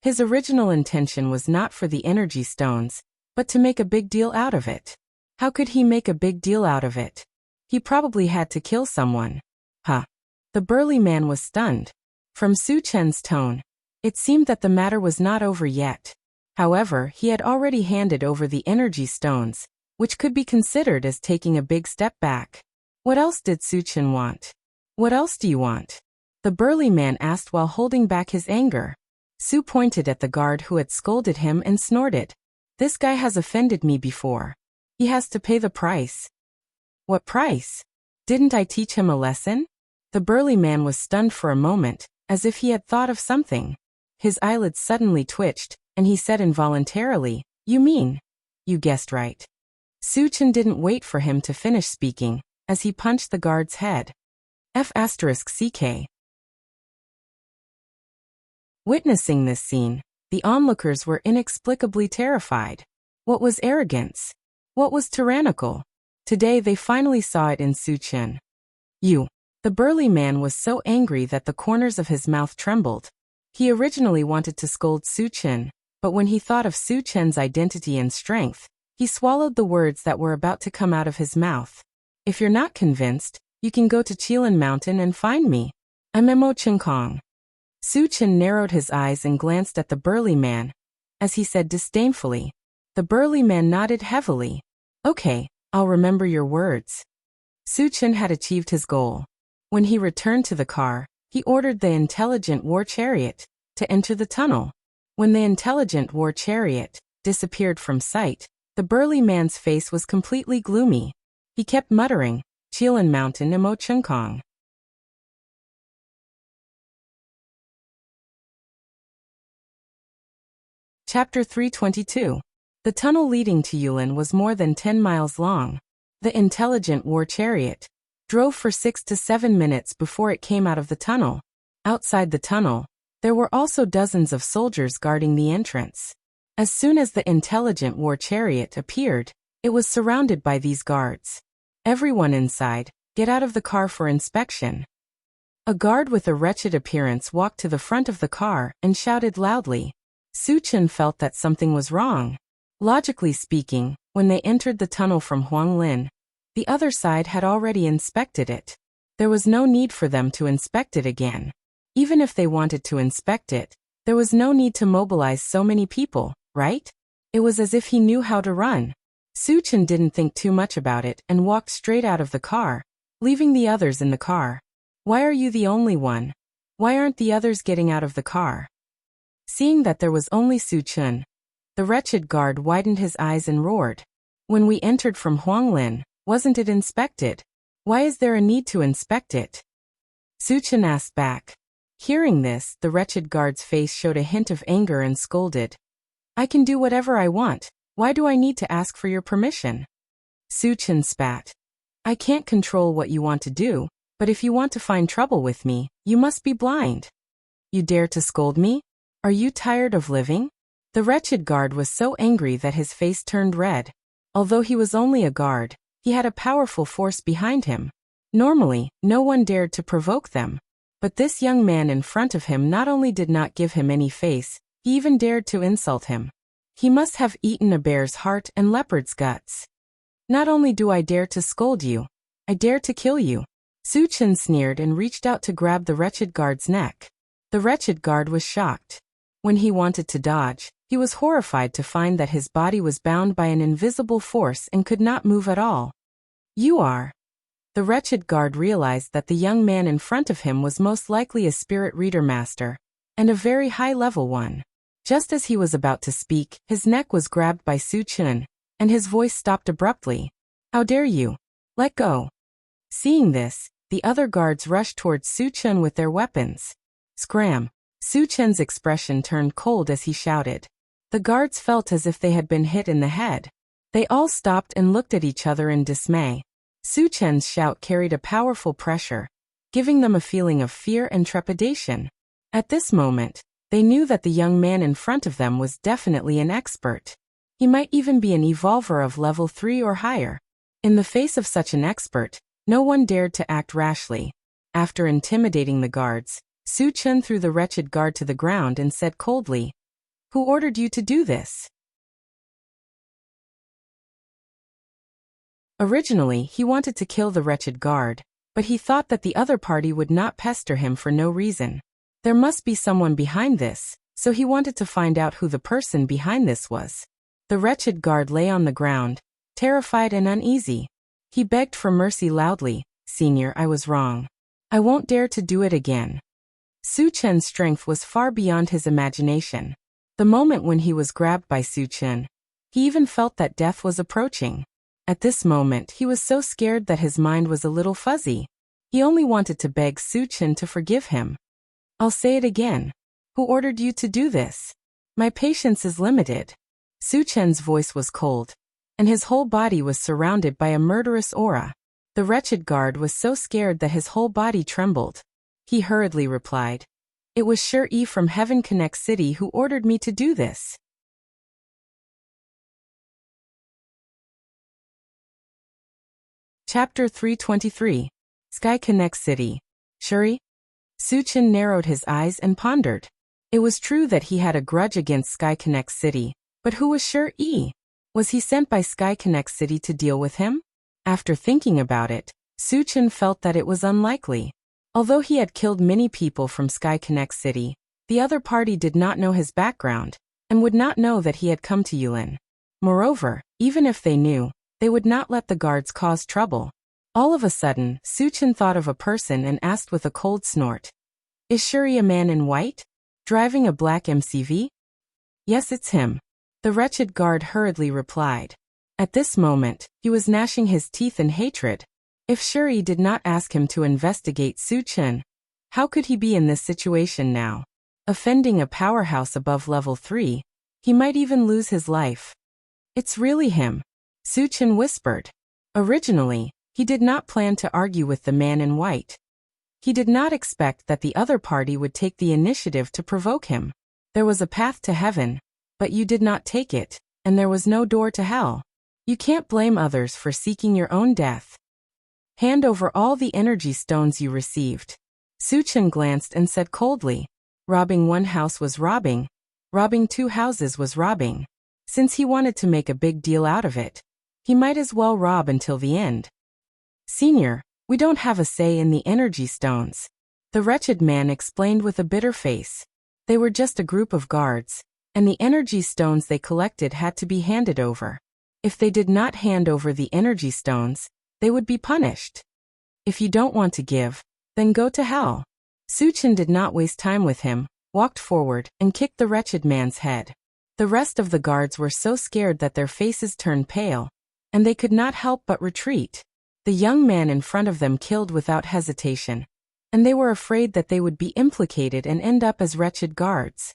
His original intention was not for the energy stones, but to make a big deal out of it. How could he make a big deal out of it? He probably had to kill someone. Huh. The burly man was stunned. From Suchin's tone, it seemed that the matter was not over yet. However, he had already handed over the energy stones, which could be considered as taking a big step back. What else did Suchin want? "What else do you want?" the burly man asked while holding back his anger. Su pointed at the guard who had scolded him and snorted. "This guy has offended me before. He has to pay the price." "What price? Didn't I teach him a lesson?" The burly man was stunned for a moment, as if he had thought of something. His eyelids suddenly twitched, and he said involuntarily, "You mean?" "You guessed right." Suchin didn't wait for him to finish speaking, as he punched the guard's head. F***CK. Witnessing this scene, the onlookers were inexplicably terrified. What was arrogance? What was tyrannical? Today they finally saw it in Suchin. "You." The burly man was so angry that the corners of his mouth trembled. He originally wanted to scold Suchin, but when he thought of Suchin's identity and strength, he swallowed the words that were about to come out of his mouth. "If you're not convinced, you can go to Chilan Mountain and find me. I'm Mo Chinkong." Suchin narrowed his eyes and glanced at the burly man, as he said disdainfully. The burly man nodded heavily. "Okay, I'll remember your words." Suchin had achieved his goal. When he returned to the car, he ordered the intelligent war chariot to enter the tunnel. When the intelligent war chariot disappeared from sight, the burly man's face was completely gloomy. He kept muttering, "Chilan Mountain Mo Chinkong." Chapter 322. The tunnel leading to Yulin was more than 10 miles long. The intelligent war chariot drove for 6 to 7 minutes before it came out of the tunnel. Outside the tunnel, there were also dozens of soldiers guarding the entrance. As soon as the intelligent war chariot appeared, it was surrounded by these guards. "Everyone inside, get out of the car for inspection." A guard with a wretched appearance walked to the front of the car and shouted loudly. Suchin felt that something was wrong. Logically speaking, when they entered the tunnel from Huanglin, the other side had already inspected it. There was no need for them to inspect it again. Even if they wanted to inspect it, there was no need to mobilize so many people, right? It was as if he knew how to run. Suchin didn't think too much about it and walked straight out of the car, leaving the others in the car. "Why are you the only one? Why aren't the others getting out of the car?" Seeing that there was only Suchin, the wretched guard widened his eyes and roared. "When we entered from Huanglin, wasn't it inspected? Why is there a need to inspect it?" Suchin asked back. Hearing this, the wretched guard's face showed a hint of anger and scolded. I can do whatever I want. Why do I need to ask for your permission? Su Chen spat. I can't control what you want to do, but if you want to find trouble with me, you must be blind. You dare to scold me? Are you tired of living? The wretched guard was so angry that his face turned red. Although he was only a guard, he had a powerful force behind him. Normally, no one dared to provoke them. But this young man in front of him not only did not give him any face, he even dared to insult him. He must have eaten a bear's heart and leopard's guts. Not only do I dare to scold you, I dare to kill you. Su Chen sneered and reached out to grab the wretched guard's neck. The wretched guard was shocked. When he wanted to dodge, he was horrified to find that his body was bound by an invisible force and could not move at all. You are. The wretched guard realized that the young man in front of him was most likely a spirit reader master, and a very high-level one. Just as he was about to speak, his neck was grabbed by Su Chen, and his voice stopped abruptly. How dare you? Let go. Seeing this, the other guards rushed towards Su Chen with their weapons. Scram! Su Chen's expression turned cold as he shouted. The guards felt as if they had been hit in the head. They all stopped and looked at each other in dismay. Su Chen's shout carried a powerful pressure, giving them a feeling of fear and trepidation. At this moment, they knew that the young man in front of them was definitely an expert. He might even be an evolver of level 3 or higher. In the face of such an expert, no one dared to act rashly. After intimidating the guards, Su Chen threw the wretched guard to the ground and said coldly, Who ordered you to do this? Originally, he wanted to kill the wretched guard, but he thought that the other party would not pester him for no reason. There must be someone behind this, so he wanted to find out who the person behind this was. The wretched guard lay on the ground, terrified and uneasy. He begged for mercy loudly. Senior, I was wrong. I won't dare to do it again. Su Chen's strength was far beyond his imagination. The moment when he was grabbed by Su Chen, he even felt that death was approaching. At this moment, he was so scared that his mind was a little fuzzy. He only wanted to beg Su Chen to forgive him. I'll say it again. Who ordered you to do this? My patience is limited. Su Chen's voice was cold, and his whole body was surrounded by a murderous aura. The wretched guard was so scared that his whole body trembled. He hurriedly replied, It was Shi from Heaven Connect City who ordered me to do this. Chapter 323. Sky Connect City. Shuri? Su Chen narrowed his eyes and pondered. It was true that he had a grudge against Sky Connect City, but who was Shuri? Was he sent by Sky Connect City to deal with him? After thinking about it, Su Chen felt that it was unlikely. Although he had killed many people from Sky Connect City, the other party did not know his background, and would not know that he had come to Yulin. Moreover, even if they knew, they would not let the guards cause trouble. All of a sudden, Su Chen thought of a person and asked with a cold snort. Is Shuri a man in white? Driving a black MCV? Yes, it's him. The wretched guard hurriedly replied. At this moment, he was gnashing his teeth in hatred. If Shuri did not ask him to investigate Su Chen, how could he be in this situation now? Offending a powerhouse above level 3, he might even lose his life. It's really him, Su Chen whispered. Originally, he did not plan to argue with the man in white. He did not expect that the other party would take the initiative to provoke him. There was a path to heaven, but you did not take it, and there was no door to hell. You can't blame others for seeking your own death. Hand over all the energy stones you received. Su Chen glanced and said coldly, Robbing one house was robbing 2 houses was robbing. Since he wanted to make a big deal out of it, he might as well rob until the end. Senior, we don't have a say in the energy stones. The wretched man explained with a bitter face. They were just a group of guards, and the energy stones they collected had to be handed over. If they did not hand over the energy stones, they would be punished. If you don't want to give, then go to hell. Su Chen did not waste time with him, walked forward, and kicked the wretched man's head. The rest of the guards were so scared that their faces turned pale, and they could not help but retreat. The young man in front of them killed without hesitation. and they were afraid that they would be implicated and end up as wretched guards.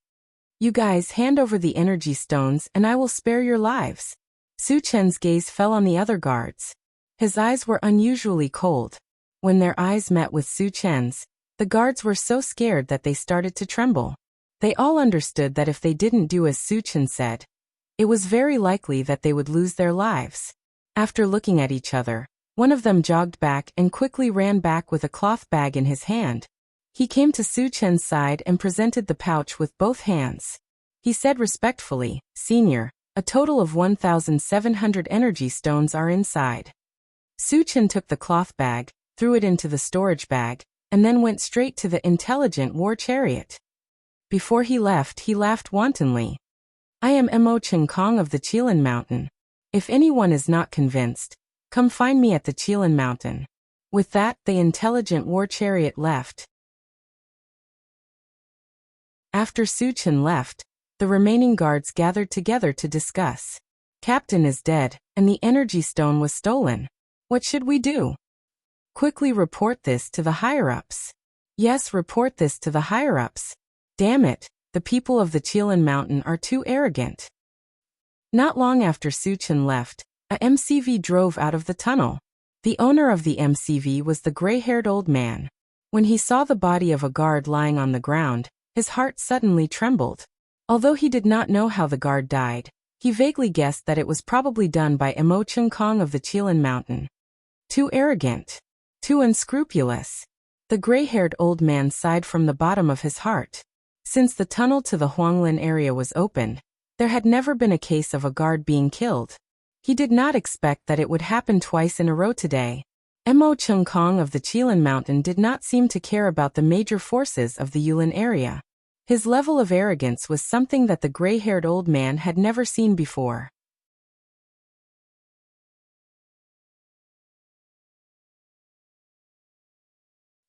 You guys hand over the energy stones and I will spare your lives. Su Chen's gaze fell on the other guards. His eyes were unusually cold. When their eyes met with Su Chen's, the guards were so scared that they started to tremble. They all understood that if they didn't do as Su Chen said, it was very likely that they would lose their lives. After looking at each other, one of them jogged back and quickly ran back with a cloth bag in his hand. He came to Su Chen's side and presented the pouch with both hands. He said respectfully, "Senior, a total of 1,700 energy stones are inside." Su Chen took the cloth bag, threw it into the storage bag, and then went straight to the intelligent war chariot. Before he left, he laughed wantonly. "I am Mo Cheng Kong of the Qilin Mountain. If anyone is not convinced, come find me at the Qilin Mountain." With that, the intelligent war chariot left. After Su Chen left, the remaining guards gathered together to discuss. "Captain is dead, and the energy stone was stolen. What should we do?" "Quickly report this to the higher-ups." "Yes, report this to the higher-ups. Damn it, the people of the Qilin Mountain are too arrogant." Not long after Su Chen left, a MCV drove out of the tunnel. The owner of the MCV was the gray-haired old man. When he saw the body of a guard lying on the ground, his heart suddenly trembled. Although he did not know how the guard died, he vaguely guessed that it was probably done by Mo Cheng Kong of the Qilin Mountain. Too arrogant. Too unscrupulous. The gray-haired old man sighed from the bottom of his heart. Since the tunnel to the Huanglin area was opened, there had never been a case of a guard being killed. He did not expect that it would happen twice in a row today. Mo Cheng Kong of the Qilin Mountain did not seem to care about the major forces of the Yulin area. His level of arrogance was something that the gray-haired old man had never seen before.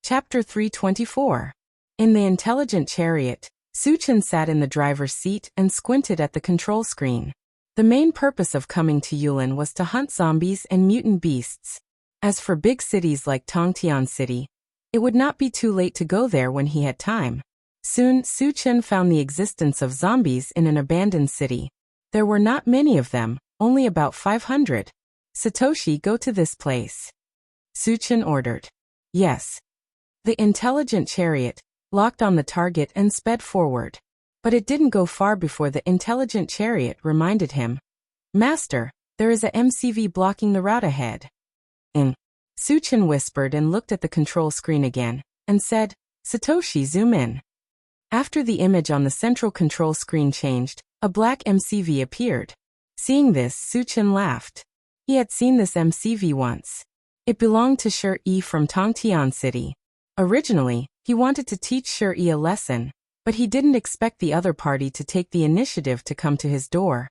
Chapter 324. In the intelligent chariot, Su Chen sat in the driver's seat and squinted at the control screen. The main purpose of coming to Yulin was to hunt zombies and mutant beasts. As for big cities like Tongtian City, it would not be too late to go there when he had time. Soon, Su Chen found the existence of zombies in an abandoned city. There were not many of them, only about 500. "Satoshi, go to this place," Su Chen ordered. "Yes." The intelligent chariot locked on the target and sped forward. But it didn't go far before the intelligent chariot reminded him, "Master, there is a MCV blocking the route ahead." Su Chen whispered and looked at the control screen again, and said, "Satoshi, zoom in." After the image on the central control screen changed, a black MCV appeared. Seeing this, Su Chen laughed. He had seen this MCV once. It belonged to Shi from Tongtian City. Originally, he wanted to teach Shi a lesson, but he didn't expect the other party to take the initiative to come to his door.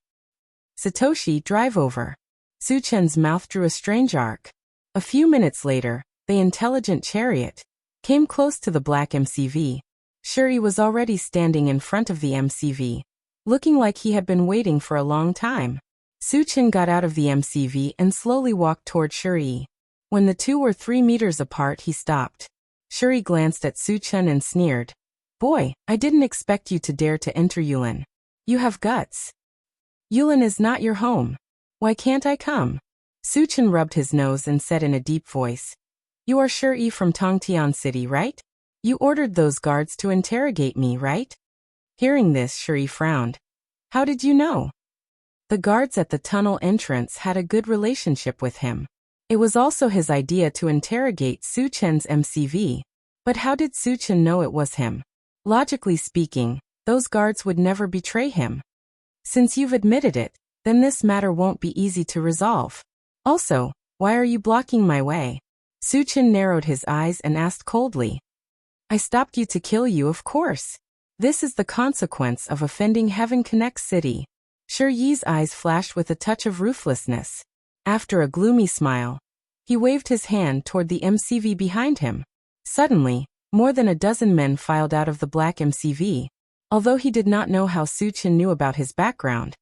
"Satoshi, drive over." Su Chen's mouth drew a strange arc. A few minutes later, the intelligent chariot came close to the black MCV. Shi was already standing in front of the MCV, looking like he had been waiting for a long time. Su Chen got out of the MCV and slowly walked toward Shi. When the two were 3 meters apart, he stopped. Shi glanced at Su Chen and sneered. "Boy, I didn't expect you to dare to enter Yulin. You have guts. Yulin is not your home. Why can't I come?" Su Chen rubbed his nose and said in a deep voice, "You are Shi from Tongtian City, right? You ordered those guards to interrogate me, right?" Hearing this, Shi frowned. "How did you know?" The guards at the tunnel entrance had a good relationship with him. It was also his idea to interrogate Su Chen's MCV. But how did Su Chen know it was him? Logically speaking, those guards would never betray him. Since you've admitted it, then this matter won't be easy to resolve. Also, why are you blocking my way? Su Chen narrowed his eyes and asked coldly. "I stopped you to kill you, of course. This is the consequence of offending Heaven Connect City." Shi Yi's eyes flashed with a touch of ruthlessness. After a gloomy smile, he waved his hand toward the MCV behind him. Suddenly, more than a dozen men filed out of the black MCV. Although he did not know how Su Chen knew about his background,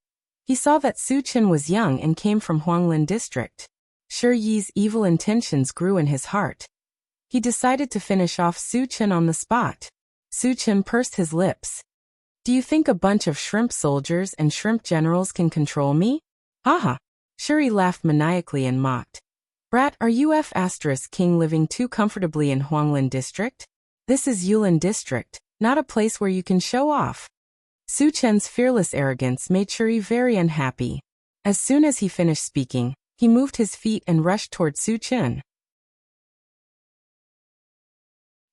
he saw that Su Chen was young and came from Huanglin district. Shi Yi's evil intentions grew in his heart. He decided to finish off Su Chen on the spot. Su Chen pursed his lips. Do you think a bunch of shrimp soldiers and shrimp generals can control me? Haha. Shuri laughed maniacally and mocked. Brat, are you F**king living too comfortably in Huanglin District? This is Yulin District, not a place where you can show off. Su Chen's fearless arrogance made Shuri very unhappy. As soon as he finished speaking, he moved his feet and rushed toward Su Chen.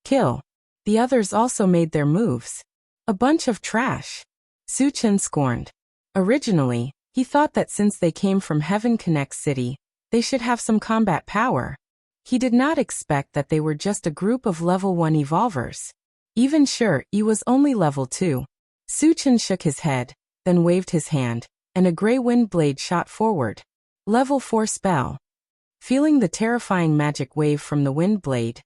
Kill. The others also made their moves. A bunch of trash. Su Chen scorned. Originally, he thought that since they came from Heaven Connect City, they should have some combat power. He did not expect that they were just a group of level 1 evolvers. Even sure, he was only level 2. Su Chen shook his head, then waved his hand, and a gray wind blade shot forward. Level 4 spell. Feeling the terrifying magic wave from the wind blade,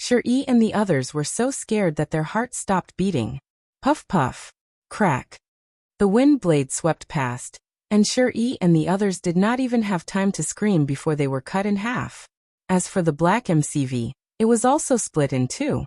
Shuri and the others were so scared that their hearts stopped beating. Puff puff. Crack. The wind blade swept past, and Shuri and the others did not even have time to scream before they were cut in half. As for the black MCV, it was also split in two.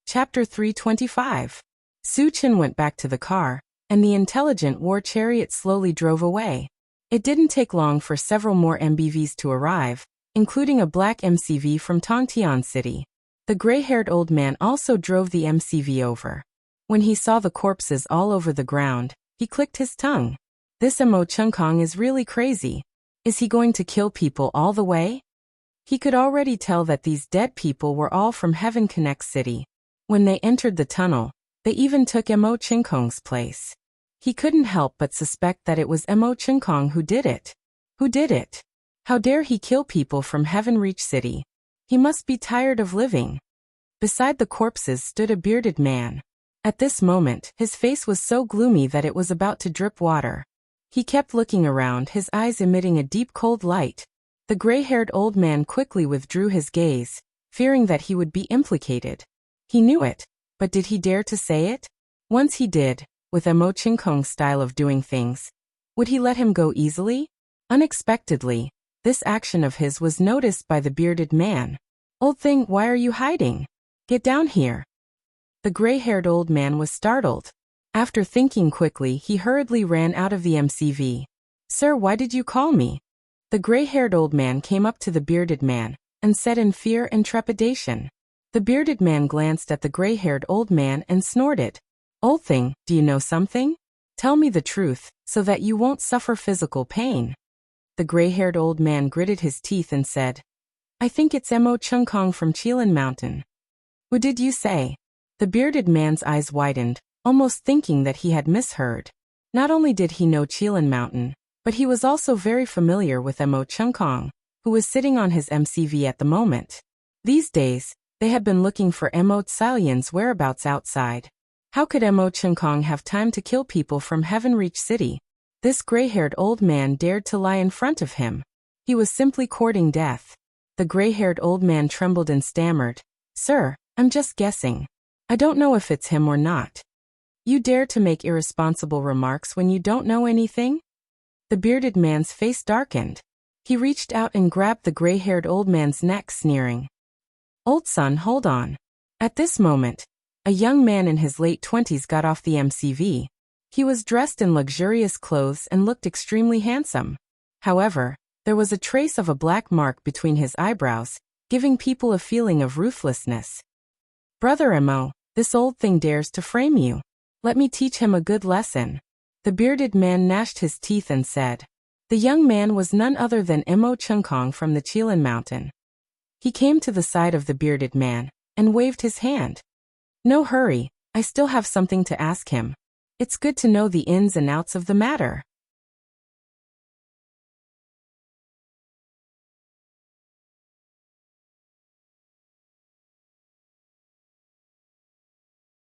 Chapter 325. Su Chen went back to the car, and the intelligent war chariot slowly drove away. It didn't take long for several more MBVs to arrive, including a black MCV from Tongtian City. The gray-haired old man also drove the MCV over. When he saw the corpses all over the ground, he clicked his tongue. This Mo Chungkong is really crazy. Is he going to kill people all the way? He could already tell that these dead people were all from Heaven Connect City. When they entered the tunnel, they even took Mo Chungkong's place. He couldn't help but suspect that it was Mo Chungkong who did it. Who did it? How dare he kill people from Heaven Reach City? He must be tired of living. Beside the corpses stood a bearded man. At this moment, his face was so gloomy that it was about to drip water. He kept looking around, his eyes emitting a deep cold light. The gray-haired old man quickly withdrew his gaze, fearing that he would be implicated. He knew it, but did he dare to say it? Once he did, with Mo Chungkong's style of doing things, would he let him go easily? Unexpectedly, this action of his was noticed by the bearded man. Old thing, why are you hiding? Get down here. The gray-haired old man was startled. After thinking quickly, he hurriedly ran out of the MCV. Sir, why did you call me? The gray-haired old man came up to the bearded man and said in fear and trepidation. The bearded man glanced at the gray-haired old man and snorted. Old thing, do you know something? Tell me the truth, so that you won't suffer physical pain. The gray-haired old man gritted his teeth and said, I think it's Mo Chungkong from Qilin Mountain. What did you say? The bearded man's eyes widened, almost thinking that he had misheard. Not only did he know Qilin Mountain, but he was also very familiar with Mo Chungkong, who was sitting on his MCV at the moment. These days, they had been looking for Mo Tsalian's whereabouts outside. How could Mo Chungkong have time to kill people from Heaven Reach City? This gray-haired old man dared to lie in front of him. He was simply courting death. The gray-haired old man trembled and stammered. Sir, I'm just guessing. I don't know if it's him or not. You dare to make irresponsible remarks when you don't know anything? The bearded man's face darkened. He reached out and grabbed the gray-haired old man's neck, sneering. Old son, hold on. At this moment, a young man in his late 20s got off the MCV. He was dressed in luxurious clothes and looked extremely handsome. However, there was a trace of a black mark between his eyebrows, giving people a feeling of ruthlessness. Brother Mo, this old thing dares to frame you. Let me teach him a good lesson. The bearded man gnashed his teeth and said. The young man was none other than Mo Chungkong from the Qilin Mountain. He came to the side of the bearded man and waved his hand. No hurry, I still have something to ask him. It's good to know the ins and outs of the matter.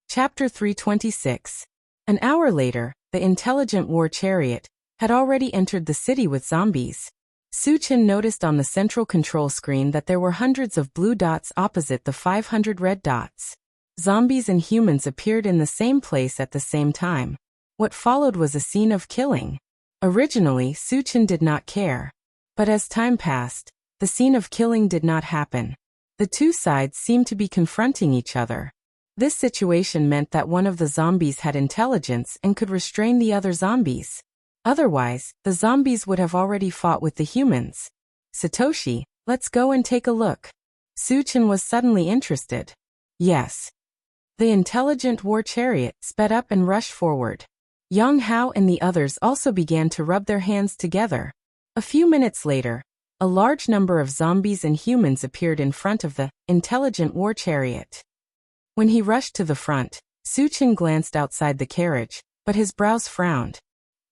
Chapter 326. An hour later, the intelligent war chariot had already entered the city with zombies. Su Chen noticed on the central control screen that there were hundreds of blue dots opposite the 500 red dots. Zombies and humans appeared in the same place at the same time. What followed was a scene of killing. Originally, Suchin did not care. But as time passed, the scene of killing did not happen. The two sides seemed to be confronting each other. This situation meant that one of the zombies had intelligence and could restrain the other zombies. Otherwise, the zombies would have already fought with the humans. Satoshi, let's go and take a look. Suchin was suddenly interested. Yes. The intelligent war chariot sped up and rushed forward. Yang Hao and the others also began to rub their hands together. A few minutes later, a large number of zombies and humans appeared in front of the intelligent war chariot. When he rushed to the front, Suchin glanced outside the carriage, but his brows frowned.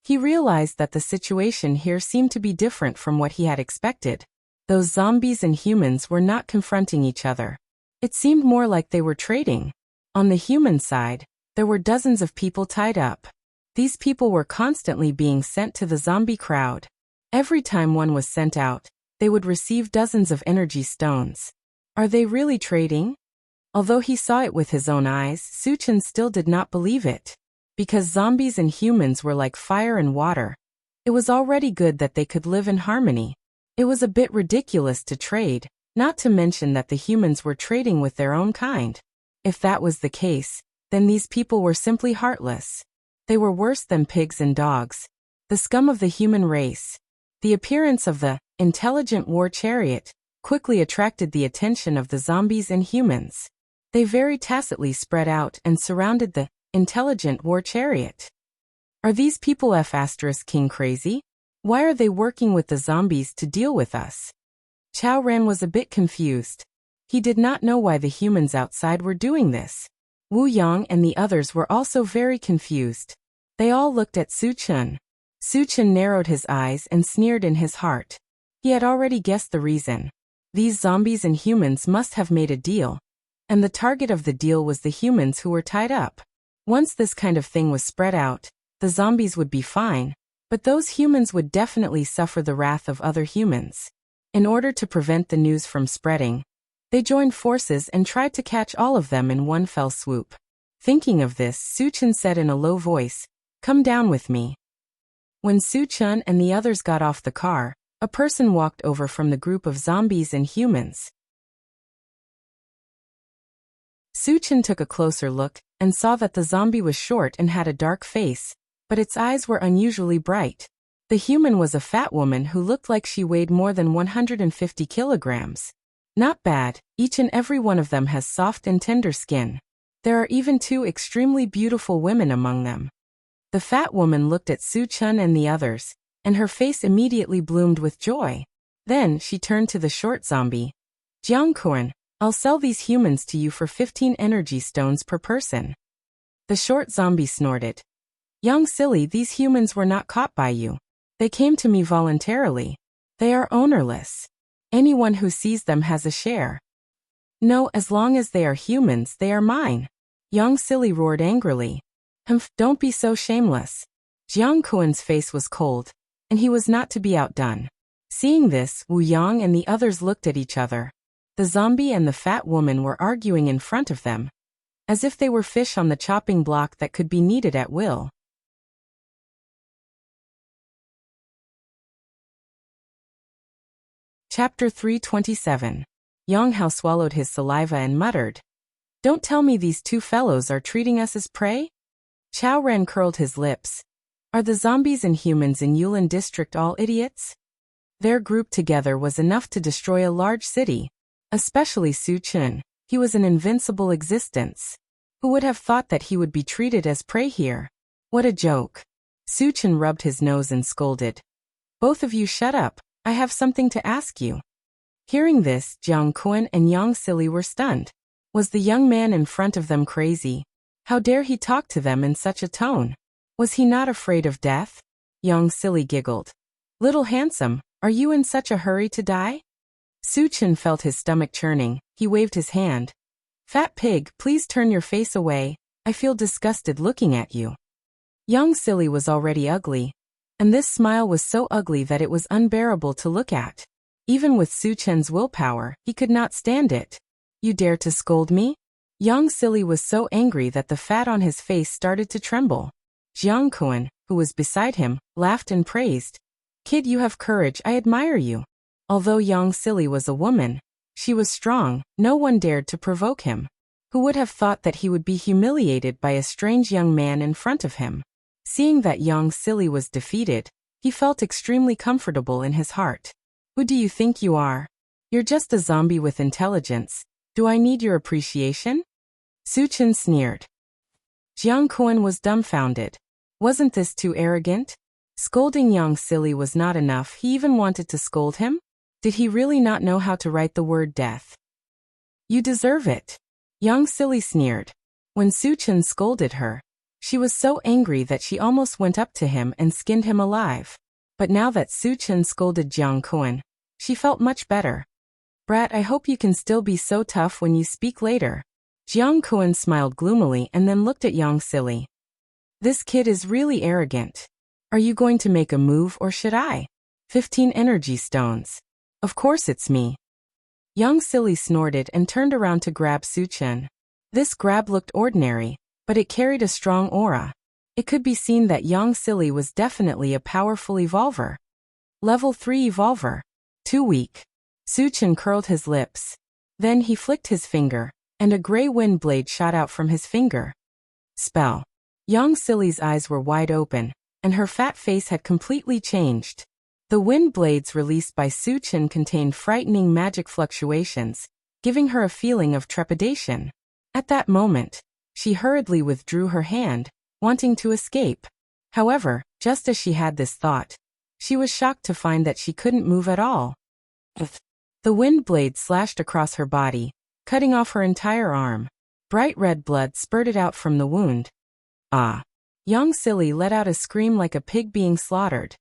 He realized that the situation here seemed to be different from what he had expected. Those zombies and humans were not confronting each other. It seemed more like they were trading. On the human side, there were dozens of people tied up. These people were constantly being sent to the zombie crowd. Every time one was sent out, they would receive dozens of energy stones. Are they really trading? Although he saw it with his own eyes, Suchin still did not believe it. Because zombies and humans were like fire and water. It was already good that they could live in harmony. It was a bit ridiculous to trade, not to mention that the humans were trading with their own kind. If that was the case, then these people were simply heartless. They were worse than pigs and dogs. The scum of the human race. The appearance of the intelligent war chariot quickly attracted the attention of the zombies and humans. They very tacitly spread out and surrounded the intelligent war chariot. Are these people F*King crazy? Why are they working with the zombies to deal with us? Chao Ran was a bit confused. He did not know why the humans outside were doing this. Wu Yang and the others were also very confused. They all looked at Suchin. Suchin narrowed his eyes and sneered in his heart. He had already guessed the reason. These zombies and humans must have made a deal. And the target of the deal was the humans who were tied up. Once this kind of thing was spread out, the zombies would be fine, but those humans would definitely suffer the wrath of other humans. In order to prevent the news from spreading, they joined forces and tried to catch all of them in one fell swoop. Thinking of this, Suchin said in a low voice, "Come down with me." When Suchin and the others got off the car, a person walked over from the group of zombies and humans. Suchin took a closer look and saw that the zombie was short and had a dark face, but its eyes were unusually bright. The human was a fat woman who looked like she weighed more than 150 kilograms. Not bad, each and every one of them has soft and tender skin. There are even two extremely beautiful women among them. The fat woman looked at Suchin and the others, and her face immediately bloomed with joy. Then she turned to the short zombie. "Jiangkuan, I'll sell these humans to you for 15 energy stones per person." The short zombie snorted. "Young silly, these humans were not caught by you. They came to me voluntarily. They are ownerless. Anyone who sees them has a share." "No, as long as they are humans, they are mine." Young silly roared angrily. "Humph, don't be so shameless." Jiang Kuan's face was cold, and he was not to be outdone. Seeing this, Wu Yang and the others looked at each other. The zombie and the fat woman were arguing in front of them, as if they were fish on the chopping block that could be kneaded at will. Chapter 327. Yang Hao swallowed his saliva and muttered, "Don't tell me these two fellows are treating us as prey?" Chao Ran curled his lips. Are the zombies and humans in Yulin district all idiots? Their group together was enough to destroy a large city. Especially Suchin. He was an invincible existence. Who would have thought that he would be treated as prey here? What a joke. Suchin rubbed his nose and scolded. "Both of you shut up, I have something to ask you." Hearing this, Jiang Kuan and Yang Silly were stunned. Was the young man in front of them crazy? How dare he talk to them in such a tone? Was he not afraid of death? Yang Silly giggled. "Little handsome, are you in such a hurry to die?" Suchin felt his stomach churning. He waved his hand. "Fat pig, please turn your face away. I feel disgusted looking at you." Young Silly was already ugly, and this smile was so ugly that it was unbearable to look at. Even with Suchin's willpower, he could not stand it. "You dare to scold me?" Young Silly was so angry that the fat on his face started to tremble. Jiang Kuan, who was beside him, laughed and praised. "Kid, you have courage, I admire you." Although young Silly was a woman, she was strong, no one dared to provoke him. Who would have thought that he would be humiliated by a strange young man in front of him? Seeing that young Silly was defeated, he felt extremely comfortable in his heart. "Who do you think you are? You're just a zombie with intelligence. Do I need your appreciation?" Suchin sneered. Jiang Kuan was dumbfounded. Wasn't this too arrogant? Scolding young Silly was not enough, he even wanted to scold him? Did he really not know how to write the word death? "You deserve it." Young Silly sneered. When Suchin scolded her, she was so angry that she almost went up to him and skinned him alive. But now that Suchin scolded Jiang Kuan, she felt much better. "Brat, I hope you can still be so tough when you speak later." Jiang Kuan smiled gloomily and then looked at young Silly. "This kid is really arrogant. Are you going to make a move or should I?" 15 energy stones. "Of course it's me." Young Silly snorted and turned around to grab Suchin. This grab looked ordinary, but it carried a strong aura. It could be seen that young Silly was definitely a powerful evolver. Level 3 evolver. Too weak. Suchin curled his lips. Then he flicked his finger, and a gray wind blade shot out from his finger. Spell. Young Silly's eyes were wide open, and her fat face had completely changed. The wind blades released by Suchin contained frightening magic fluctuations, giving her a feeling of trepidation. At that moment, she hurriedly withdrew her hand, wanting to escape. However, just as she had this thought, she was shocked to find that she couldn't move at all. The wind blade slashed across her body, cutting off her entire arm. Bright red blood spurted out from the wound. Ah! Young Silly let out a scream like a pig being slaughtered.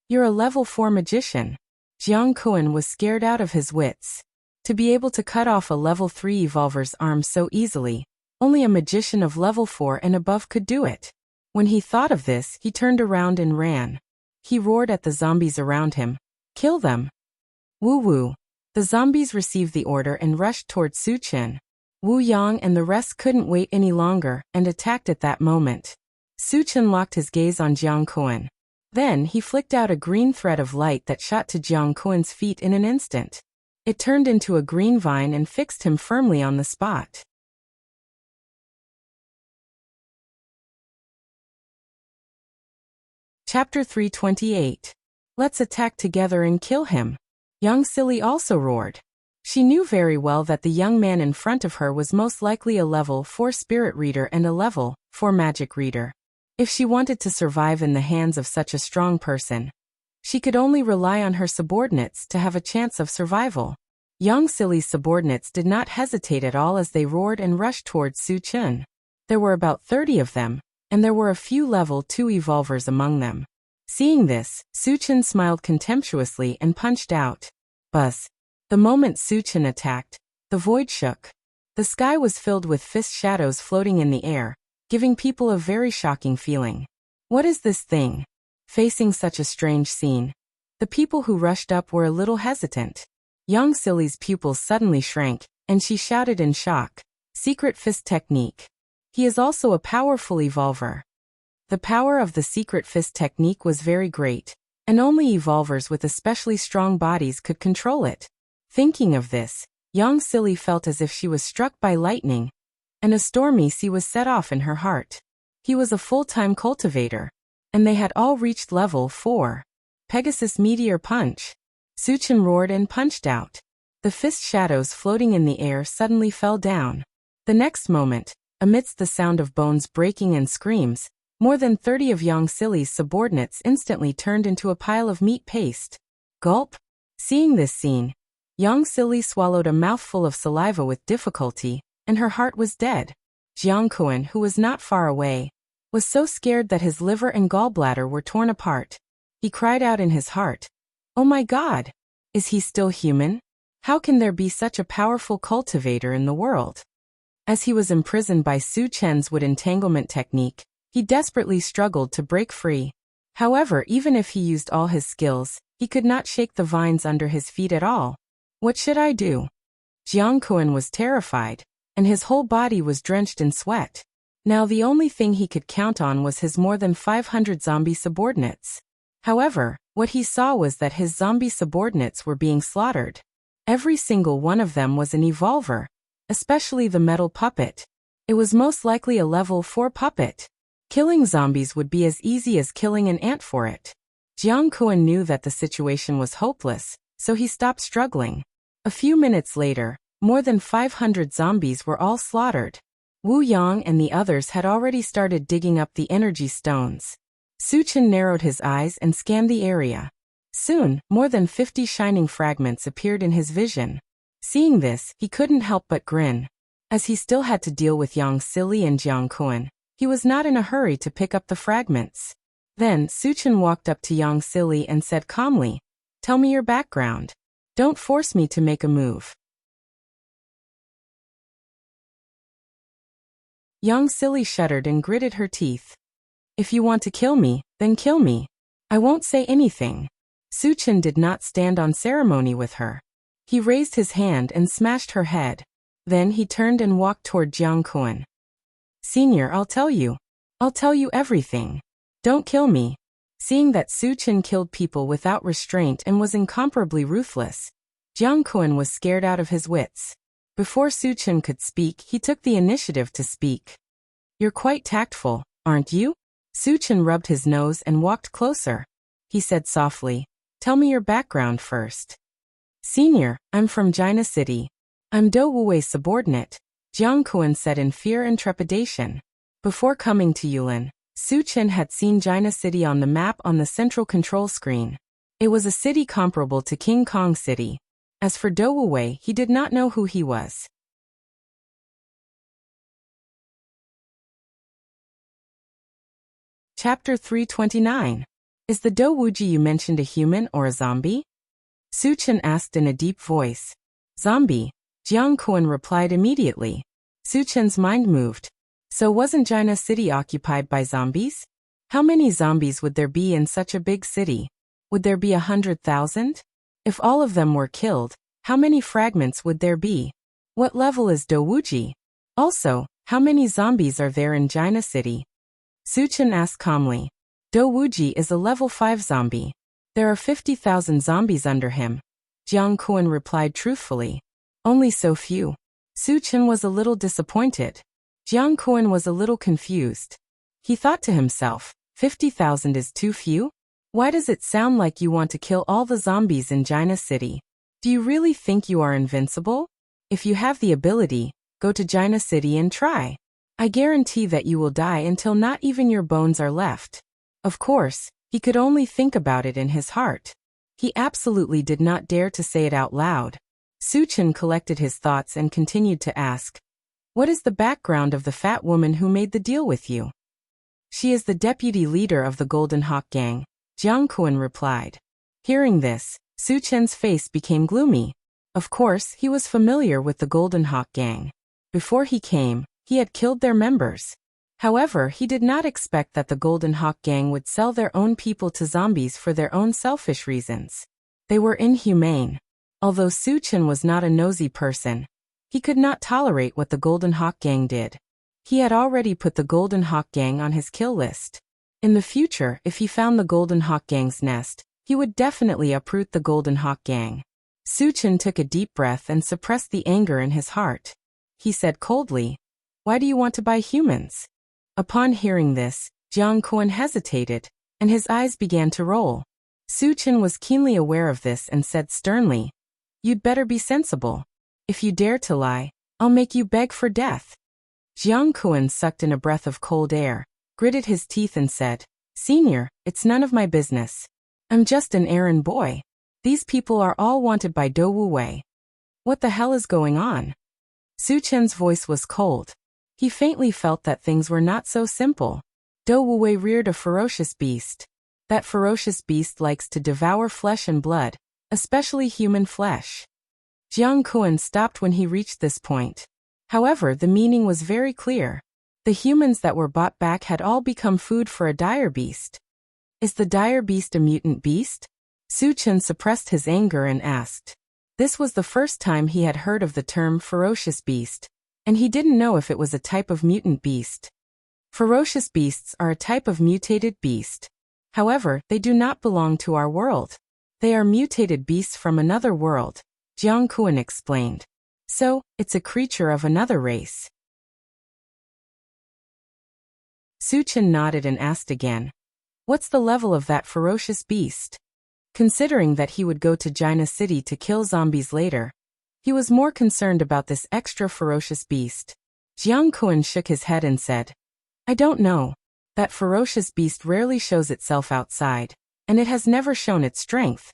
"You're a level 4 magician." Jiang Kuan was scared out of his wits. To be able to cut off a level 3 evolver's arm so easily, only a magician of level 4 and above could do it. When he thought of this, he turned around and ran. He roared at the zombies around him. "Kill them!" Woo woo. The zombies received the order and rushed towards Suchin. Wu Yang and the rest couldn't wait any longer and attacked at that moment. Suchin locked his gaze on Jiang Kuan. Then he flicked out a green thread of light that shot to Jiang Kuan's feet in an instant. It turned into a green vine and fixed him firmly on the spot. Chapter 328. Let's attack together and kill him. Young Silly also roared. She knew very well that the young man in front of her was most likely a level 4 spirit reader and a level 4 magic reader. If she wanted to survive in the hands of such a strong person, she could only rely on her subordinates to have a chance of survival. Young Silly's subordinates did not hesitate at all as they roared and rushed towards Suchin. There were about 30 of them, and there were a few level 2 evolvers among them. Seeing this, Suchin smiled contemptuously and punched out. Buzz. The moment Suchin attacked, the void shook. The sky was filled with fist shadows floating in the air, giving people a very shocking feeling. What is this thing? Facing such a strange scene, the people who rushed up were a little hesitant. Young Silly's pupils suddenly shrank, and she shouted in shock. Secret fist technique. He is also a powerful evolver. The power of the secret fist technique was very great, and only evolvers with especially strong bodies could control it. Thinking of this, young Silly felt as if she was struck by lightning, and a stormy sea was set off in her heart. He was a full-time cultivator, and they had all reached level 4. Pegasus Meteor Punch. Suchin roared and punched out. The fist shadows floating in the air suddenly fell down. The next moment, amidst the sound of bones breaking and screams, more than 30 of young Silly's subordinates instantly turned into a pile of meat paste. Gulp! Seeing this scene, young Silly swallowed a mouthful of saliva with difficulty, and her heart was dead. Jiang Kuan, who was not far away, was so scared that his liver and gallbladder were torn apart. He cried out in his heart, "Oh my God! Is he still human? How can there be such a powerful cultivator in the world?" As he was imprisoned by Suchin's wood entanglement technique, he desperately struggled to break free. However, even if he used all his skills, he could not shake the vines under his feet at all. What should I do? Jiang Kuan was terrified, and his whole body was drenched in sweat. Now the only thing he could count on was his more than 500 zombie subordinates. However, what he saw was that his zombie subordinates were being slaughtered. Every single one of them was an evolver, especially the metal puppet. It was most likely a level 4 puppet. Killing zombies would be as easy as killing an ant for it. Jiang Kuan knew that the situation was hopeless, so he stopped struggling. A few minutes later, more than 500 zombies were all slaughtered. Wu Yang and the others had already started digging up the energy stones. Su Chen narrowed his eyes and scanned the area. Soon, more than 50 shining fragments appeared in his vision. Seeing this, he couldn't help but grin. As he still had to deal with Yang Sili and Jiang Kuan, he was not in a hurry to pick up the fragments. Then, Su Chen walked up to Yang Sili and said calmly, "Tell me your background. Don't force me to make a move." Yang Sili shuddered and gritted her teeth. "If you want to kill me, then kill me. I won't say anything." Su Chen did not stand on ceremony with her. He raised his hand and smashed her head. Then he turned and walked toward Jiang Kuan. "Senior, I'll tell you. I'll tell you everything. Don't kill me." Seeing that Su Chen killed people without restraint and was incomparably ruthless, Jiang Kuan was scared out of his wits. Before Su Chen could speak, he took the initiative to speak. "You're quite tactful, aren't you?" Su Chen rubbed his nose and walked closer. He said softly, "Tell me your background first." "Senior, I'm from China City. I'm Do Wuwei's subordinate," Jiang Kuan said in fear and trepidation. Before coming to Yulin, Su Chen had seen China City on the map on the central control screen. It was a city comparable to King Kong City. As for Do Wuwei, he did not know who he was. Chapter 329. Is the Do Wuji you mentioned a human or a zombie? Su Chen asked in a deep voice. "Zombie," Jiang Kuan replied immediately. Su Chen's mind moved. So wasn't China City occupied by zombies? How many zombies would there be in such a big city? Would there be 100,000? If all of them were killed, how many fragments would there be? What level is Do Wuji? Also, how many zombies are there in China City? Su Chen asked calmly. Do Wuji is a level 5 zombie. There are 50,000 zombies under him. Jiang Kuan replied truthfully. Only so few. Su Chen was a little disappointed. Jiang Kuan was a little confused. He thought to himself, 50,000 is too few? Why does it sound like you want to kill all the zombies in China City? Do you really think you are invincible? If you have the ability, go to China City and try. I guarantee that you will die until not even your bones are left. Of course, he could only think about it in his heart. He absolutely did not dare to say it out loud. Su Chen collected his thoughts and continued to ask, "What is the background of the fat woman who made the deal with you?" "She is the deputy leader of the Golden Hawk Gang," Jiang Kuan replied. Hearing this, Su Chen's face became gloomy. Of course, he was familiar with the Golden Hawk Gang. Before he came, he had killed their members. However, he did not expect that the Golden Hawk Gang would sell their own people to zombies for their own selfish reasons. They were inhumane. Although Su Chen was not a nosy person, he could not tolerate what the Golden Hawk Gang did. He had already put the Golden Hawk Gang on his kill list. In the future, if he found the Golden Hawk Gang's nest, he would definitely uproot the Golden Hawk Gang. Su Chen took a deep breath and suppressed the anger in his heart. He said coldly, "Why do you want to buy humans?" Upon hearing this, Jiang Kuan hesitated, and his eyes began to roll. Su Chen was keenly aware of this and said sternly, "You'd better be sensible. If you dare to lie, I'll make you beg for death." Jiang Kuan sucked in a breath of cold air, gritted his teeth and said, "Senior, it's none of my business. I'm just an errand boy. These people are all wanted by Do Wuwei. What the hell is going on?" Su Chen's voice was cold. He faintly felt that things were not so simple. Do Wuwei reared a ferocious beast. That ferocious beast likes to devour flesh and blood, especially human flesh. Jiang Kuan stopped when he reached this point. However, the meaning was very clear. The humans that were bought back had all become food for a dire beast. Is the dire beast a mutant beast? Su Chen suppressed his anger and asked. This was the first time he had heard of the term ferocious beast, and he didn't know if it was a type of mutant beast. Ferocious beasts are a type of mutated beast. However, they do not belong to our world. They are mutated beasts from another world, Jiang Kuan explained. So, it's a creature of another race. Su Chen nodded and asked again, "What's the level of that ferocious beast?" Considering that he would go to Jaina City to kill zombies later, he was more concerned about this extra ferocious beast. Jiang Kuan shook his head and said, "I don't know. That ferocious beast rarely shows itself outside, and it has never shown its strength."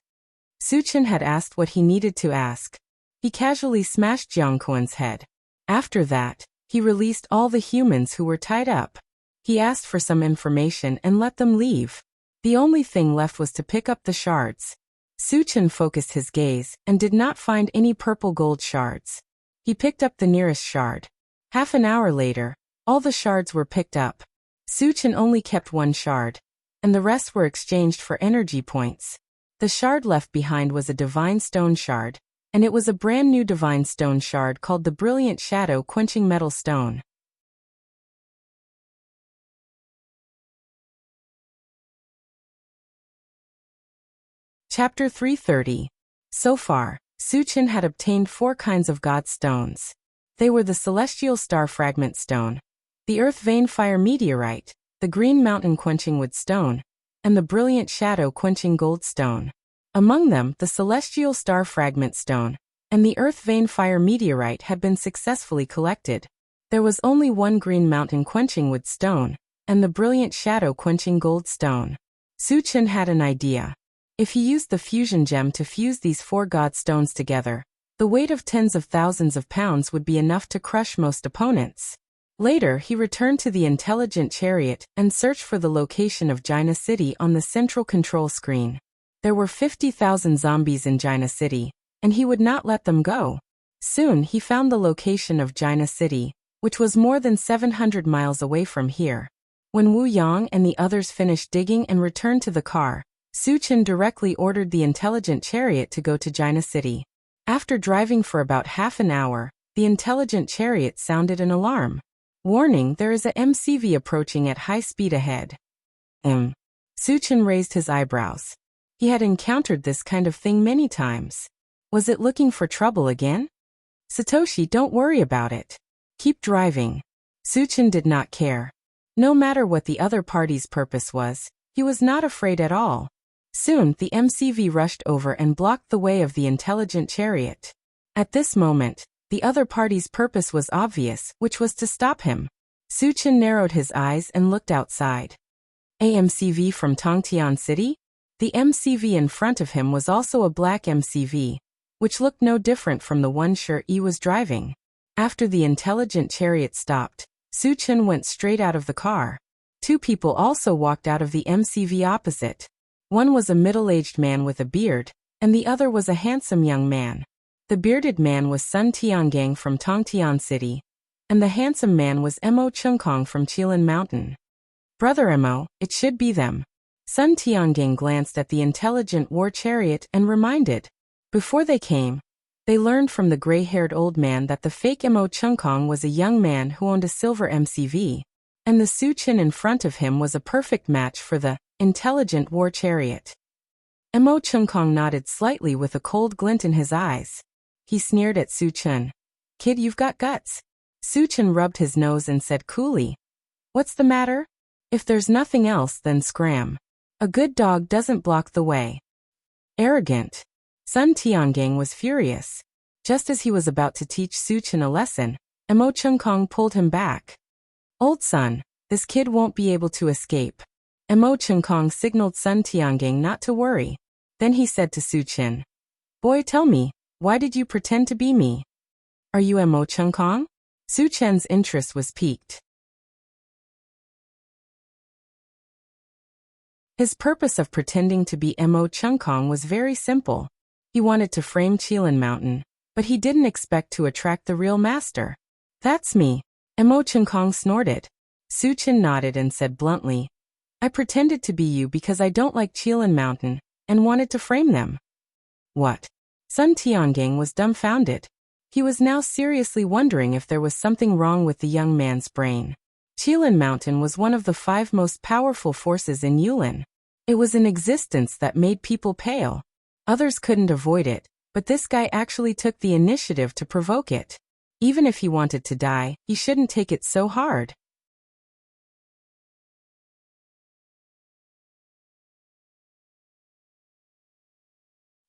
Su Chen had asked what he needed to ask. He casually smashed Jiang Kuan's head. After that, he released all the humans who were tied up. He asked for some information and let them leave. The only thing left was to pick up the shards. Su Chen focused his gaze and did not find any purple gold shards. He picked up the nearest shard. Half an hour later, all the shards were picked up. Su Chen only kept one shard, and the rest were exchanged for energy points. The shard left behind was a divine stone shard, and it was a brand new divine stone shard called the Brilliant Shadow Quenching Metal Stone. Chapter 330. So far, Su Chen had obtained 4 kinds of God stones. They were the Celestial Star Fragment Stone, the Earth Vein Fire Meteorite, the Green Mountain Quenching Wood Stone, and the Brilliant Shadow Quenching Gold Stone. Among them, the Celestial Star Fragment Stone and the Earth Vein Fire Meteorite had been successfully collected. There was only one Green Mountain Quenching Wood Stone and the Brilliant Shadow Quenching Gold Stone. Su Chen had an idea. If he used the fusion gem to fuse these 4 God stones together, the weight of tens of thousands of pounds would be enough to crush most opponents. Later, he returned to the intelligent chariot and searched for the location of Jaina City on the central control screen. There were 50,000 zombies in Jaina City, and he would not let them go. Soon, he found the location of Jaina City, which was more than 700 miles away from here. When Wu Yang and the others finished digging and returned to the car, Su Chen directly ordered the intelligent chariot to go to Jaina City. After driving for about half an hour, the intelligent chariot sounded an alarm. "Warning, there is a MCV approaching at high speed ahead." Su Chen raised his eyebrows. He had encountered this kind of thing many times. Was it looking for trouble again? "Satoshi, don't worry about it. Keep driving." Su Chen did not care. No matter what the other party's purpose was, he was not afraid at all. Soon, the MCV rushed over and blocked the way of the intelligent chariot. At this moment, the other party's purpose was obvious, which was to stop him. Su Chen narrowed his eyes and looked outside. A MCV from Tongtian City? The MCV in front of him was also a black MCV, which looked no different from the one Shi was driving. After the intelligent chariot stopped, Su Chen went straight out of the car. 2 people also walked out of the MCV opposite. One was a middle-aged man with a beard, and the other was a handsome young man. The bearded man was Sun Tiangang from Tongtian City, and the handsome man was Mo Chungkong from Qilin Mountain. "Brother Mo, it should be them." Sun Tiangang glanced at the intelligent war chariot and reminded. Before they came, they learned from the gray-haired old man that the fake Mo Chungkong was a young man who owned a silver MCV, and the Su Chen in front of him was a perfect match for the intelligent war chariot. Mo Chungkong nodded slightly with a cold glint in his eyes. He sneered at Su Chen. "Kid, you've got guts." Su Chen rubbed his nose and said coolly, "What's the matter? If there's nothing else, then scram. A good dog doesn't block the way." Arrogant. Sun Tiangang was furious. Just as he was about to teach Su Chen a lesson, Mo Chungkong pulled him back. "Old son, this kid won't be able to escape." Mo Chungkong signaled Sun Tiangang not to worry. Then he said to Su Chen, "Boy, tell me, why did you pretend to be me? Are you Mo Chungkong?" Su Chen's interest was piqued. His purpose of pretending to be Mo Chungkong was very simple. He wanted to frame Qilin Mountain, but he didn't expect to attract the real master. "That's me." Mo Chungkong snorted. Su Chen nodded and said bluntly, "I pretended to be you because I don't like Qilin Mountain, and wanted to frame them." "What?" Sun Tiangang was dumbfounded. He was now seriously wondering if there was something wrong with the young man's brain. Qilin Mountain was one of the 5 most powerful forces in Yulin. It was an existence that made people pale. Others couldn't avoid it, but this guy actually took the initiative to provoke it. Even if he wanted to die, he shouldn't take it so hard.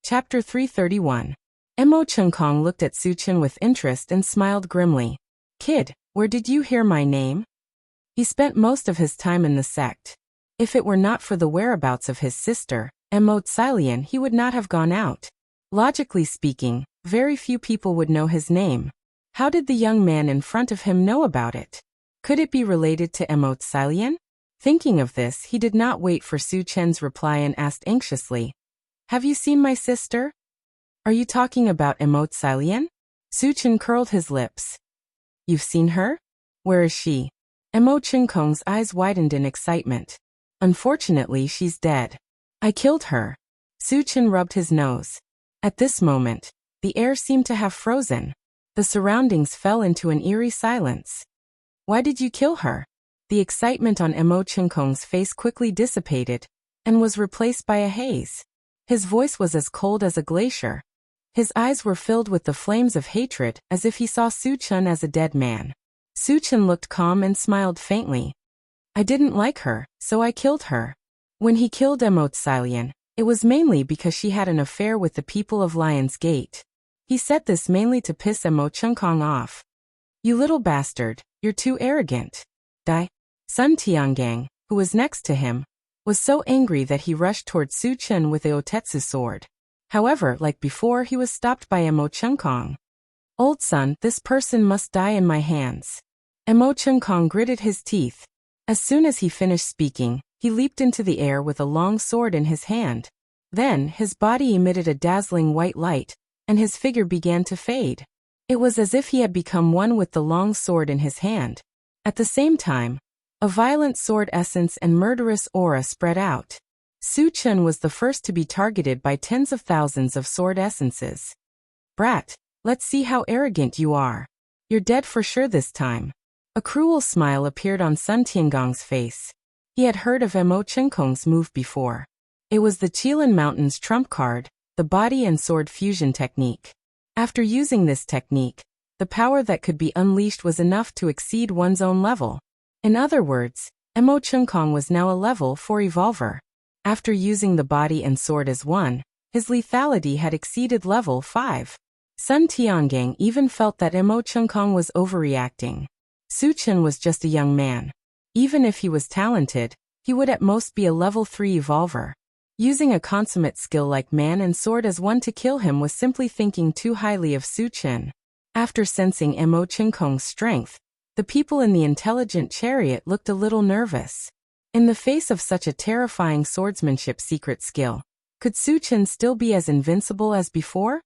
Chapter 331. Mo Chengkong looked at Su Chen with interest and smiled grimly. Kid, where did you hear my name? He spent most of his time in the sect. If it were not for the whereabouts of his sister, Mo Tsilian, he would not have gone out. Logically speaking, very few people would know his name. How did the young man in front of him know about it? Could it be related to Mo Tsilian? Thinking of this, he did not wait for Su Chen's reply and asked anxiously, Have you seen my sister? Are you talking about Mo Tsilian? Su Chen curled his lips. You've seen her? Where is she? Mo Chengkong's eyes widened in excitement. Unfortunately, she's dead. I killed her. Su Chen rubbed his nose. At this moment, the air seemed to have frozen. The surroundings fell into an eerie silence. Why did you kill her? The excitement on Mo Chengkong's face quickly dissipated and was replaced by a haze. His voice was as cold as a glacier. His eyes were filled with the flames of hatred, as if he saw Su Chen as a dead man. Su Chen looked calm and smiled faintly. I didn't like her, so I killed her. When he killed Mo Tsilian, it was mainly because she had an affair with the people of Lion's Gate. He said this mainly to piss Mo Chengkong off. You little bastard, you're too arrogant. Die. Sun Tiangang, who was next to him, was so angry that he rushed toward Su Chen with a Otetsu sword. However, like before, he was stopped by Mo Chengkong. Old son, this person must die in my hands. Mo Chengkong gritted his teeth. As soon as he finished speaking, he leaped into the air with a long sword in his hand. Then, his body emitted a dazzling white light, and his figure began to fade. It was as if he had become one with the long sword in his hand. At the same time, a violent sword essence and murderous aura spread out. Su Chen was the first to be targeted by tens of thousands of sword essences. Brat, let's see how arrogant you are. You're dead for sure this time. A cruel smile appeared on Sun Tiangong's face. He had heard of Mo Chengkong's move before. It was the Qilin Mountain's trump card, the body and sword fusion technique. After using this technique, the power that could be unleashed was enough to exceed one's own level. In other words, Mo Chengkong was now a level 4 evolver. After using the body and sword as one, his lethality had exceeded level 5. Sun Tiangang even felt that Mo Chengkong was overreacting. Su Chen was just a young man. Even if he was talented, he would at most be a level 3 evolver. Using a consummate skill like man and sword as one to kill him was simply thinking too highly of Su Chen. After sensing Mo Chengkong's strength, the people in the intelligent chariot looked a little nervous. In the face of such a terrifying swordsmanship secret skill, could Su Chen still be as invincible as before?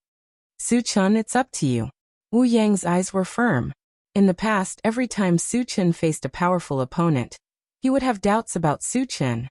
Su Chen, it's up to you. Wu Yang's eyes were firm. In the past, every time Su Chen faced a powerful opponent, he would have doubts about Su Chen.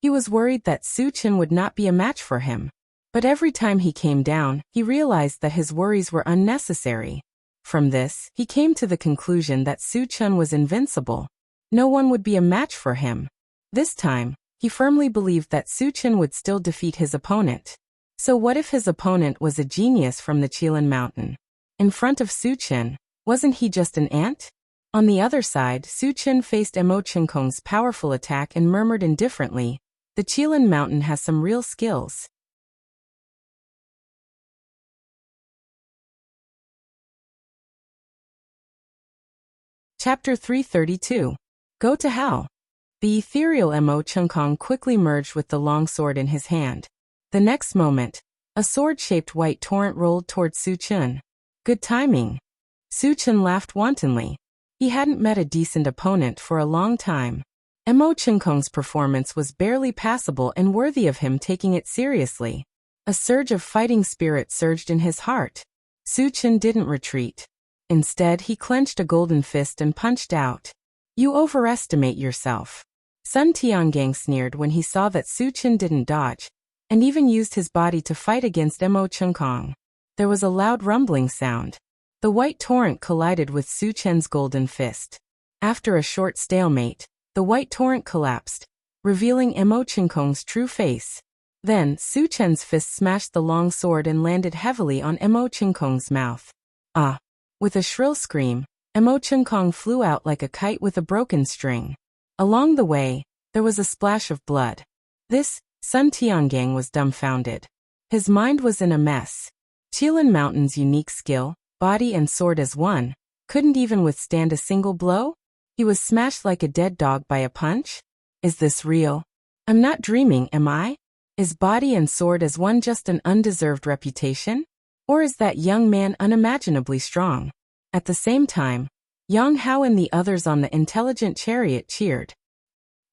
He was worried that Su Chen would not be a match for him. But every time he came down, he realized that his worries were unnecessary. From this, he came to the conclusion that Su Chen was invincible. No one would be a match for him. This time, he firmly believed that Su Chen would still defeat his opponent. So what if his opponent was a genius from the Qilin Mountain? In front of Su Chen, wasn't he just an ant? On the other side, Su Chen faced Mo Chengkong's powerful attack and murmured indifferently, the Qilin Mountain has some real skills. Chapter 332. Go to hell. The ethereal Mo Chengkong quickly merged with the long sword in his hand. The next moment, a sword-shaped white torrent rolled toward Su Chen. Good timing. Su Chen laughed wantonly. He hadn't met a decent opponent for a long time. Mo Chengkong's performance was barely passable and worthy of him taking it seriously. A surge of fighting spirit surged in his heart. Su Chen didn't retreat. Instead, he clenched a golden fist and punched out. You overestimate yourself. Sun Tiangang sneered when he saw that Su Chen didn't dodge, and even used his body to fight against Mo Chengkong. There was a loud rumbling sound. The white torrent collided with Su Chen's golden fist. After a short stalemate, the white torrent collapsed, revealing Mo Qinkong's true face. Then, Su Chen's fist smashed the long sword and landed heavily on Mo Qinkong's mouth. Ah! With a shrill scream, Mo Qinkong flew out like a kite with a broken string. Along the way, there was a splash of blood. This, Sun Tiangang was dumbfounded. His mind was in a mess. Qilin Mountain's unique skill, body and sword as one, couldn't even withstand a single blow? He was smashed like a dead dog by a punch? Is this real? I'm not dreaming, am I? Is body and sword as one just an undeserved reputation? Or is that young man unimaginably strong? At the same time, Yang Hao and the others on the intelligent chariot cheered.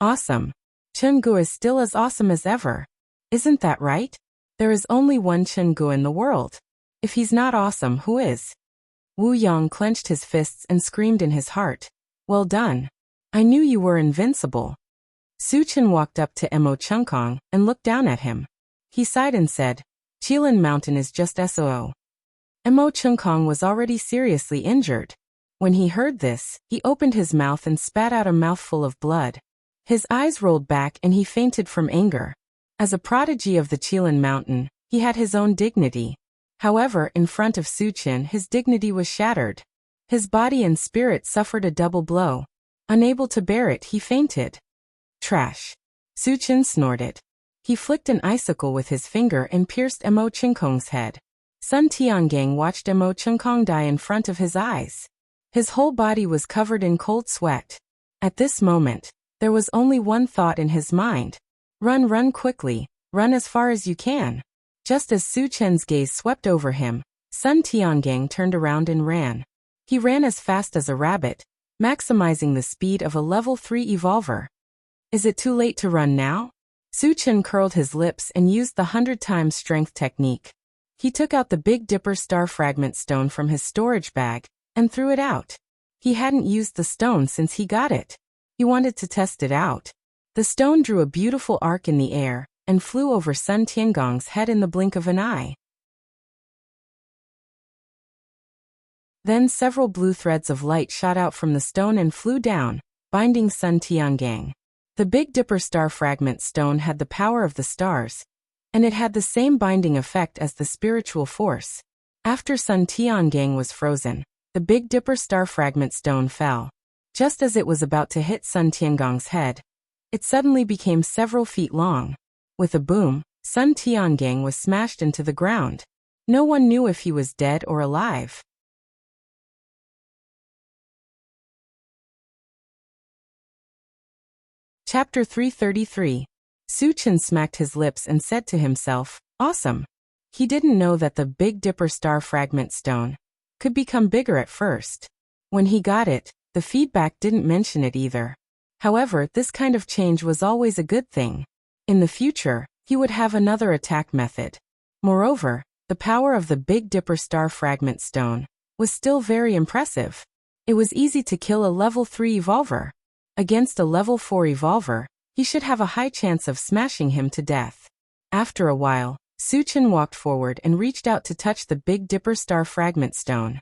Awesome. Chen Gu is still as awesome as ever. Isn't that right? There is only one Chen Gu in the world. If he's not awesome, who is? Wu Yang clenched his fists and screamed in his heart. Well done. I knew you were invincible. Su Chen walked up to Mo Qinkong and looked down at him. He sighed and said, Qilin Mountain is just SOO. Mo Qinkong was already seriously injured. When he heard this, he opened his mouth and spat out a mouthful of blood. His eyes rolled back and he fainted from anger. As a prodigy of the Qilin Mountain, he had his own dignity. However, in front of Su Chen, his dignity was shattered. His body and spirit suffered a double blow. Unable to bear it, he fainted. Trash. Su Chen snorted. He flicked an icicle with his finger and pierced Mo Qinkong's head. Sun Tiangang watched Mo Qinkong die in front of his eyes. His whole body was covered in cold sweat. At this moment, there was only one thought in his mind. Run quickly, run as far as you can. Just as Su Chen's gaze swept over him, Sun Tiangang turned around and ran. He ran as fast as a rabbit, maximizing the speed of a level 3 evolver. Is it too late to run now? Su Chen curled his lips and used the 100 times strength technique. He took out the Big Dipper star fragment stone from his storage bag and threw it out. He hadn't used the stone since he got it. He wanted to test it out. The stone drew a beautiful arc in the air and flew over Sun Tiangong's head in the blink of an eye. Then several blue threads of light shot out from the stone and flew down, binding Sun Tiangang. The Big Dipper star fragment stone had the power of the stars, and it had the same binding effect as the spiritual force. After Sun Tiangang was frozen, the Big Dipper star fragment stone fell. Just as it was about to hit Sun Tiangong's head, it suddenly became several feet long. With a boom, Sun Tiangang was smashed into the ground. No one knew if he was dead or alive. Chapter 333. Su Chen smacked his lips and said to himself, awesome. He didn't know that the Big Dipper star fragment stone could become bigger at first. When he got it, the feedback didn't mention it either. However, this kind of change was always a good thing. In the future, he would have another attack method. Moreover, the power of the Big Dipper star fragment stone was still very impressive. It was easy to kill a level 3 evolver. Against a level 4 evolver, he should have a high chance of smashing him to death. After a while, Su Chen walked forward and reached out to touch the Big Dipper star fragment stone.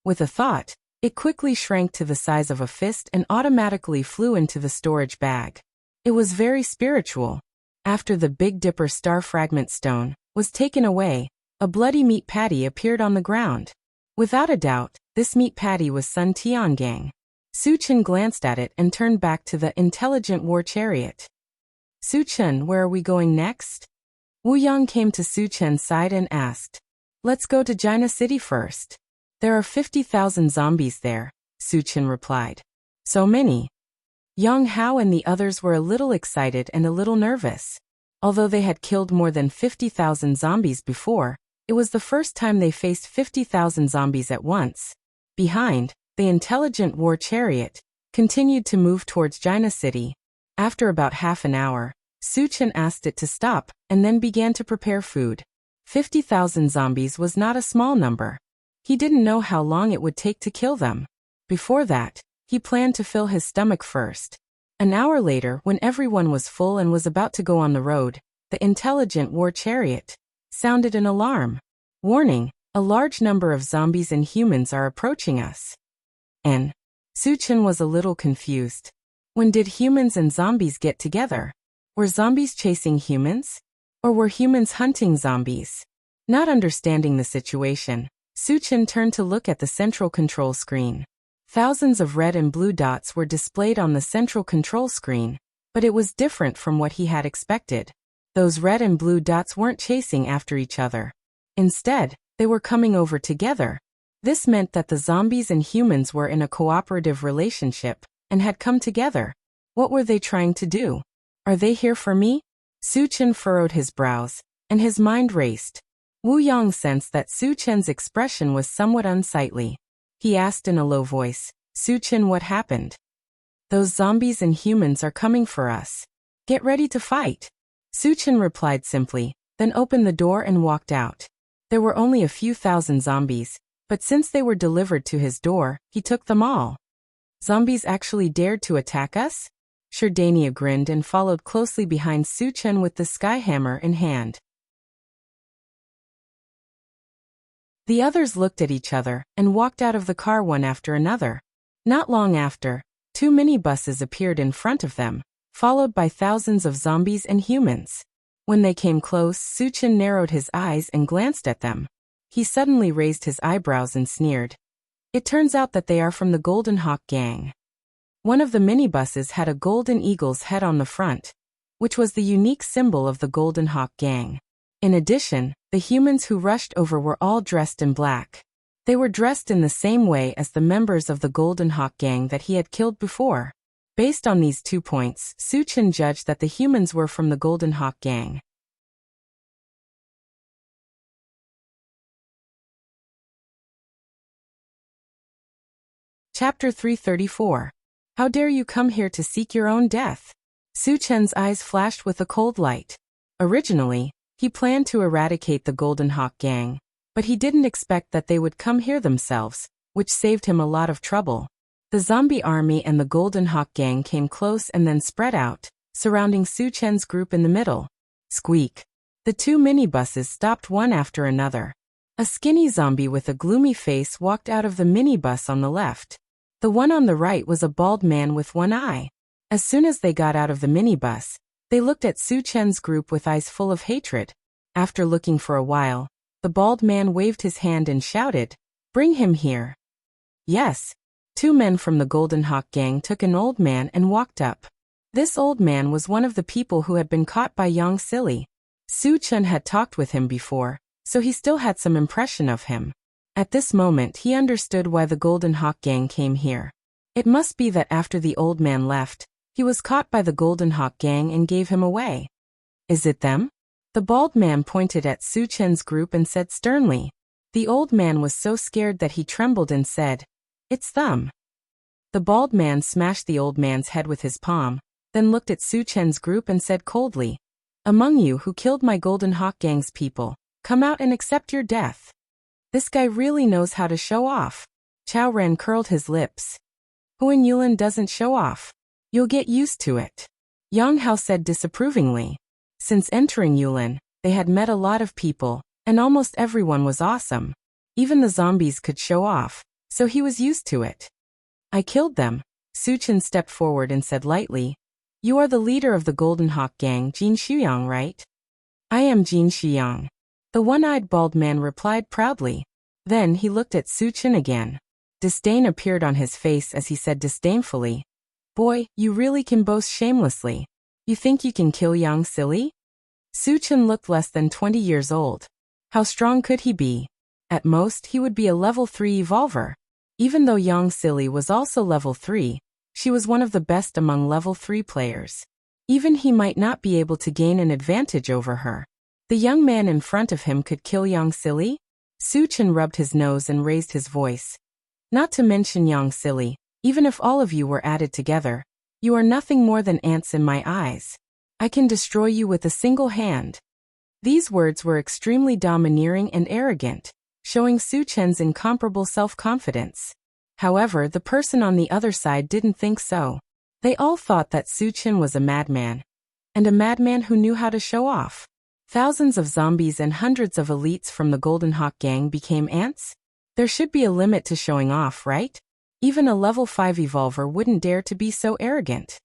With a thought, it quickly shrank to the size of a fist and automatically flew into the storage bag. It was very spiritual. After the Big Dipper star fragment stone was taken away, a bloody meat patty appeared on the ground. Without a doubt, this meat patty was Sun Tiangang. Su Chen glanced at it and turned back to the intelligent war chariot. Su Chen, where are we going next? Wu Yang came to Su Chen's side and asked. Let's go to China City first. There are 50,000 zombies there, Su Chen replied. So many. Yang Hao and the others were a little excited and a little nervous. Although they had killed more than 50,000 zombies before, it was the first time they faced 50,000 zombies at once. Behind, the intelligent war chariot continued to move towards China City. After about half an hour, Su Chen asked it to stop and then began to prepare food. 50,000 zombies was not a small number. He didn't know how long it would take to kill them. Before that, he planned to fill his stomach first. An hour later, when everyone was full and was about to go on the road, the intelligent war chariot sounded an alarm. Warning, A large number of zombies and humans are approaching us. And Suchin was a little confused. When did humans and zombies get together? Were zombies chasing humans? Or were humans hunting zombies? Not understanding the situation, Suchin turned to look at the central control screen. Thousands of red and blue dots were displayed on the central control screen, but it was different from what he had expected. Those red and blue dots weren't chasing after each other. Instead, they were coming over together. This meant that the zombies and humans were in a cooperative relationship and had come together. What were they trying to do? Are they here for me? Suchin furrowed his brows, and his mind raced. Wu Yang sensed that Suchin's expression was somewhat unsightly. He asked in a low voice, Suchin, what happened? Those zombies and humans are coming for us. Get ready to fight. Suchin replied simply, then opened the door and walked out. There were only a few thousand zombies, but since they were delivered to his door, he took them all. Zombies actually dared to attack us? Sherdania grinned and followed closely behind Suchin with the skyhammer in hand. The others looked at each other and walked out of the car one after another. Not long after, 2 minibuses appeared in front of them, followed by thousands of zombies and humans. When they came close, Suchin narrowed his eyes and glanced at them. He suddenly raised his eyebrows and sneered. It turns out that they are from the Golden Hawk Gang. One of the minibuses had a golden eagle's head on the front, which was the unique symbol of the Golden Hawk Gang. In addition, the humans who rushed over were all dressed in black. They were dressed in the same way as the members of the Golden Hawk Gang that he had killed before. Based on these 2 points, Suchin judged that the humans were from the Golden Hawk Gang. Chapter 334. How dare you come here to seek your own death? Suchin's eyes flashed with a cold light. Originally, he planned to eradicate the Golden Hawk Gang, but he didn't expect that they would come here themselves, which saved him a lot of trouble. The zombie army and the Golden Hawk Gang came close and then spread out, surrounding Suchin's group in the middle. Squeak. The 2 minibuses stopped one after another. A skinny zombie with a gloomy face walked out of the minibus on the left. The one on the right was a bald man with one eye. As soon as they got out of the minibus, they looked at Suchin's group with eyes full of hatred. After looking for a while, the bald man waved his hand and shouted, "Bring him here." Yes. 2 men from the Golden Hawk Gang took an old man and walked up. This old man was one of the people who had been caught by Yang Silly. Suchin had talked with him before, so he still had some impression of him. At this moment he understood why the Golden Hawk Gang came here. It must be that after the old man left, he was caught by the Golden Hawk Gang and gave him away. Is it them? The bald man pointed at Suchin's group and said sternly. The old man was so scared that he trembled and said, "It's them." The bald man smashed the old man's head with his palm, then looked at Suchin's group and said coldly, "Among you who killed my Golden Hawk Gang's people, come out and accept your death." This guy really knows how to show off. Chao Ren curled his lips. Huan Yulin doesn't show off. You'll get used to it. Yang Hao said disapprovingly. Since entering Yulin, they had met a lot of people, and almost everyone was awesome. Even the zombies could show off, so he was used to it. I killed them. Suchin stepped forward and said lightly, "You are the leader of the Golden Hawk Gang, Jin Shuyang, right?" "I am Jin Shuyang." The one-eyed bald man replied proudly. Then he looked at Suchin again. Disdain appeared on his face as he said disdainfully, "Boy, you really can boast shamelessly. You think you can kill Yang Silly?" Suchin looked less than 20 years old. How strong could he be? At most, he would be a level 3 evolver. Even though Yang Silly was also level 3, she was one of the best among level 3 players. Even he might not be able to gain an advantage over her. The young man in front of him could kill Yang Silly? Suchin rubbed his nose and raised his voice. Not to mention Yang Silly, even if all of you were added together, you are nothing more than ants in my eyes. I can destroy you with a single hand. These words were extremely domineering and arrogant, showing Suchin's incomparable self-confidence. However, the person on the other side didn't think so. They all thought that Suchin was a madman. And a madman who knew how to show off. Thousands of zombies and hundreds of elites from the Golden Hawk gang became ants? There should be a limit to showing off, right? Even a level 5 evolver wouldn't dare to be so arrogant.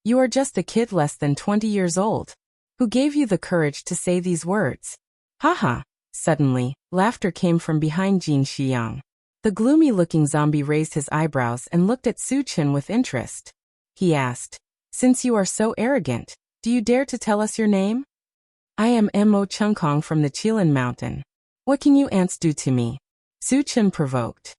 You are just a kid less than 20 years old. Who gave you the courage to say these words? Haha. Suddenly, laughter came from behind Jin Shiyang. The gloomy-looking zombie raised his eyebrows and looked at Su Chen with interest. He asked, "Since you are so arrogant, do you dare to tell us your name?" "I am Mo Chungkong from the Qilin Mountain. What can you ants do to me?" Su Chen provoked.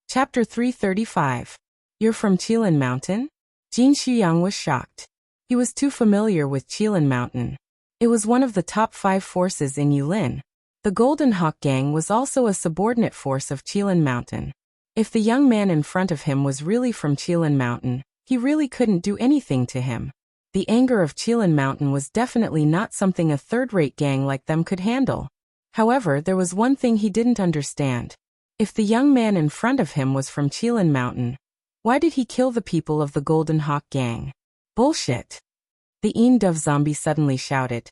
Chapter 335. You're from Qilin Mountain? Jin Shiyang was shocked. He was too familiar with Qilin Mountain. It was one of the top 5 forces in Yulin. The Golden Hawk Gang was also a subordinate force of Qilin Mountain. If the young man in front of him was really from Qilin Mountain, he really couldn't do anything to him. The anger of Qilin Mountain was definitely not something a third-rate gang like them could handle. However, there was one thing he didn't understand. If the young man in front of him was from Qilin Mountain, why did he kill the people of the Golden Hawk Gang? Bullshit. The Dove zombie suddenly shouted.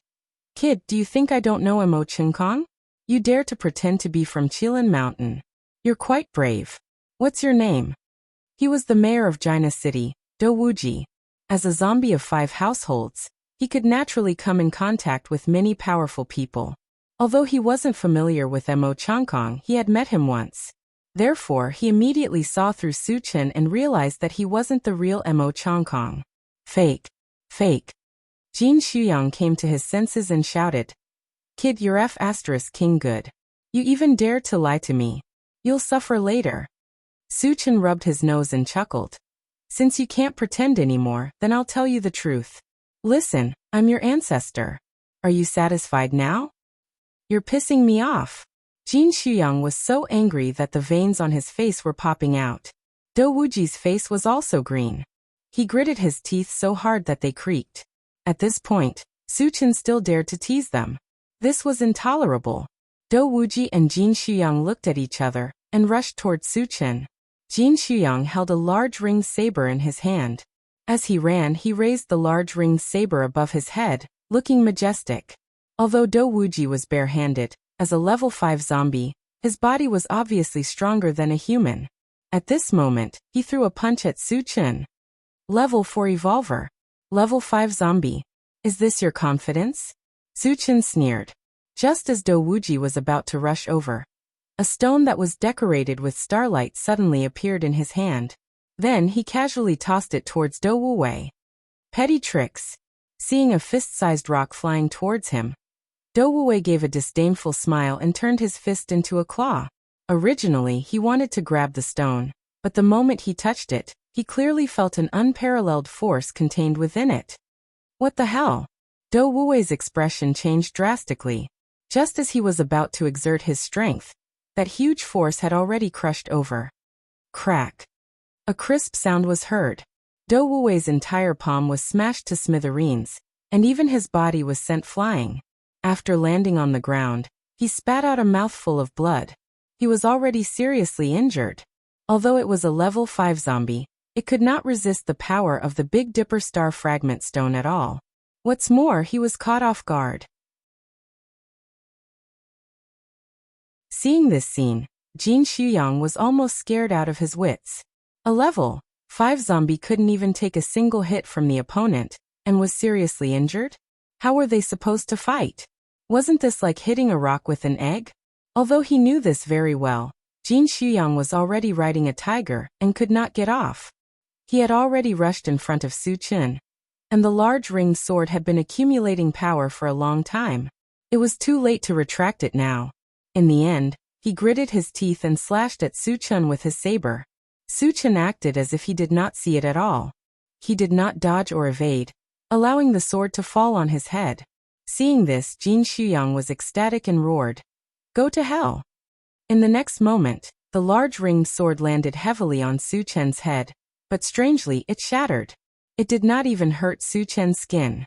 "Kid, do you think I don't know Mo Chungkong? You dare to pretend to be from Qilin Mountain. You're quite brave. What's your name?" He was the mayor of Jaina City, Do Wuji. As a zombie of 5 households, he could naturally come in contact with many powerful people. Although he wasn't familiar with Mo Chungkong, he had met him once. Therefore, he immediately saw through Su Chen and realized that he wasn't the real Mo Chungkong. Fake. Fake. Jin Shuyang came to his senses and shouted, "Kid, you're F***king good. You even dared to lie to me. You'll suffer later." Su Chen rubbed his nose and chuckled. "Since you can't pretend anymore, then I'll tell you the truth. Listen, I'm your ancestor. Are you satisfied now? You're pissing me off." Jin Shuyang was so angry that the veins on his face were popping out. Do Wuji's face was also green. He gritted his teeth so hard that they creaked. At this point, Su Chen still dared to tease them. This was intolerable. Do Wuji and Jin Shuyang looked at each other and rushed toward Su Chen. Jin Shuyang held a large ringed saber in his hand. As he ran, he raised the large ringed saber above his head, looking majestic. Although Do Wuji was barehanded, as a level 5 zombie, his body was obviously stronger than a human. At this moment, he threw a punch at Su Chen. Level 4 evolver. Level 5 zombie. Is this your confidence? Su Chen sneered. Just as Do Wuji was about to rush over, a stone that was decorated with starlight suddenly appeared in his hand. Then he casually tossed it towards Do Wuwei. Petty tricks. Seeing a fist-sized rock flying towards him, Do Wuwei gave a disdainful smile and turned his fist into a claw. Originally, he wanted to grab the stone, but the moment he touched it, he clearly felt an unparalleled force contained within it. What the hell? Do Wuwei's expression changed drastically. Just as he was about to exert his strength, that huge force had already crushed over. Crack. A crisp sound was heard. Do Wuwei's entire palm was smashed to smithereens, and even his body was sent flying. After landing on the ground, he spat out a mouthful of blood. He was already seriously injured. Although it was a level 5 zombie, it could not resist the power of the Big Dipper star fragment stone at all. What's more, he was caught off guard. Seeing this scene, Jin Shuyang was almost scared out of his wits. A level 5 zombie couldn't even take a single hit from the opponent, and was seriously injured? How were they supposed to fight? Wasn't this like hitting a rock with an egg? Although he knew this very well, Jin Shuyang was already riding a tiger and could not get off. He had already rushed in front of Su Chen, and the large ringed sword had been accumulating power for a long time. It was too late to retract it now. In the end, he gritted his teeth and slashed at Su Chen with his saber. Su Chen acted as if he did not see it at all. He did not dodge or evade, allowing the sword to fall on his head. Seeing this, Jin Shuyang was ecstatic and roared, "Go to hell!" In the next moment, the large ringed sword landed heavily on Su Chen's head, but strangely, it shattered. It did not even hurt Su Chen's skin.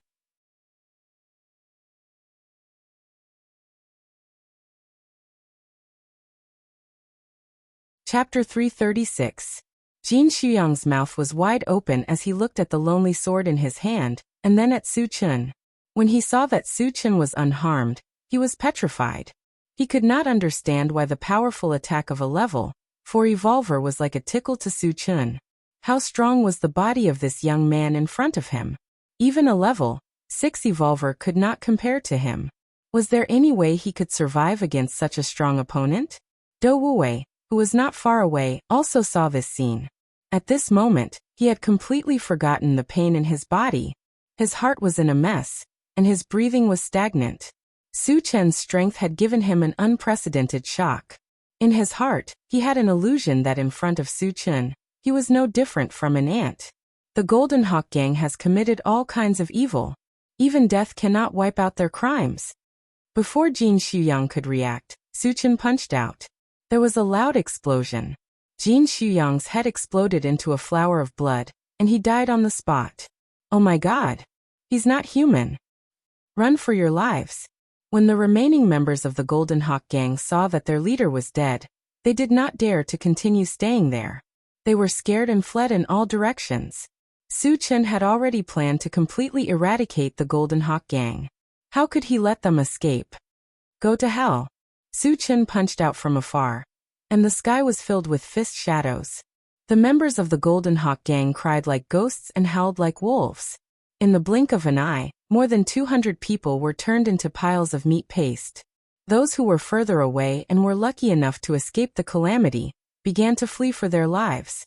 Chapter 336. Jin Shuyang's mouth was wide open as he looked at the lonely sword in his hand, and then at Su Chen. When he saw that Su Chen was unharmed, he was petrified. He could not understand why the powerful attack of a level 4 evolver was like a tickle to Su Chen. How strong was the body of this young man in front of him? Even a level 6 evolver could not compare to him. Was there any way he could survive against such a strong opponent? Do Wuwei, who was not far away, also saw this scene. At this moment, he had completely forgotten the pain in his body. His heart was in a mess, and his breathing was stagnant. Su Chen's strength had given him an unprecedented shock. In his heart, he had an illusion that in front of Su Chen, he was no different from an ant. The Golden Hawk Gang has committed all kinds of evil. Even death cannot wipe out their crimes. Before Jin Shuyang could react, Su Chen punched out. There was a loud explosion. Jin Shuyang's head exploded into a flower of blood, and he died on the spot. Oh my god! He's not human. Run for your lives. When the remaining members of the Golden Hawk Gang saw that their leader was dead, they did not dare to continue staying there. They were scared and fled in all directions. Su Chen had already planned to completely eradicate the Golden Hawk Gang. How could he let them escape? Go to hell. Su Chen punched out from afar, and the sky was filled with fist shadows. The members of the Golden Hawk Gang cried like ghosts and howled like wolves. In the blink of an eye, more than 200 people were turned into piles of meat paste. Those who were further away and were lucky enough to escape the calamity began to flee for their lives.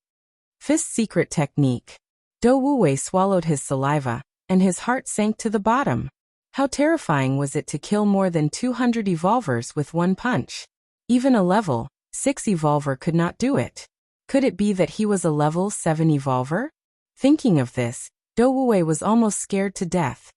Fist secret technique. Do Wuwei swallowed his saliva, and his heart sank to the bottom. How terrifying was it to kill more than 200 evolvers with one punch? Even a level 6 evolver could not do it. Could it be that he was a level 7 evolver? Thinking of this, Do Wuwei was almost scared to death.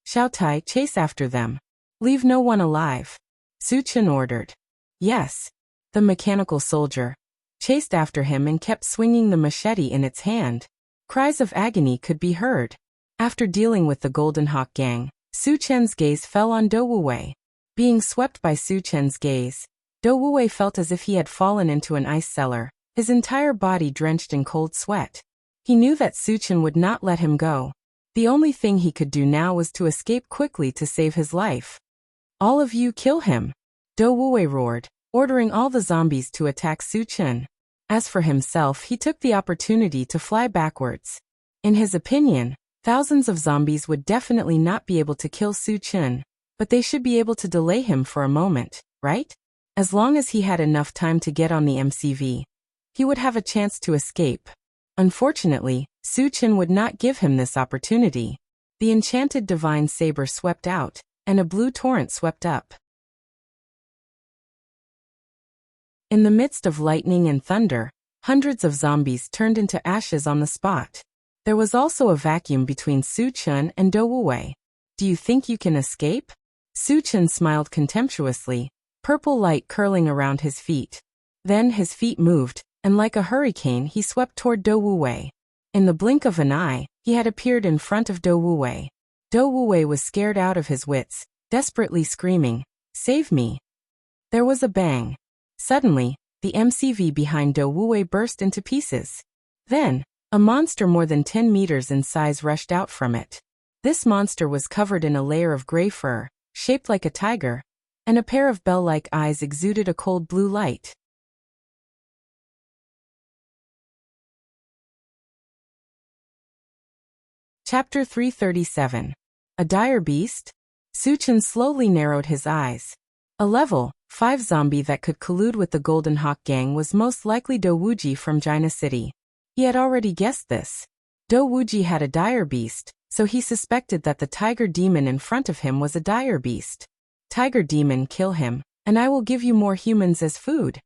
Xiao Tai, chase after them. Leave no one alive. Su Chen ordered. Yes. The mechanical soldier chased after him and kept swinging the machete in its hand. Cries of agony could be heard. After dealing with the Golden Hawk Gang, Su Chen's gaze fell on Do Wuwei. Being swept by Su Chen's gaze, Do Wuwei felt as if he had fallen into an ice cellar, his entire body drenched in cold sweat. He knew that Su Chen would not let him go. The only thing he could do now was to escape quickly to save his life. All of you kill him! Do Wuwei roared, ordering all the zombies to attack Su Chen. As for himself, he took the opportunity to fly backwards. In his opinion, thousands of zombies would definitely not be able to kill Su Chen, but they should be able to delay him for a moment, right? As long as he had enough time to get on the MCV, he would have a chance to escape. Unfortunately, Su Chen would not give him this opportunity. The enchanted divine saber swept out, and a blue torrent swept up. In the midst of lightning and thunder, hundreds of zombies turned into ashes on the spot. There was also a vacuum between Su Chen and Do Wuwei. Do you think you can escape? Su Chen smiled contemptuously, purple light curling around his feet. Then his feet moved, and like a hurricane he swept toward Do Wuwei. In the blink of an eye, he had appeared in front of Do Wuwei. Do Wuwei was scared out of his wits, desperately screaming, "Save me!" There was a bang. Suddenly, the MCV behind Do Wuwei burst into pieces. Then, a monster more than 10 meters in size rushed out from it. This monster was covered in a layer of gray fur, shaped like a tiger, and a pair of bell-like eyes exuded a cold blue light. Chapter 337. A dire beast? Su Chen slowly narrowed his eyes. A level 5 zombie that could collude with the Golden Hawk Gang was most likely Do Wuji from China City. He had already guessed this. Do Wuji had a dire beast, so he suspected that the tiger demon in front of him was a dire beast. Tiger demon, kill him, and I will give you more humans as food.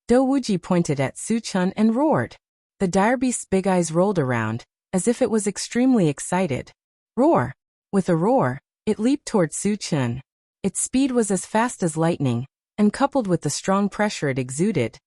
Do Wuji pointed at Su Chen and roared. The dire beast's big eyes rolled around, as if it was extremely excited. Roar! With a roar, it leaped toward Su Chen. Its speed was as fast as lightning, and coupled with the strong pressure it exuded,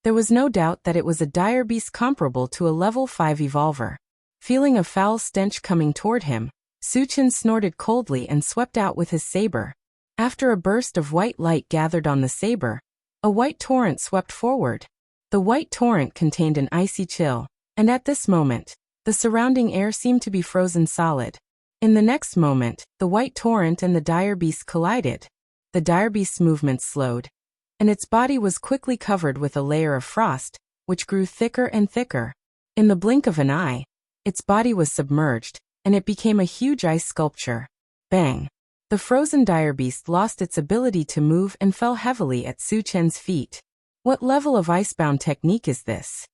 there was no doubt that it was a dire beast comparable to a level 5 evolver. Feeling a foul stench coming toward him, Su Chen snorted coldly and swept out with his saber. After a burst of white light gathered on the saber, a white torrent swept forward. The white torrent contained an icy chill, and at this moment, the surrounding air seemed to be frozen solid. In the next moment, the white torrent and the dire beast collided. The dire beast's movement slowed, and its body was quickly covered with a layer of frost, which grew thicker and thicker. In the blink of an eye, its body was submerged, and it became a huge ice sculpture. Bang! The frozen dire beast lost its ability to move and fell heavily at Su Chen's feet. What level of icebound technique is this?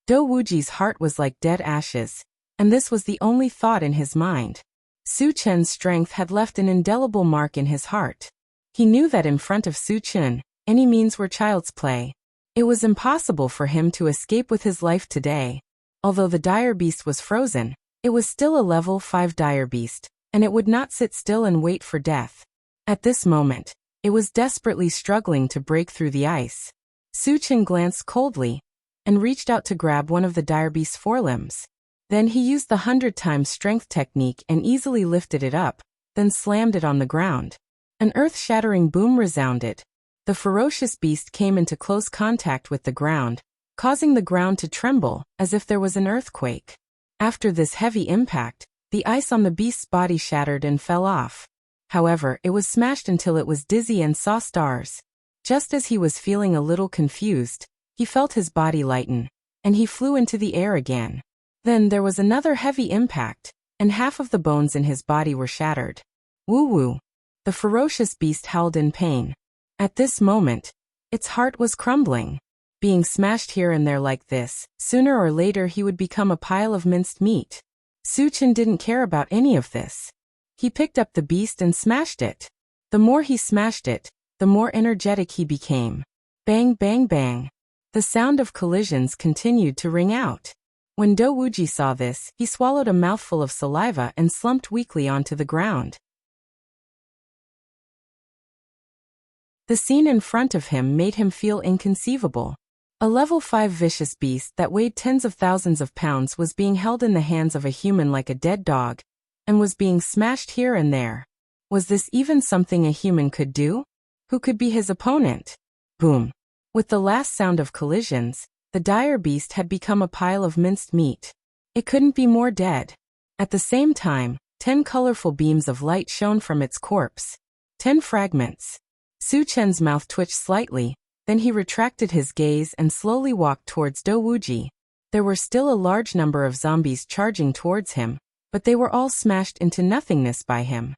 Do Wuji's heart was like dead ashes, and this was the only thought in his mind. Su Chen's strength had left an indelible mark in his heart. He knew that in front of Su Chen, any means were child's play. It was impossible for him to escape with his life today. Although the dire beast was frozen, it was still a level 5 dire beast, and it would not sit still and wait for death. At this moment, it was desperately struggling to break through the ice. Su Chen glanced coldly and reached out to grab one of the dire beast's forelimbs. Then he used the 100 times strength technique and easily lifted it up, then slammed it on the ground. An earth-shattering boom resounded. The ferocious beast came into close contact with the ground, causing the ground to tremble as if there was an earthquake. After this heavy impact, the ice on the beast's body shattered and fell off. However, it was smashed until it was dizzy and saw stars. Just as he was feeling a little confused, he felt his body lighten, and he flew into the air again. Then there was another heavy impact, and half of the bones in his body were shattered. Woo-woo! The ferocious beast howled in pain. At this moment, its heart was crumbling. Being smashed here and there like this, sooner or later he would become a pile of minced meat. Su Chen didn't care about any of this. He picked up the beast and smashed it. The more he smashed it, the more energetic he became. Bang, bang, bang. The sound of collisions continued to ring out. When Do Wuji saw this, he swallowed a mouthful of saliva and slumped weakly onto the ground. The scene in front of him made him feel inconceivable. A level 5 vicious beast that weighed tens of thousands of pounds was being held in the hands of a human like a dead dog, and was being smashed here and there. Was this even something a human could do? Who could be his opponent? Boom! With the last sound of collisions, the dire beast had become a pile of minced meat. It couldn't be more dead. At the same time, 10 colorful beams of light shone from its corpse. 10 fragments. Su Chen's mouth twitched slightly, then he retracted his gaze and slowly walked towards Do Wuji. There were still a large number of zombies charging towards him, but they were all smashed into nothingness by him.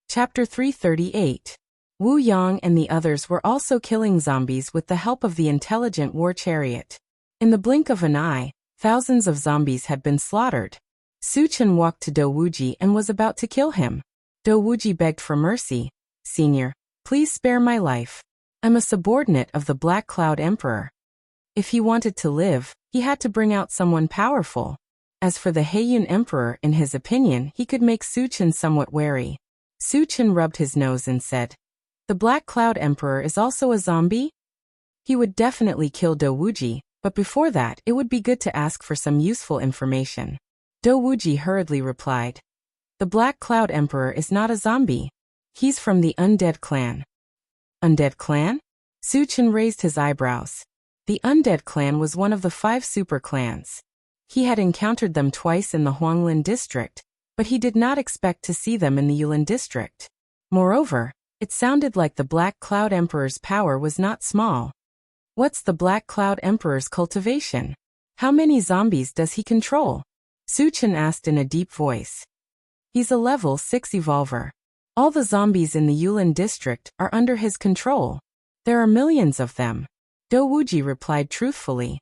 Chapter 338. Wu Yang and the others were also killing zombies with the help of the intelligent war chariot. In the blink of an eye, thousands of zombies had been slaughtered. Su Chen walked to Do Wuji and was about to kill him. Do Wuji begged for mercy. "Senior, please spare my life. I'm a subordinate of the Black Cloud Emperor." If he wanted to live, he had to bring out someone powerful. As for the Heiyun Emperor, in his opinion, he could make Su Chen somewhat wary. Su Chen rubbed his nose and said, "The Black Cloud Emperor is also a zombie?" He would definitely kill Do Wuji, but before that it would be good to ask for some useful information. Do Wuji hurriedly replied, "The Black Cloud Emperor is not a zombie. He's from the Undead Clan." Undead Clan? Su Chen raised his eyebrows. The Undead Clan was one of the 5 super clans. He had encountered them twice in the Huanglin district, but he did not expect to see them in the Yulin district. Moreover, it sounded like the Black Cloud Emperor's power was not small. What's the Black Cloud Emperor's cultivation? How many zombies does he control? Su Chen asked in a deep voice. He's a level 6 evolver. All the zombies in the Yulin district are under his control. There are millions of them. Do Wuji replied truthfully.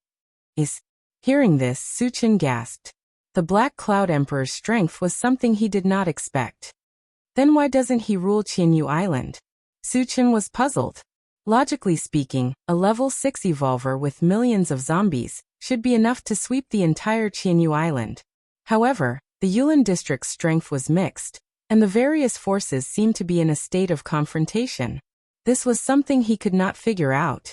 Hearing this, Su Chen gasped. The Black Cloud Emperor's strength was something he did not expect. Then why doesn't he rule Qianyu Island? Su Chen was puzzled. Logically speaking, a level 6 evolver with millions of zombies should be enough to sweep the entire Qianyu Island. However, the Yulin district's strength was mixed, and the various forces seemed to be in a state of confrontation. This was something he could not figure out.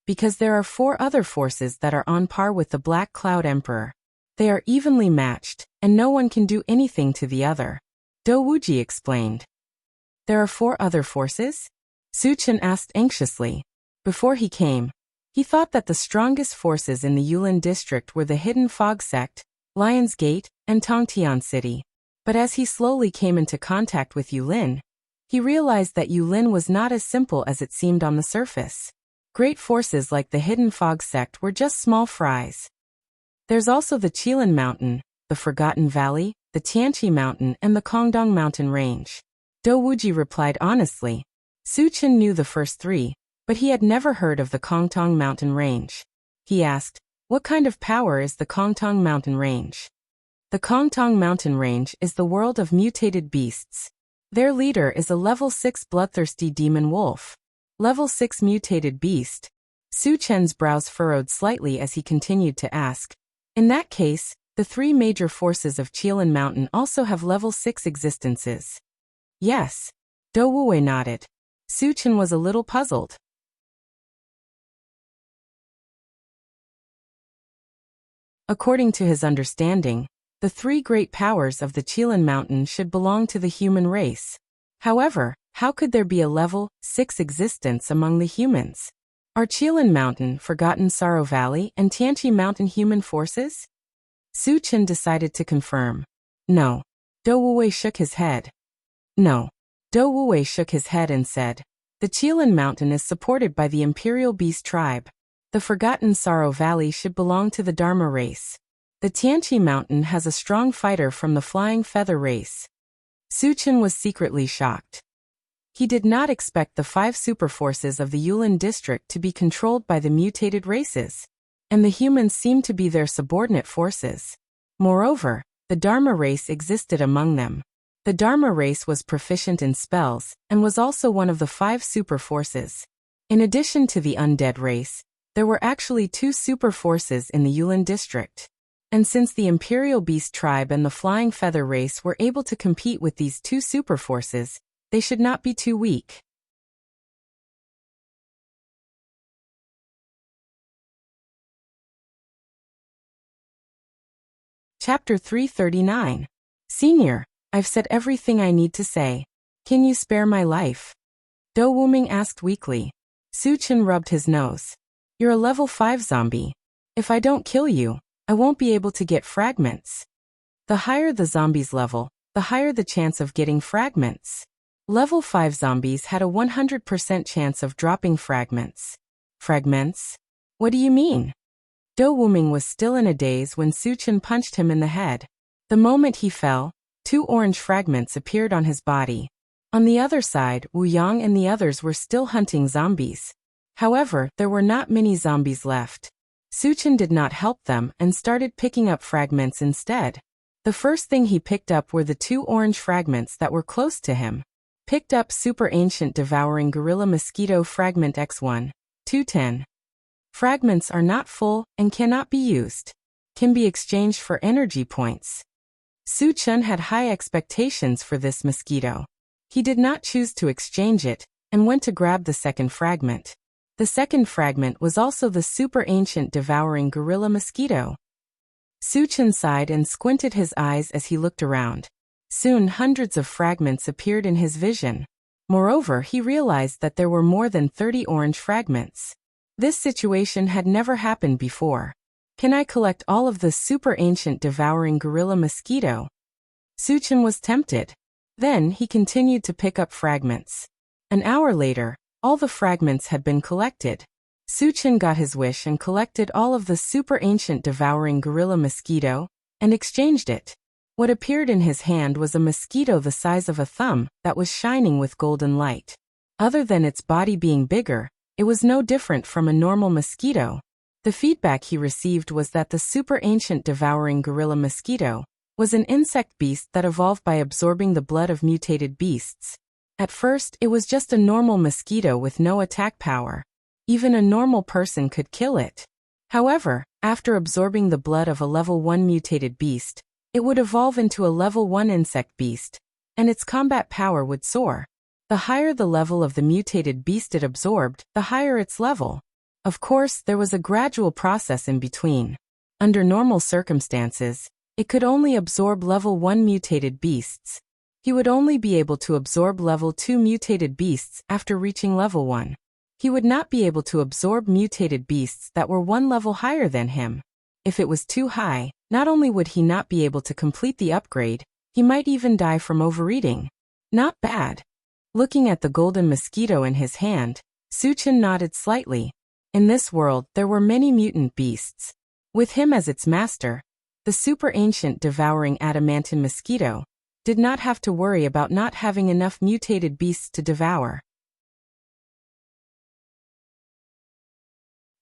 Because there are 4 other forces that are on par with the Black Cloud Emperor. They are evenly matched, and no one can do anything to the other. Do Wuji explained. There are 4 other forces? Suchin asked anxiously. Before he came, he thought that the strongest forces in the Yulin district were the Hidden Fog Sect, Lion's Gate, and Tongtian City. But as he slowly came into contact with Yulin, he realized that Yulin was not as simple as it seemed on the surface. Great forces like the Hidden Fog Sect were just small fries. There's also the Qilin Mountain, the Forgotten Valley, the Tianqi Mountain, and the Kongdong Mountain Range. Dou Wuji replied honestly. Suchin knew the first 3, but he had never heard of the Kongtong Mountain Range. He asked, what kind of power is the Kongtong Mountain Range? The Kongtong Mountain Range is the world of mutated beasts. Their leader is a level 6 bloodthirsty demon wolf. Level 6 mutated beast. Su Chen's brows furrowed slightly as he continued to ask. In that case, the 3 major forces of Qilin Mountain also have level 6 existences. Yes. Dou Wuwei nodded. Su Chen was a little puzzled. According to his understanding, the 3 great powers of the Qilin Mountain should belong to the human race. However, how could there be a level 6 existence among the humans? Are Qilin Mountain, Forgotten Sorrow Valley, and Tianqi Mountain human forces? Su Chen decided to confirm. No. Dou Wuwei shook his head. No. Dou Wuwei shook his head and said, the Qilin Mountain is supported by the Imperial Beast Tribe. The Forgotten Sorrow Valley should belong to the Dharma race. The Tianqi Mountain has a strong fighter from the Flying Feather race. Su Chen was secretly shocked. He did not expect the 5 superforces of the Yulin district to be controlled by the mutated races, and the humans seemed to be their subordinate forces. Moreover, the Dharma race existed among them. The Dharma race was proficient in spells, and was also one of the 5 superforces. In addition to the undead race, there were actually 2 superforces in the Yulin district. And since the Imperial Beast Tribe and the Flying Feather race were able to compete with these 2 superforces, they should not be too weak. Chapter 339. Senior, I've said everything I need to say. Can you spare my life? Dou Wuming asked weakly. Su Chen rubbed his nose. You're a level 5 zombie. If I don't kill you, I won't be able to get fragments. The higher the zombie's level, the higher the chance of getting fragments. Level 5 zombies had a 100% chance of dropping fragments. Fragments? What do you mean? Dou Wuming was still in a daze when Su Chen punched him in the head. The moment he fell, 2 orange fragments appeared on his body. On the other side, Wu Yang and the others were still hunting zombies. However, there were not many zombies left. Su Chen did not help them and started picking up fragments instead. The first thing he picked up were the 2 orange fragments that were close to him. Picked up Super Ancient Devouring Gorilla Mosquito Fragment X1, 210. Fragments are not full and cannot be used. Can be exchanged for energy points. Su Chen had high expectations for this mosquito. He did not choose to exchange it, and went to grab the second fragment. The second fragment was also the Super Ancient Devouring Gorilla Mosquito. Su Chen sighed and squinted his eyes as he looked around. Soon hundreds of fragments appeared in his vision. Moreover, he realized that there were more than 30 orange fragments. This situation had never happened before. Can I collect all of the Super Ancient Devouring Gorilla Mosquito? Su Chen was tempted. Then he continued to pick up fragments. An hour later, all the fragments had been collected. Su Chen got his wish and collected all of the Super Ancient Devouring Gorilla Mosquito, and exchanged it. What appeared in his hand was a mosquito the size of a thumb that was shining with golden light. Other than its body being bigger, it was no different from a normal mosquito. The feedback he received was that the Super Ancient Devouring Gorilla Mosquito was an insect beast that evolved by absorbing the blood of mutated beasts. At first, it was just a normal mosquito with no attack power. Even a normal person could kill it. However, after absorbing the blood of a level 1 mutated beast, it would evolve into a level 1 insect beast, and its combat power would soar. The higher the level of the mutated beast it absorbed, the higher its level. Of course, there was a gradual process in between. Under normal circumstances, it could only absorb level 1 mutated beasts. He would only be able to absorb level 2 mutated beasts after reaching level 1. He would not be able to absorb mutated beasts that were one level higher than him. If it was too high, not only would he not be able to complete the upgrade, he might even die from overeating. Not bad. Looking at the golden mosquito in his hand, Suchin nodded slightly. In this world, there were many mutant beasts. With him as its master, the super ancient devouring adamantine mosquito did not have to worry about not having enough mutated beasts to devour.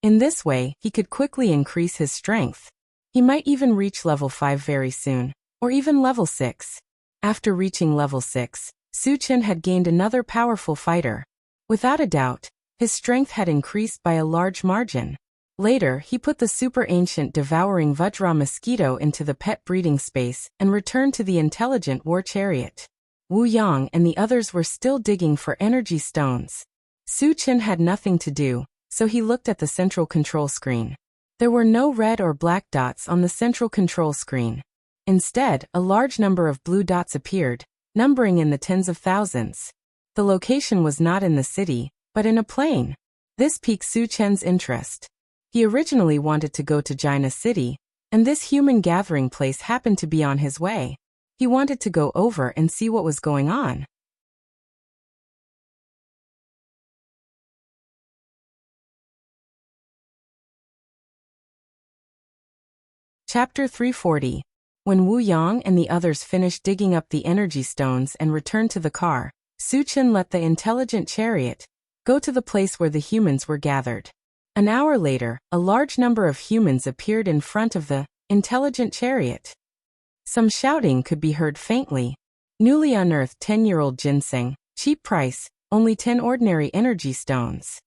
In this way, he could quickly increase his strength. He might even reach level 5 very soon, or even level 6. After reaching level 6, Suchin had gained another powerful fighter. Without a doubt, his strength had increased by a large margin. Later, he put the super ancient devouring Vajra mosquito into the pet breeding space and returned to the intelligent war chariot. Wu Yang and the others were still digging for energy stones. Suchin had nothing to do, so he looked at the central control screen. There were no red or black dots on the central control screen. Instead, a large number of blue dots appeared, numbering in the tens of thousands. The location was not in the city, but in a plain. This piqued Suchin's interest. He originally wanted to go to Jaina City, and this human gathering place happened to be on his way. He wanted to go over and see what was going on. Chapter 340. When Wu Yang and the others finished digging up the energy stones and returned to the car, Suchin let the intelligent chariot go to the place where the humans were gathered. An hour later, a large number of humans appeared in front of the intelligent chariot. Some shouting could be heard faintly. Newly unearthed 10-year-old ginseng, cheap price, only 10 ordinary energy stones.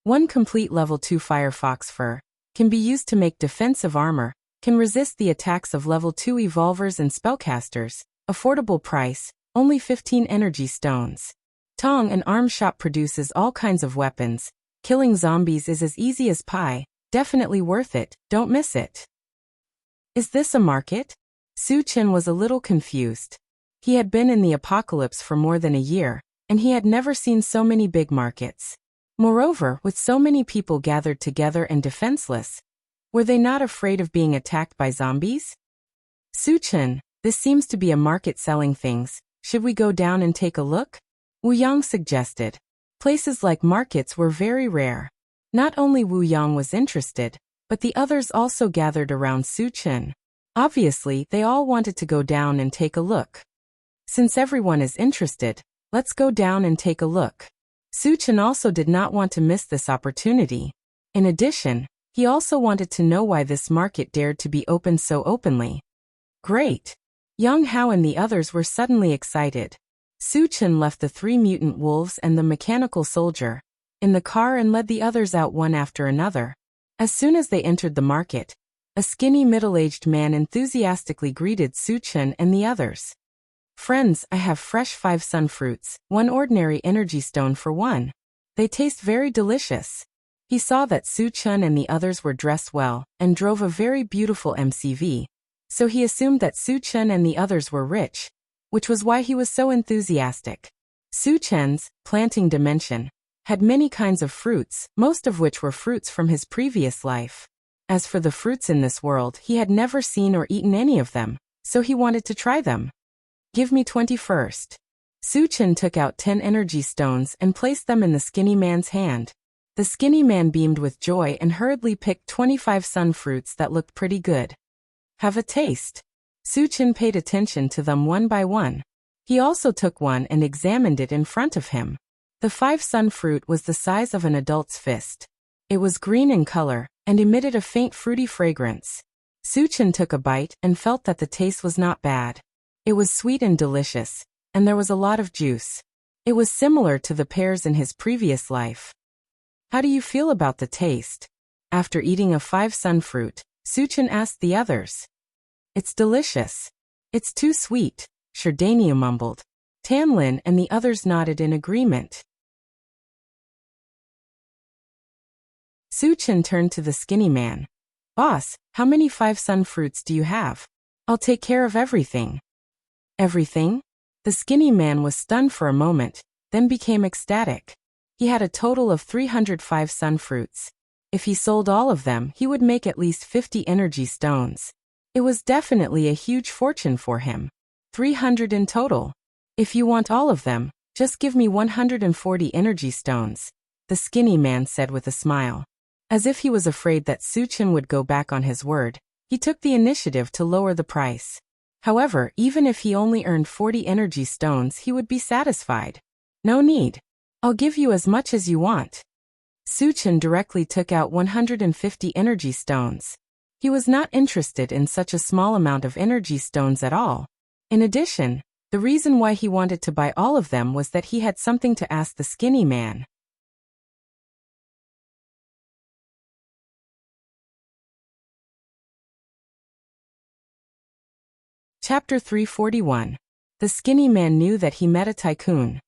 1 complete level 2 firefox fur can be used to make defensive armor, can resist the attacks of level 2 evolvers and spellcasters. Affordable price, only 15 energy stones. Tong and Arm Shop produces all kinds of weapons. Killing zombies is as easy as pie, definitely worth it, don't miss it. Is this a market? Suchin was a little confused. He had been in the apocalypse for more than a year, and he had never seen so many big markets. Moreover, with so many people gathered together and defenseless, were they not afraid of being attacked by zombies? Suchin, this seems to be a market selling things. Should we go down and take a look? Wu Yang suggested. Places like markets were very rare. Not only Wu Yang was interested, but the others also gathered around Suchin. Obviously, they all wanted to go down and take a look. Since everyone is interested, let's go down and take a look. Suchin also did not want to miss this opportunity. In addition, he also wanted to know why this market dared to be opened so openly. Great! Yang Hao and the others were suddenly excited. Suchin left the 3 mutant wolves and the mechanical soldier in the car and led the others out one after another. As soon as they entered the market, a skinny middle-aged man enthusiastically greeted Suchin and the others. Friends, I have fresh 5 sun fruits, 1 ordinary energy stone for 1. They taste very delicious. He saw that Suchin and the others were dressed well and drove a very beautiful MCV, so he assumed that Suchin and the others were rich, which was why he was so enthusiastic. Suchin's planting dimension had many kinds of fruits, most of which were fruits from his previous life. As for the fruits in this world, he had never seen or eaten any of them, so he wanted to try them. Give me 20 first. Suchin took out 10 energy stones and placed them in the skinny man's hand. The skinny man beamed with joy and hurriedly picked 25 sun fruits that looked pretty good. Have a taste. Suchin paid attention to them one by one. He also took one and examined it in front of him. The 5 sun fruit was the size of an adult's fist. It was green in color and emitted a faint fruity fragrance. Suchin took a bite and felt that the taste was not bad. It was sweet and delicious, and there was a lot of juice. It was similar to the pears in his previous life. How do you feel about the taste? After eating a 5 sun fruit, Suchin asked the others. It's delicious. It's too sweet, Sherdania mumbled. Tanlin and the others nodded in agreement. Suchin turned to the skinny man. Boss, how many 5 sun fruits do you have? I'll take care of everything. Everything? The skinny man was stunned for a moment, then became ecstatic. He had a total of 305 sun fruits. If he sold all of them, he would make at least 50 energy stones. It was definitely a huge fortune for him. 300 in total. If you want all of them, just give me 140 energy stones, the skinny man said with a smile. As if he was afraid that Suchin would go back on his word, he took the initiative to lower the price. However, even if he only earned 40 energy stones, he would be satisfied. No need. I'll give you as much as you want. Suchin directly took out 150 energy stones. He was not interested in such a small amount of energy stones at all. In addition, the reason why he wanted to buy all of them was that he had something to ask the skinny man. Chapter 341. The skinny man knew that he met a tycoon.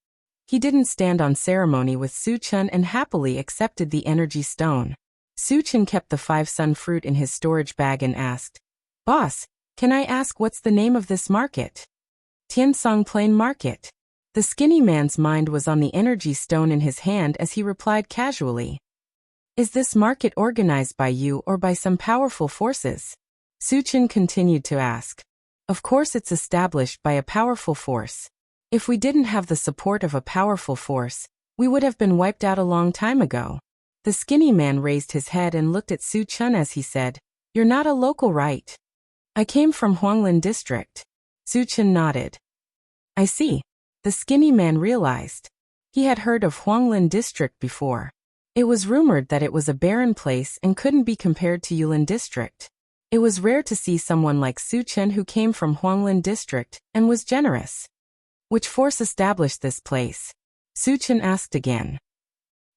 He didn't stand on ceremony with Suchin and happily accepted the energy stone. Suchin kept the 5 sun fruit in his storage bag and asked, "Boss, can I ask what's the name of this market?" Tiansong Plain Market. The skinny man's mind was on the energy stone in his hand as he replied casually. "Is this market organized by you or by some powerful forces?" Suchin continued to ask. "Of course it's established by a powerful force. If we didn't have the support of a powerful force, we would have been wiped out a long time ago." The skinny man raised his head and looked at Suchin as he said, "You're not a local, right?" "I came from Huanglin district." Suchin nodded. "I see." The skinny man realized. He had heard of Huanglin district before. It was rumored that it was a barren place and couldn't be compared to Yulin district. It was rare to see someone like Suchin who came from Huanglin district and was generous. "Which force established this place?" Suchin asked again.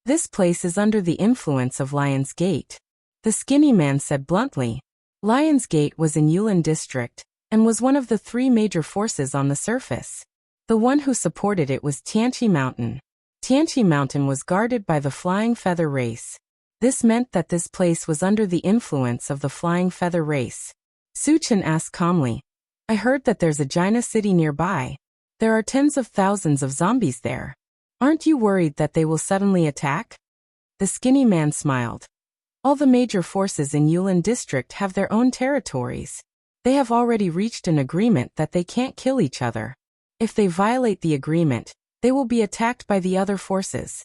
"This place is under the influence of Lion's Gate," the skinny man said bluntly. Lion's Gate was in Yulin district and was one of the 3 major forces on the surface. The one who supported it was Tianqi Mountain. Tianqi Mountain was guarded by the Flying Feather race. This meant that this place was under the influence of the Flying Feather race. Suchin asked calmly, "I heard that there's a Jaina city nearby. There are tens of thousands of zombies there. Aren't you worried that they will suddenly attack?" The skinny man smiled. "All the major forces in Yulin district have their own territories. They have already reached an agreement that they can't kill each other. If they violate the agreement, they will be attacked by the other forces."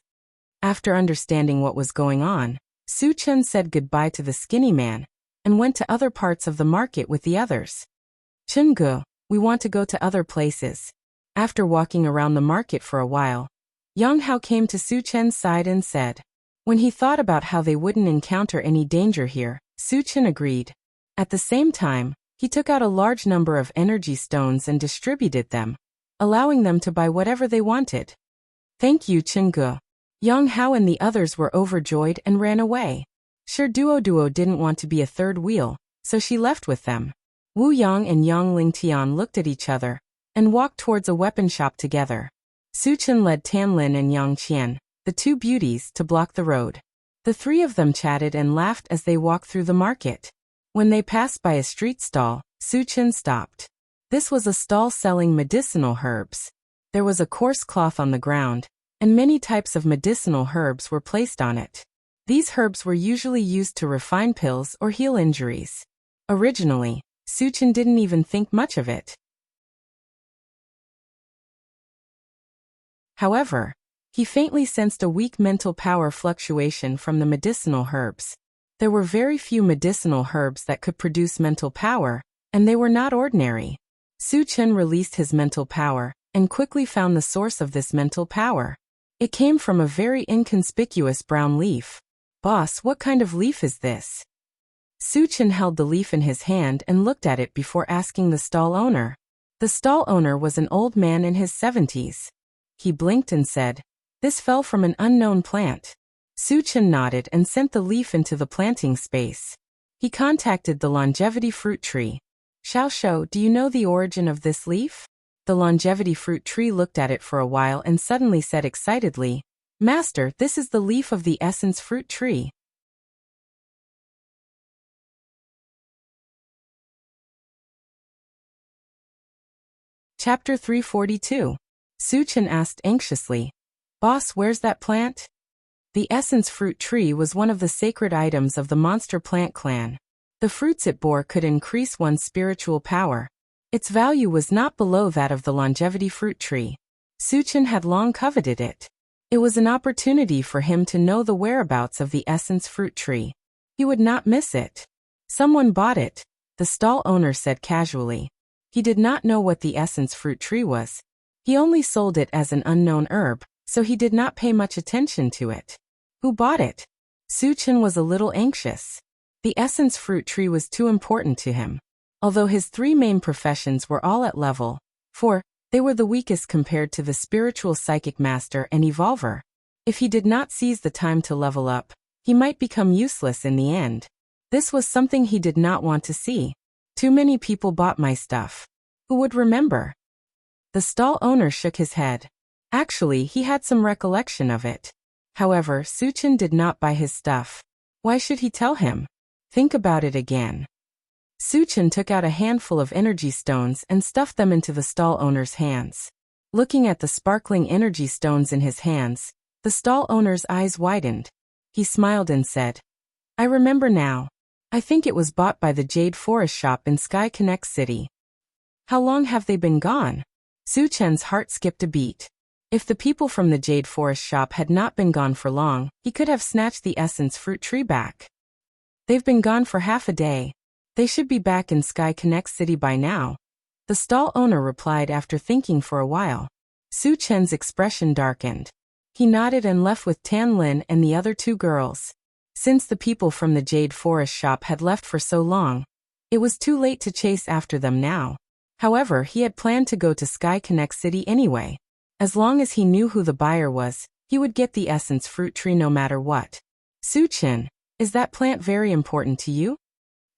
After understanding what was going on, Suchin said goodbye to the skinny man and went to other parts of the market with the others. "Chungu, we want to go to other places." After walking around the market for a while, Yang Hao came to Suchin's side and said. When he thought about how they wouldn't encounter any danger here, Suchin agreed. At the same time, he took out a large number of energy stones and distributed them, allowing them to buy whatever they wanted. "Thank you, Chungu." Yang Hao and the others were overjoyed and ran away. Sure, Duo didn't want to be a third wheel, so she left with them. Wu Yang and Yang Lingtian looked at each other and walked towards a weapon shop together. Suchin led Tanlin and Yang Qian, the 2 beauties, to block the road. The 3 of them chatted and laughed as they walked through the market. When they passed by a street stall, Suchin stopped. This was a stall selling medicinal herbs. There was a coarse cloth on the ground, and many types of medicinal herbs were placed on it. These herbs were usually used to refine pills or heal injuries. Originally, Suchin didn't even think much of it. However, he faintly sensed a weak mental power fluctuation from the medicinal herbs. There were very few medicinal herbs that could produce mental power, and they were not ordinary. Suchin released his mental power and quickly found the source of this mental power. It came from a very inconspicuous brown leaf. "Boss, what kind of leaf is this?" Suchin held the leaf in his hand and looked at it before asking the stall owner. The stall owner was an old man in his 70s. He blinked and said, "This fell from an unknown plant." Suchin nodded and sent the leaf into the planting space. He contacted the longevity fruit tree. "Xiao, do you know the origin of this leaf?" The longevity fruit tree looked at it for a while and suddenly said excitedly, "Master, this is the leaf of the essence fruit tree." Chapter 342. Suchin asked anxiously, "Boss, where's that plant?" The essence fruit tree was one of the sacred items of the monster plant clan. The fruits it bore could increase one's spiritual power. Its value was not below that of the longevity fruit tree. Suchin had long coveted it. It was an opportunity for him to know the whereabouts of the essence fruit tree. He would not miss it. "Someone bought it," the stall owner said casually. He did not know what the essence fruit tree was. He only sold it as an unknown herb, so he did not pay much attention to it. Who bought it? Suchin was a little anxious. The essence fruit tree was too important to him. Although his three main professions were all at level 4, they were the weakest compared to the spiritual psychic master and evolver. If he did not seize the time to level up, he might become useless in the end. This was something he did not want to see. Too many people bought my stuff. Who would remember? The stall owner shook his head. Actually, he had some recollection of it. However, Suchin did not buy his stuff. Why should he tell him? Think about it again. Suchin took out a handful of energy stones and stuffed them into the stall owner's hands. Looking at the sparkling energy stones in his hands, the stall owner's eyes widened. He smiled and said, "I remember now. I think it was bought by the Jade Forest shop in Sky Connect City." "How long have they been gone?" Suchin's heart skipped a beat. If the people from the Jade Forest shop had not been gone for long, he could have snatched the essence fruit tree back. "They've been gone for half a day. They should be back in Sky Connect City by now," the stall owner replied after thinking for a while. Suchin's expression darkened. He nodded and left with Tan Lin and the other two girls. Since the people from the Jade Forest shop had left for so long, it was too late to chase after them now. However, he had planned to go to Sky Connect City anyway. As long as he knew who the buyer was, he would get the essence fruit tree no matter what. "Suchin, is that plant very important to you?"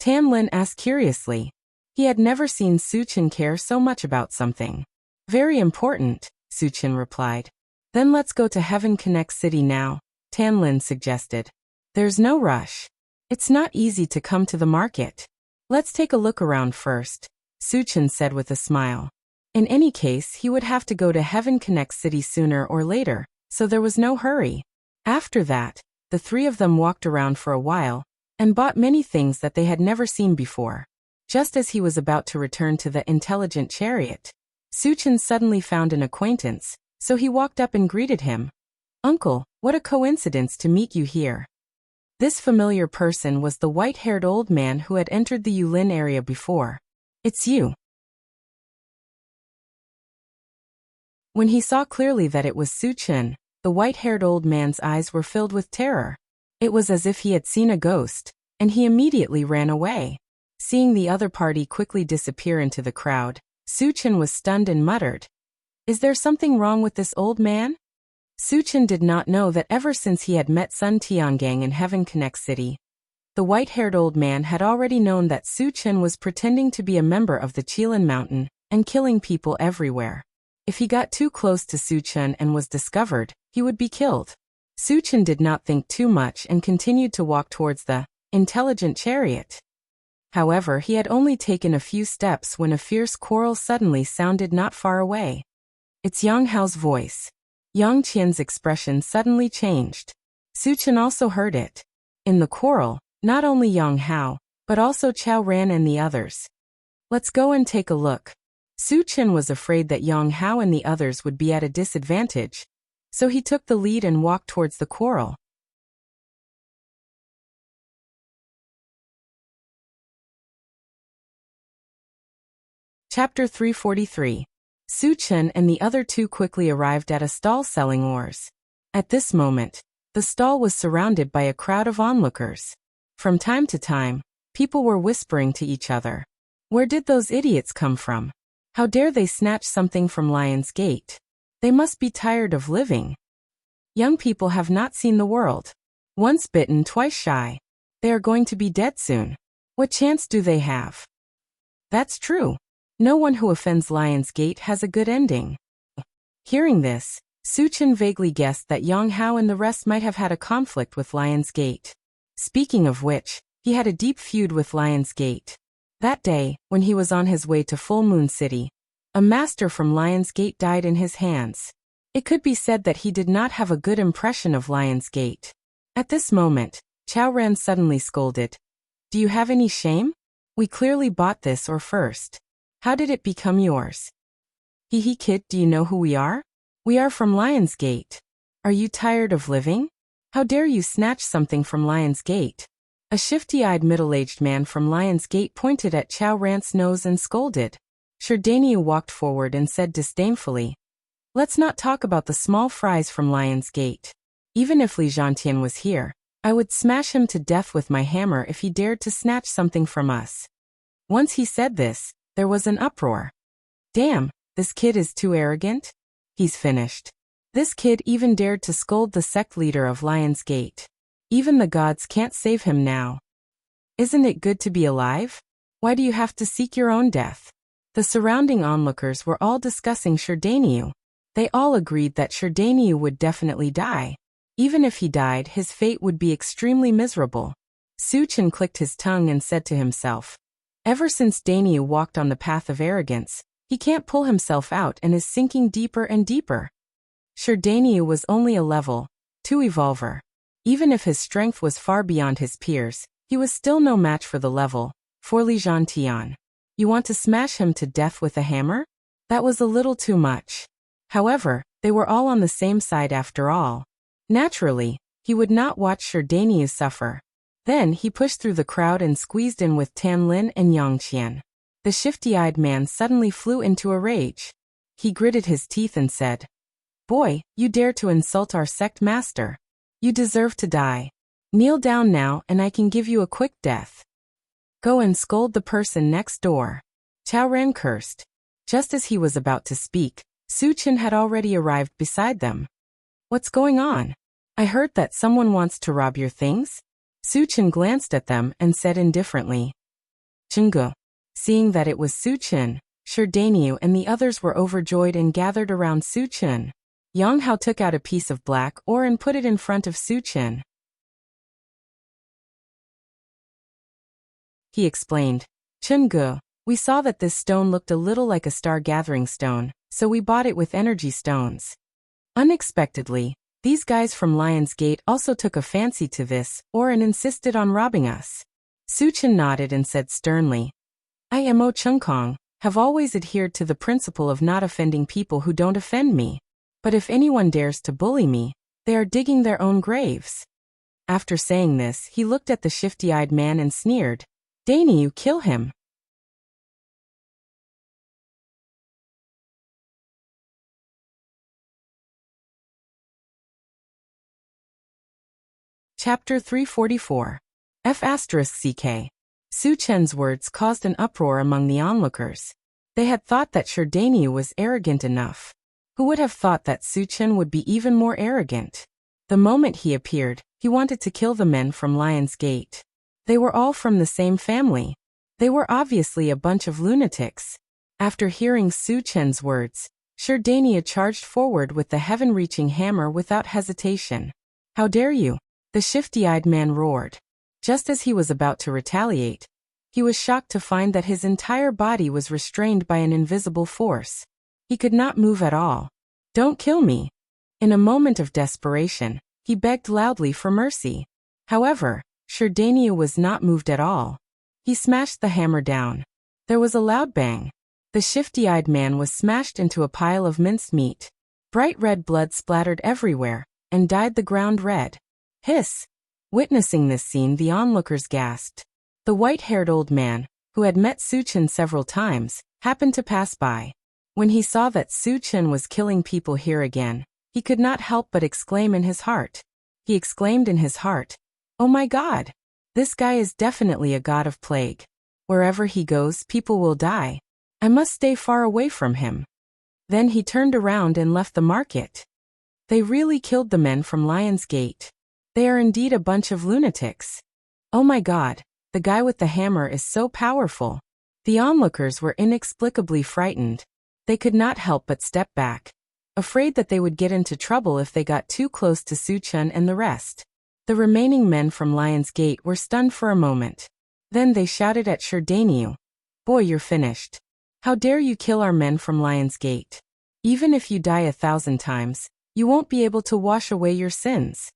Tan Lin asked curiously. He had never seen Suchin care so much about something. "Very important," Suchin replied. "Then let's go to Heaven Connect City now," Tan Lin suggested. "There's no rush. It's not easy to come to the market. Let's take a look around first," Suchin said with a smile. In any case, he would have to go to Heaven Connect City sooner or later, so there was no hurry. After that, the three of them walked around for a while and bought many things that they had never seen before. Just as he was about to return to the intelligent chariot, Suchin suddenly found an acquaintance, so he walked up and greeted him. "Uncle, what a coincidence to meet you here." This familiar person was the white-haired old man who had entered the Yulin area before. "It's you." When he saw clearly that it was Suchin, the white-haired old man's eyes were filled with terror. It was as if he had seen a ghost, and he immediately ran away. Seeing the other party quickly disappear into the crowd, Suchin was stunned and muttered, "Is there something wrong with this old man?" Suchin did not know that ever since he had met Sun Tiangang in Heaven Connect City, the white-haired old man had already known that Suchin was pretending to be a member of the Qilin Mountain and killing people everywhere. If he got too close to Suchin and was discovered, he would be killed. Suchin did not think too much and continued to walk towards the intelligent chariot. However, he had only taken a few steps when a fierce quarrel suddenly sounded not far away. It's Yang Hao's voice. Yang Qian's expression suddenly changed. Suchin also heard it. In the quarrel, not only Yang Hao, but also Chao Ran and the others. "Let's go and take a look." Suchin was afraid that Yang Hao and the others would be at a disadvantage, so he took the lead and walked towards the quarrel. Chapter 343. Suchin and the other two quickly arrived at a stall selling ores. At this moment, the stall was surrounded by a crowd of onlookers. From time to time, people were whispering to each other. Where did those idiots come from? How dare they snatch something from Lion's Gate? They must be tired of living. Young people have not seen the world. Once bitten, twice shy. They are going to be dead soon. What chance do they have? That's true. No one who offends Lion's Gate has a good ending. Hearing this, Suchin vaguely guessed that Yang Hao and the rest might have had a conflict with Lion's Gate. Speaking of which, he had a deep feud with Lion's Gate. That day, when he was on his way to Full Moon City, A master from Lion's Gate died in his hands. It could be said that he did not have a good impression of Lion's Gate. At this moment, Chao Ran suddenly scolded. Do you have any shame? We clearly bought this or first. How did it become yours? Hee hee kid, do you know who we are? We are from Lion's Gate. Are you tired of living? How dare you snatch something from Lion's Gate? A shifty-eyed middle-aged man from Lion's Gate pointed at Chao Ran's nose and scolded. Sherdaniu walked forward and said disdainfully, Let's not talk about the small fries from Lion's Gate. Even if Li Zhantian was here, I would smash him to death with my hammer if he dared to snatch something from us. Once he said this, there was an uproar. Damn, this kid is too arrogant. He's finished. This kid even dared to scold the sect leader of Lion's Gate. Even the gods can't save him now. Isn't it good to be alive? Why do you have to seek your own death? The surrounding onlookers were all discussing Sherdaniu. They all agreed that Sherdaniu would definitely die. Even if he died, his fate would be extremely miserable. Su Chen clicked his tongue and said to himself, Ever since Daniu walked on the path of arrogance, he can't pull himself out and is sinking deeper and deeper. Sherdaniu was only a level 2 evolver. Even if his strength was far beyond his peers, he was still no match for the level 4 Li Zhantian. You want to smash him to death with a hammer? That was a little too much. However, they were all on the same side after all. Naturally, he would not watch Sherdaniu suffer. Then he pushed through the crowd and squeezed in with Tan Lin and Yang Qian. The shifty-eyed man suddenly flew into a rage. He gritted his teeth and said, Boy, you dare to insult our sect master. You deserve to die. Kneel down now and I can give you a quick death. Go and scold the person next door. Chao Ran cursed. Just as he was about to speak, Su Chen had already arrived beside them. What's going on? I heard that someone wants to rob your things? Su Chen glanced at them and said indifferently. Chengge. Seeing that it was Su Chen, Sherdaniu and the others were overjoyed and gathered around Su Chen. Yang Hao took out a piece of black ore and put it in front of Su Chen. He explained, Chengge, we saw that this stone looked a little like a star-gathering stone, so we bought it with energy stones. Unexpectedly, these guys from Lion's Gate also took a fancy to this ore and insisted on robbing us. Su Chen nodded and said sternly, I Mo Chengkong, have always adhered to the principle of not offending people who don't offend me. But if anyone dares to bully me, they are digging their own graves. After saying this, he looked at the shifty-eyed man and sneered, Daniu, kill him. Chapter 344. F***CK. Su Chen's words caused an uproar among the onlookers. They had thought that Sherdaniu was arrogant enough. Who would have thought that Su Chen would be even more arrogant? The moment he appeared, he wanted to kill the men from Lion's Gate. They were all from the same family. They were obviously a bunch of lunatics. After hearing Su Chen's words, Sherdaniu charged forward with the heaven-reaching hammer without hesitation. How dare you? The shifty-eyed man roared. Just as he was about to retaliate, he was shocked to find that his entire body was restrained by an invisible force. He could not move at all. Don't kill me. In a moment of desperation, he begged loudly for mercy. However, Sherdaniu was not moved at all. He smashed the hammer down. There was a loud bang. The shifty-eyed man was smashed into a pile of minced meat. Bright red blood splattered everywhere, and dyed the ground red. Hiss! Witnessing this scene, the onlookers gasped. The white-haired old man, who had met Su Chen several times, happened to pass by. When he saw that Su Chen was killing people here again, he could not help but exclaim in his heart. He exclaimed in his heart, Oh my God! This guy is definitely a god of plague. Wherever he goes, people will die. I must stay far away from him. Then he turned around and left the market. They really killed the men from Lion's Gate. They are indeed a bunch of lunatics. Oh my God, the guy with the hammer is so powerful. The onlookers were inexplicably frightened. They could not help but step back, afraid that they would get into trouble if they got too close to Su Chen and the rest. The remaining men from Lion's Gate were stunned for a moment. Then they shouted at Sherdaniu, Boy, you're finished. How dare you kill our men from Lion's Gate? Even if you die 1,000 times, you won't be able to wash away your sins.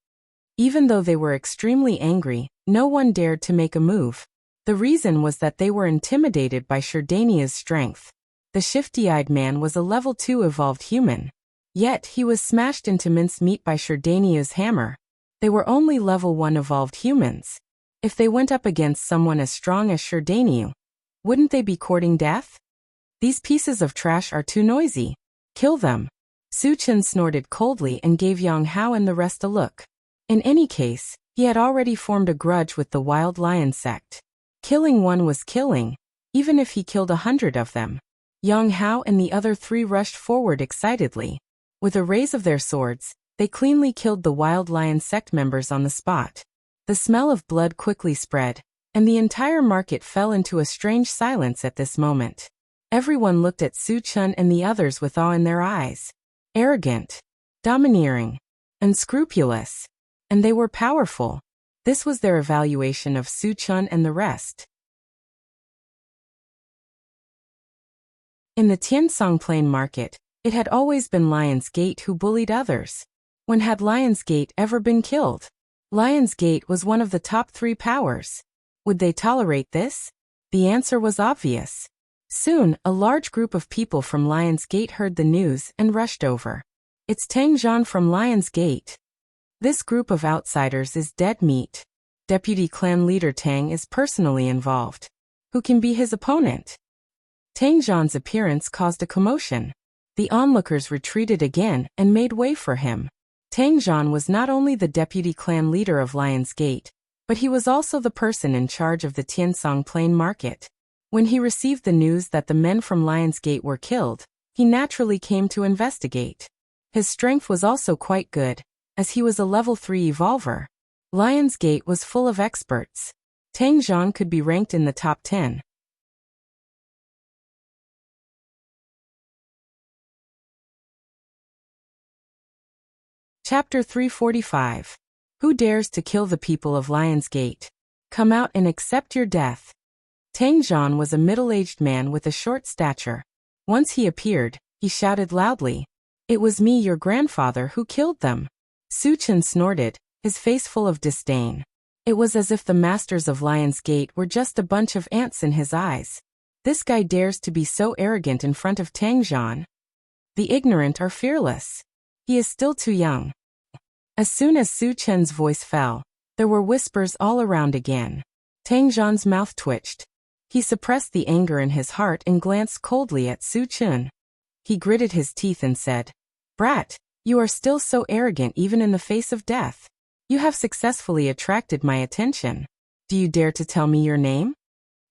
Even though they were extremely angry, no one dared to make a move. The reason was that they were intimidated by Shardania's strength. The shifty-eyed man was a level 2 evolved human. Yet he was smashed into mincemeat by Shardania's hammer. They were only level 1 evolved humans. If they went up against someone as strong as Shardania, wouldn't they be courting death? These pieces of trash are too noisy. Kill them. Su Chen snorted coldly and gave Yang Hao and the rest a look. In any case, he had already formed a grudge with the Wild Lion sect. Killing one was killing, even if he killed 100 of them. Yang Hao and the other 3 rushed forward excitedly. With a raise of their swords, they cleanly killed the Wild Lion sect members on the spot. The smell of blood quickly spread, and the entire market fell into a strange silence at this moment. Everyone looked at Su Chen and the others with awe in their eyes. Arrogant, domineering, unscrupulous. And they were powerful. This was their evaluation of Su Chen and the rest. In the Tiansong Plain market, it had always been Lion's Gate who bullied others. When had Lion's Gate ever been killed? Lion's Gate was one of the top 3 powers. Would they tolerate this? The answer was obvious. Soon, a large group of people from Lion's Gate heard the news and rushed over. It's Tang Zhan from Lion's Gate. This group of outsiders is dead meat. Deputy clan leader Tang is personally involved. Who can be his opponent? Tang Zhan's appearance caused a commotion. The onlookers retreated again and made way for him. Tang Zhan was not only the deputy clan leader of Lion's Gate, but he was also the person in charge of the Tiansong Plain market. When he received the news that the men from Lion's Gate were killed, he naturally came to investigate. His strength was also quite good, as he was a level 3 evolver. Lion's Gate was full of experts. Tang Zhan could be ranked in the top 10. Chapter 345. Who dares to kill the people of Lion's Gate? Come out and accept your death. Tang Zhan was a middle-aged man with a short stature. Once he appeared, he shouted loudly, "It was me, your grandfather, who killed them." Su Chen snorted, his face full of disdain. It was as if the masters of Lion's Gate were just a bunch of ants in his eyes. This guy dares to be so arrogant in front of Tang Zhan. The ignorant are fearless. He is still too young. As soon as Su Chen's voice fell, there were whispers all around again. Tang Zhan's mouth twitched. He suppressed the anger in his heart and glanced coldly at Su Chen. He gritted his teeth and said, "Brat, you are still so arrogant even in the face of death. You have successfully attracted my attention. Do you dare to tell me your name?"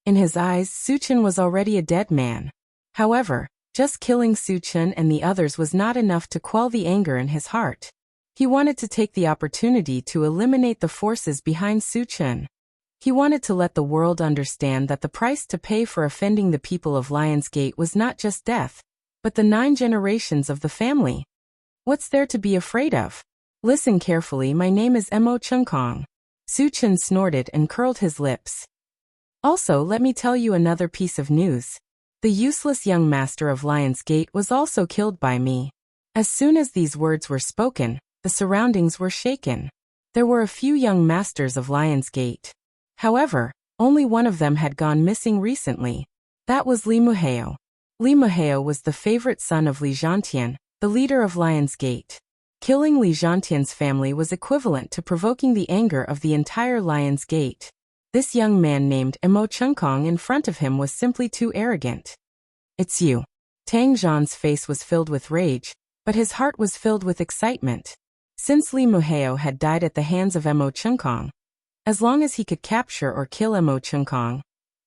In his eyes, Su Chen was already a dead man. However, just killing Su Chen and the others was not enough to quell the anger in his heart. He wanted to take the opportunity to eliminate the forces behind Su Chen. He wanted to let the world understand that the price to pay for offending the people of Lion's Gate was not just death, but the 9 generations of the family. What's there to be afraid of? Listen carefully, my name is Mo Chungkong. Su Chen snorted and curled his lips. Also, let me tell you another piece of news. The useless young master of Lion's Gate was also killed by me. As soon as these words were spoken, the surroundings were shaken. There were a few young masters of Lion's Gate. However, only one of them had gone missing recently. That was Li Muheo. Li Muheo was the favorite son of Li Zhantian, the leader of Lion's Gate. Killing Li Zhantian's family was equivalent to provoking the anger of the entire Lion's Gate. This young man named Mo Chungkong in front of him was simply too arrogant. "It's you." Tang Zhan's face was filled with rage, but his heart was filled with excitement. Since Li Muheo had died at the hands of Mo Chungkong, as long as he could capture or kill Mo Chungkong,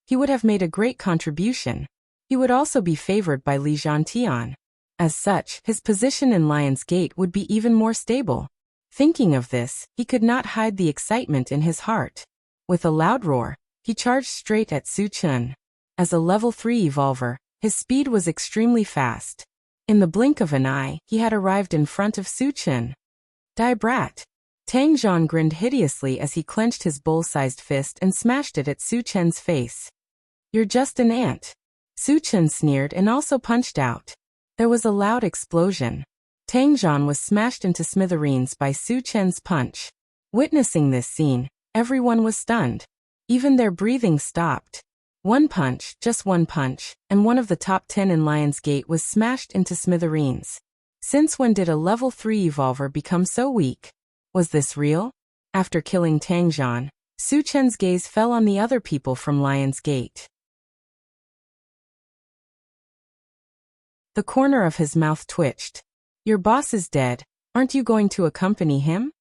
he would have made a great contribution. He would also be favored by Li Zhantian. As such, his position in Lion's Gate would be even more stable. Thinking of this, he could not hide the excitement in his heart. With a loud roar, he charged straight at Su Chen. As a level 3 evolver, his speed was extremely fast. In the blink of an eye, he had arrived in front of Su Chen. "Die, brat!" Tang Zhan grinned hideously as he clenched his bull-sized fist and smashed it at Su Chen's face. "You're just an ant. Su Chen sneered and also punched out. There was a loud explosion. Tang Zhan was smashed into smithereens by Su Chen's punch. Witnessing this scene, everyone was stunned. Even their breathing stopped. One punch, just one punch, and one of the top 10 in Lion's Gate was smashed into smithereens. Since when did a level 3 evolver become so weak? Was this real? After killing Tang Zhan, Su Chen's gaze fell on the other people from Lion's Gate. The corner of his mouth twitched. Your boss is dead, aren't you going to accompany him?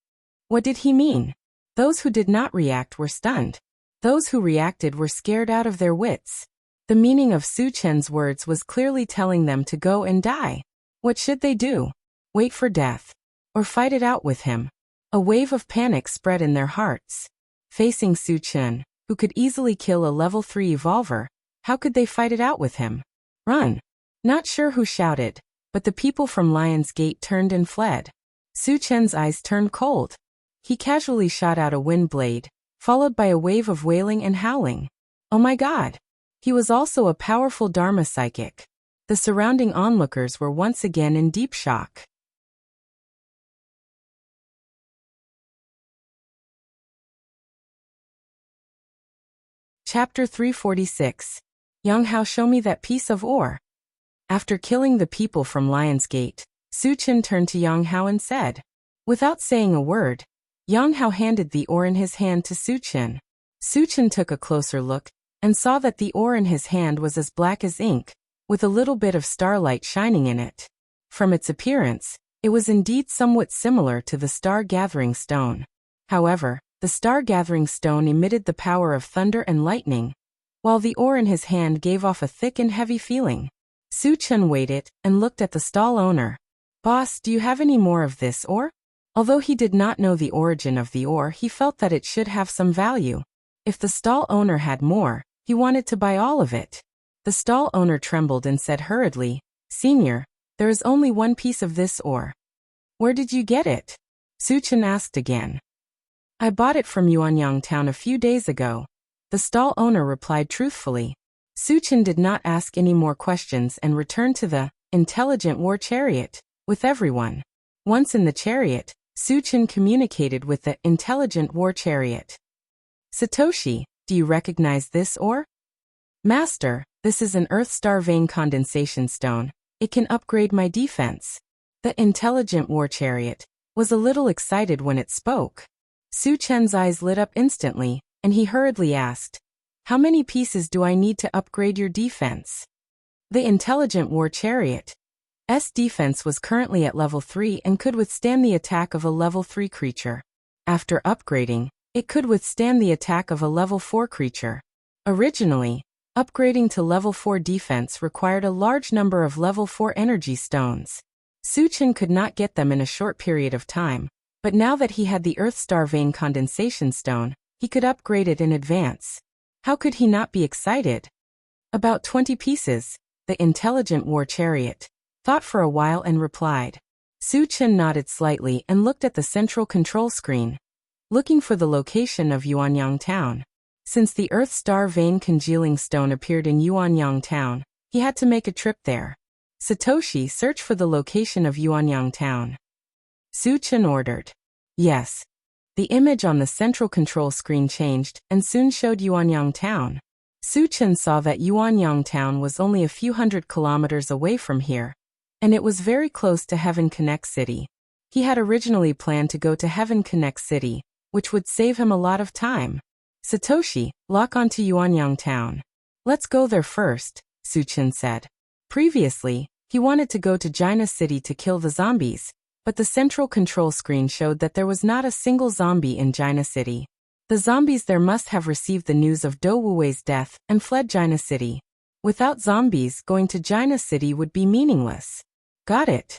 What did he mean? Those who did not react were stunned. Those who reacted were scared out of their wits. The meaning of Su Chen's words was clearly telling them to go and die. What should they do? Wait for death? Or fight it out with him? A wave of panic spread in their hearts. Facing Su Chen, who could easily kill a level 3 evolver, how could they fight it out with him? Run! Not sure who shouted, but the people from Lion's Gate turned and fled. Su Chen's eyes turned cold. He casually shot out a wind blade, followed by a wave of wailing and howling. Oh my god! He was also a powerful Dharma psychic. The surrounding onlookers were once again in deep shock. Chapter 346. Yang Hao, show me that piece of ore. After killing the people from Lion's Gate, Su Chen turned to Yang Hao and said. Without saying a word, Yang Hao handed the ore in his hand to Su Chen. Su Chen took a closer look and saw that the ore in his hand was as black as ink, with a little bit of starlight shining in it. From its appearance, it was indeed somewhat similar to the star-gathering stone. However, the star-gathering stone emitted the power of thunder and lightning, while the ore in his hand gave off a thick and heavy feeling. Su Chen waited and looked at the stall owner. Boss, do you have any more of this ore? Although he did not know the origin of the ore, he felt that it should have some value. If the stall owner had more, he wanted to buy all of it. The stall owner trembled and said hurriedly, Senior, there is only one piece of this ore. Where did you get it? Su Chen asked again. I bought it from Yuanyang Town a few days ago. The stall owner replied truthfully. Su Chen did not ask any more questions and returned to the intelligent war chariot with everyone. Once in the chariot, Su Chen communicated with the intelligent war chariot. Satoshi, do you recognize this ore? Master, this is an Earth Star Vein condensation stone. It can upgrade my defense. The intelligent war chariot was a little excited when it spoke. Su Chen's eyes lit up instantly, and he hurriedly asked, how many pieces do I need to upgrade your defense? The intelligent war chariot's defense was currently at level 3 and could withstand the attack of a level 3 creature. After upgrading, it could withstand the attack of a level 4 creature. Originally, upgrading to level 4 defense required a large number of level 4 energy stones. Su Chen could not get them in a short period of time, but now that he had the Earth Star Vein condensation stone, he could upgrade it in advance. How could he not be excited? About 20 pieces, the intelligent war chariot thought for a while and replied. Su Chen nodded slightly and looked at the central control screen, looking for the location of Yuanyang Town. Since the Earth Star Vein congealing stone appeared in Yuanyang Town, he had to make a trip there. Satoshi, search for the location of Yuanyang Town. Su Chen ordered. Yes. The image on the central control screen changed and soon showed Yuanyang Town. Su Chen saw that Yuanyang Town was only a few hundred kilometers away from here, and it was very close to Heaven Connect City. He had originally planned to go to Heaven Connect City, which would save him a lot of time. Satoshi, lock onto Yuanyang Town. Let's go there first, Su Chen said. Previously, he wanted to go to Jaina City to kill the zombies, but the central control screen showed that there was not a single zombie in Jaina City. The zombies there must have received the news of Do Wuwei's death and fled Jaina City. Without zombies, going to Jaina City would be meaningless. Got it.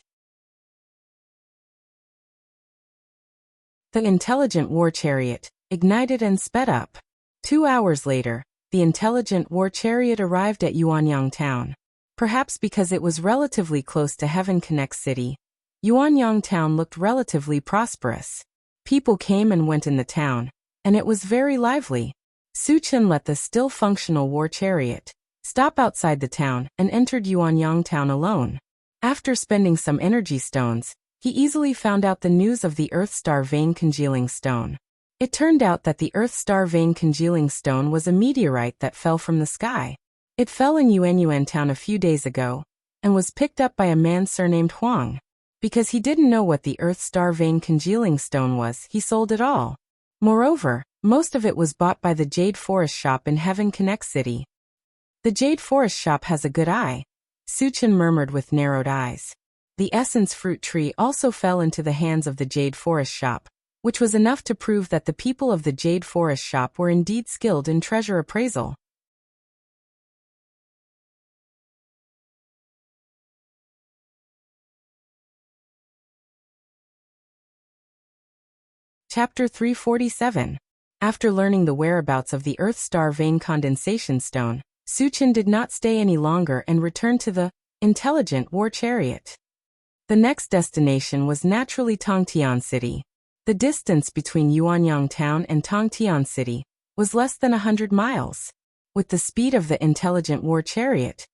The intelligent war chariot ignited and sped up. 2 hours later, the intelligent war chariot arrived at Yuanyang Town. Perhaps because it was relatively close to Heaven Connect City, Yuanyang Town looked relatively prosperous. People came and went in the town, and it was very lively. Su Chen let the still functional war chariot stop outside the town, and entered Yuanyang town alone. After spending some energy stones, he easily found out the news of the Earth Star Vein Congealing Stone. It turned out that the Earth Star Vein Congealing Stone was a meteorite that fell from the sky. It fell in Yuanyuan town a few days ago, and was picked up by a man surnamed Huang. Because he didn't know what the Earth Star Vein Congealing Stone was, he sold it all. Moreover, most of it was bought by the Jade Forest shop in Heaven Connect City. The Jade Forest shop has a good eye, Suchin murmured with narrowed eyes. The essence fruit tree also fell into the hands of the Jade Forest shop, which was enough to prove that the people of the Jade Forest shop were indeed skilled in treasure appraisal. Chapter 347. After learning the whereabouts of the Earth Star Vein Condensation Stone, Suchin did not stay any longer and returned to the intelligent war chariot. The next destination was naturally Tongtian City. The distance between Yuanyang Town and Tongtian City was less than 100 miles. With the speed of the intelligent war chariot,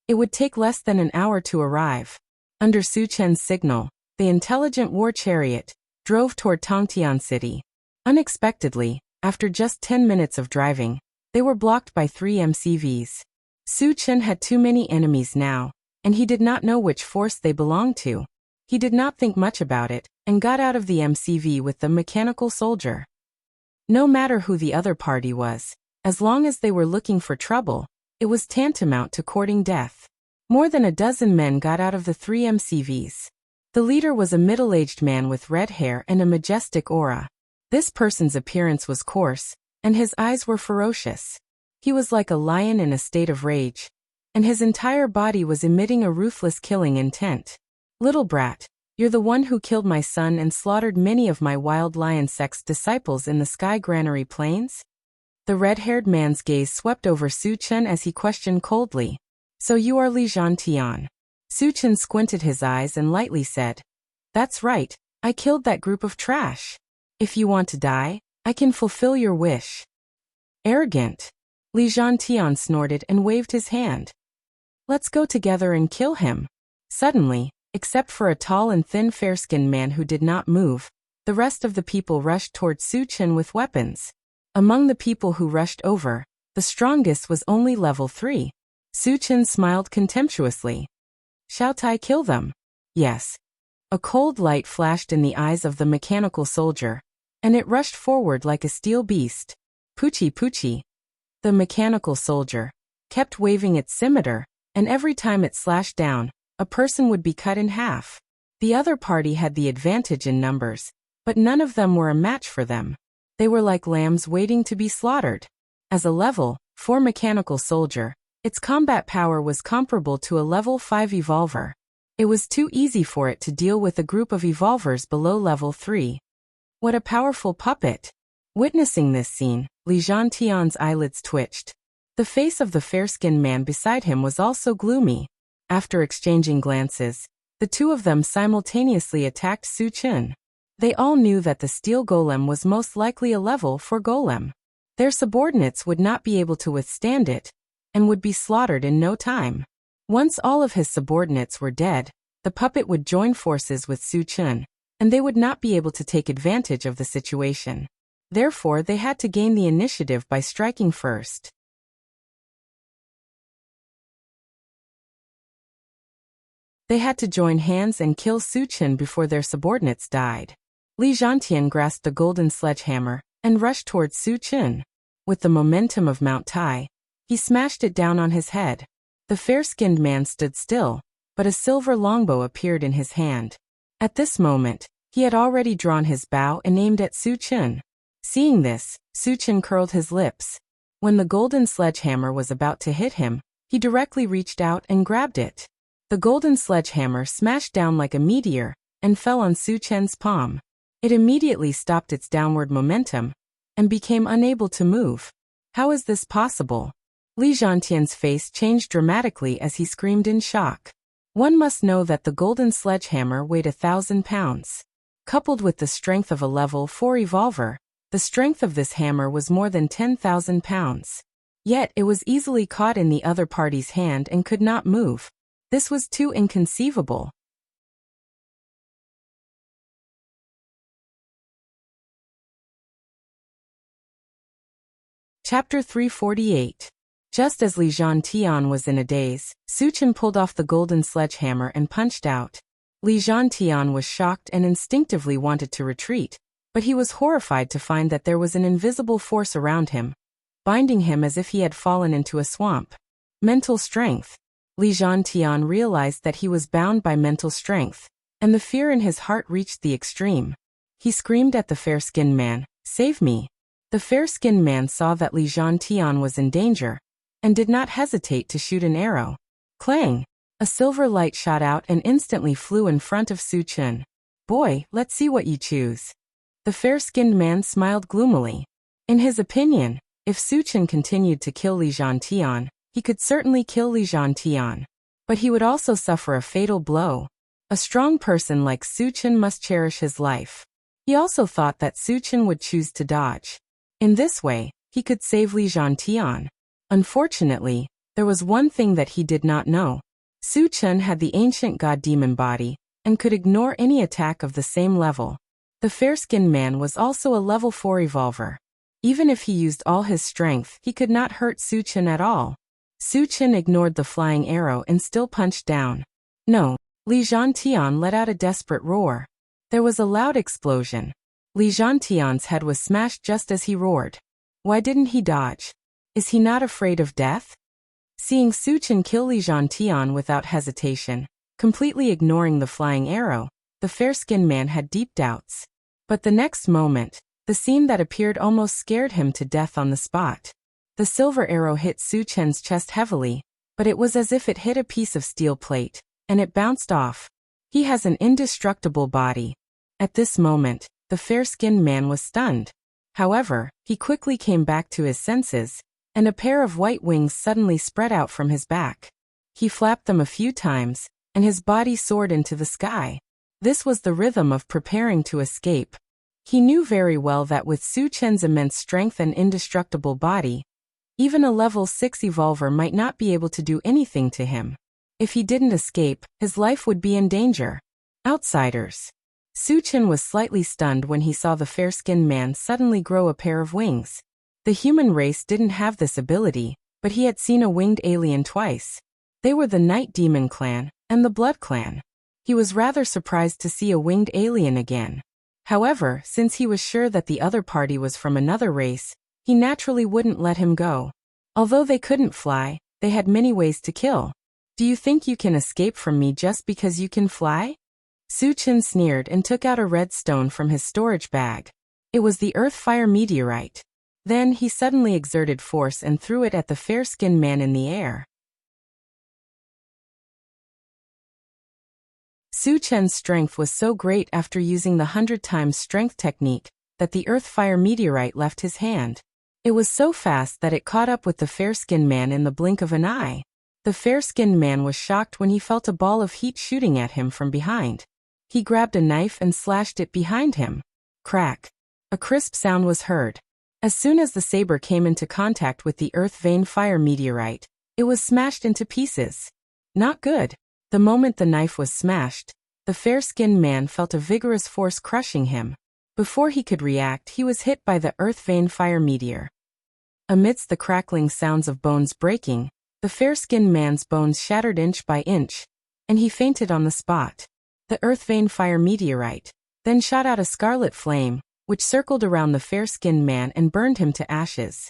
it would take less than an hour to arrive. Under Suchen's signal, the intelligent war chariot drove toward Tongtian City. Unexpectedly, after just 10 minutes of driving, they were blocked by 3 MCVs. Suchen had too many enemies now, and he did not know which force they belonged to. He did not think much about it, and got out of the MCV with the mechanical soldier. No matter who the other party was, as long as they were looking for trouble, it was tantamount to courting death. More than a dozen men got out of the 3 MCVs. The leader was a middle-aged man with red hair and a majestic aura. This person's appearance was coarse, and his eyes were ferocious. He was like a lion in a state of rage, and his entire body was emitting a ruthless killing intent. Little brat, you're the one who killed my son and slaughtered many of my wild lion sect's disciples in the Sky Granary Plains? The red-haired man's gaze swept over Su Chen as he questioned coldly. So you are Li Zhantian. Su Chen squinted his eyes and lightly said, That's right, I killed that group of trash. If you want to die, I can fulfill your wish. Arrogant. Li Zhantian snorted and waved his hand. Let's go together and kill him. Suddenly, except for a tall and thin fair-skinned man who did not move, the rest of the people rushed toward Su Chen with weapons. Among the people who rushed over, the strongest was only level 3. Su Chen smiled contemptuously. Shall I kill them? Yes. A cold light flashed in the eyes of the mechanical soldier, and it rushed forward like a steel beast. Poochie poochie. The mechanical soldier kept waving its scimitar, and every time it slashed down, a person would be cut in half. The other party had the advantage in numbers, but none of them were a match for them. They were like lambs waiting to be slaughtered. As a level 4 mechanical soldier, its combat power was comparable to a level 5 evolver. It was too easy for it to deal with a group of evolvers below level 3. What a powerful puppet! Witnessing this scene, Li Zhantian's eyelids twitched. The face of the fair-skinned man beside him was also gloomy. After exchanging glances, the two of them simultaneously attacked Su Chen. They all knew that the steel golem was most likely a level 4 golem. Their subordinates would not be able to withstand it, and would be slaughtered in no time. Once all of his subordinates were dead, the puppet would join forces with Su Chen, and they would not be able to take advantage of the situation. Therefore, they had to gain the initiative by striking first. They had to join hands and kill Su Chen before their subordinates died. Li Zhantian grasped the golden sledgehammer and rushed towards Su Chen. With the momentum of Mount Tai, he smashed it down on his head. The fair-skinned man stood still, but a silver longbow appeared in his hand. At this moment, he had already drawn his bow and aimed at Su Chen. Seeing this, Su Chen curled his lips. When the golden sledgehammer was about to hit him, he directly reached out and grabbed it. The golden sledgehammer smashed down like a meteor and fell on Su Chen's palm. It immediately stopped its downward momentum and became unable to move. How is this possible? Li Zhantian's face changed dramatically as he screamed in shock. One must know that the golden sledgehammer weighed 1,000 pounds. Coupled with the strength of a level 4 evolver, the strength of this hammer was more than 10,000 pounds. Yet it was easily caught in the other party's hand and could not move. This was too inconceivable. Chapter 348. Just as Li Zhantian was in a daze, Su Chen pulled off the golden sledgehammer and punched out. Li Zhantian was shocked and instinctively wanted to retreat, but he was horrified to find that there was an invisible force around him, binding him as if he had fallen into a swamp. Mental strength. Li Zhantian realized that he was bound by mental strength, and the fear in his heart reached the extreme. He screamed at the fair-skinned man, "Save me!" The fair-skinned man saw that Li Zhantian was in danger, and did not hesitate to shoot an arrow. Clang! A silver light shot out and instantly flew in front of Su Chen. "Boy, let's see what you choose." The fair-skinned man smiled gloomily. In his opinion, if Su Chen continued to kill Li Zhantian, he could certainly kill Li Zhantian. But he would also suffer a fatal blow. A strong person like Su Chen must cherish his life. He also thought that Su Chen would choose to dodge. In this way, he could save Li Zhantian. Unfortunately, there was one thing that he did not know. Su Chen had the ancient god-demon body, and could ignore any attack of the same level. The fair-skinned man was also a level 4 evolver. Even if he used all his strength, he could not hurt Su Chen at all. Su Chen ignored the flying arrow and still punched down. No, Li Zhantian let out a desperate roar. There was a loud explosion. Li Zhantian's head was smashed just as he roared. Why didn't he dodge? Is he not afraid of death? Seeing Su Chen kill Li Zhantian without hesitation, completely ignoring the flying arrow, the fair-skinned man had deep doubts. But the next moment, the scene that appeared almost scared him to death on the spot. The silver arrow hit Su Chen's chest heavily, but it was as if it hit a piece of steel plate, and it bounced off. He has an indestructible body. At this moment, the fair-skinned man was stunned. However, he quickly came back to his senses, and a pair of white wings suddenly spread out from his back. He flapped them a few times, and his body soared into the sky. This was the rhythm of preparing to escape. He knew very well that with Su Chen's immense strength and indestructible body, even a level 6 evolver might not be able to do anything to him. If he didn't escape, his life would be in danger. Outsiders. Su Chen was slightly stunned when he saw the fair-skinned man suddenly grow a pair of wings. The human race didn't have this ability, but he had seen a winged alien twice. They were the Night Demon clan and the Blood clan. He was rather surprised to see a winged alien again. However, since he was sure that the other party was from another race, he naturally wouldn't let him go. Although they couldn't fly, they had many ways to kill. Do you think you can escape from me just because you can fly? Su Chen sneered and took out a red stone from his storage bag. It was the Earth-Fire meteorite. Then he suddenly exerted force and threw it at the fair-skinned man in the air. Su Chen's strength was so great after using the 100 times strength technique that the Earth-Fire meteorite left his hand. It was so fast that it caught up with the fair-skinned man in the blink of an eye. The fair-skinned man was shocked when he felt a ball of heat shooting at him from behind. He grabbed a knife and slashed it behind him. Crack. A crisp sound was heard. As soon as the saber came into contact with the Earth-Fire meteorite, it was smashed into pieces. Not good. The moment the knife was smashed, the fair-skinned man felt a vigorous force crushing him. Before he could react, he was hit by the Earth-Fire meteor. Amidst the crackling sounds of bones breaking, the fair-skinned man's bones shattered inch by inch, and he fainted on the spot. The Earth-Fire meteorite then shot out a scarlet flame, which circled around the fair-skinned man and burned him to ashes.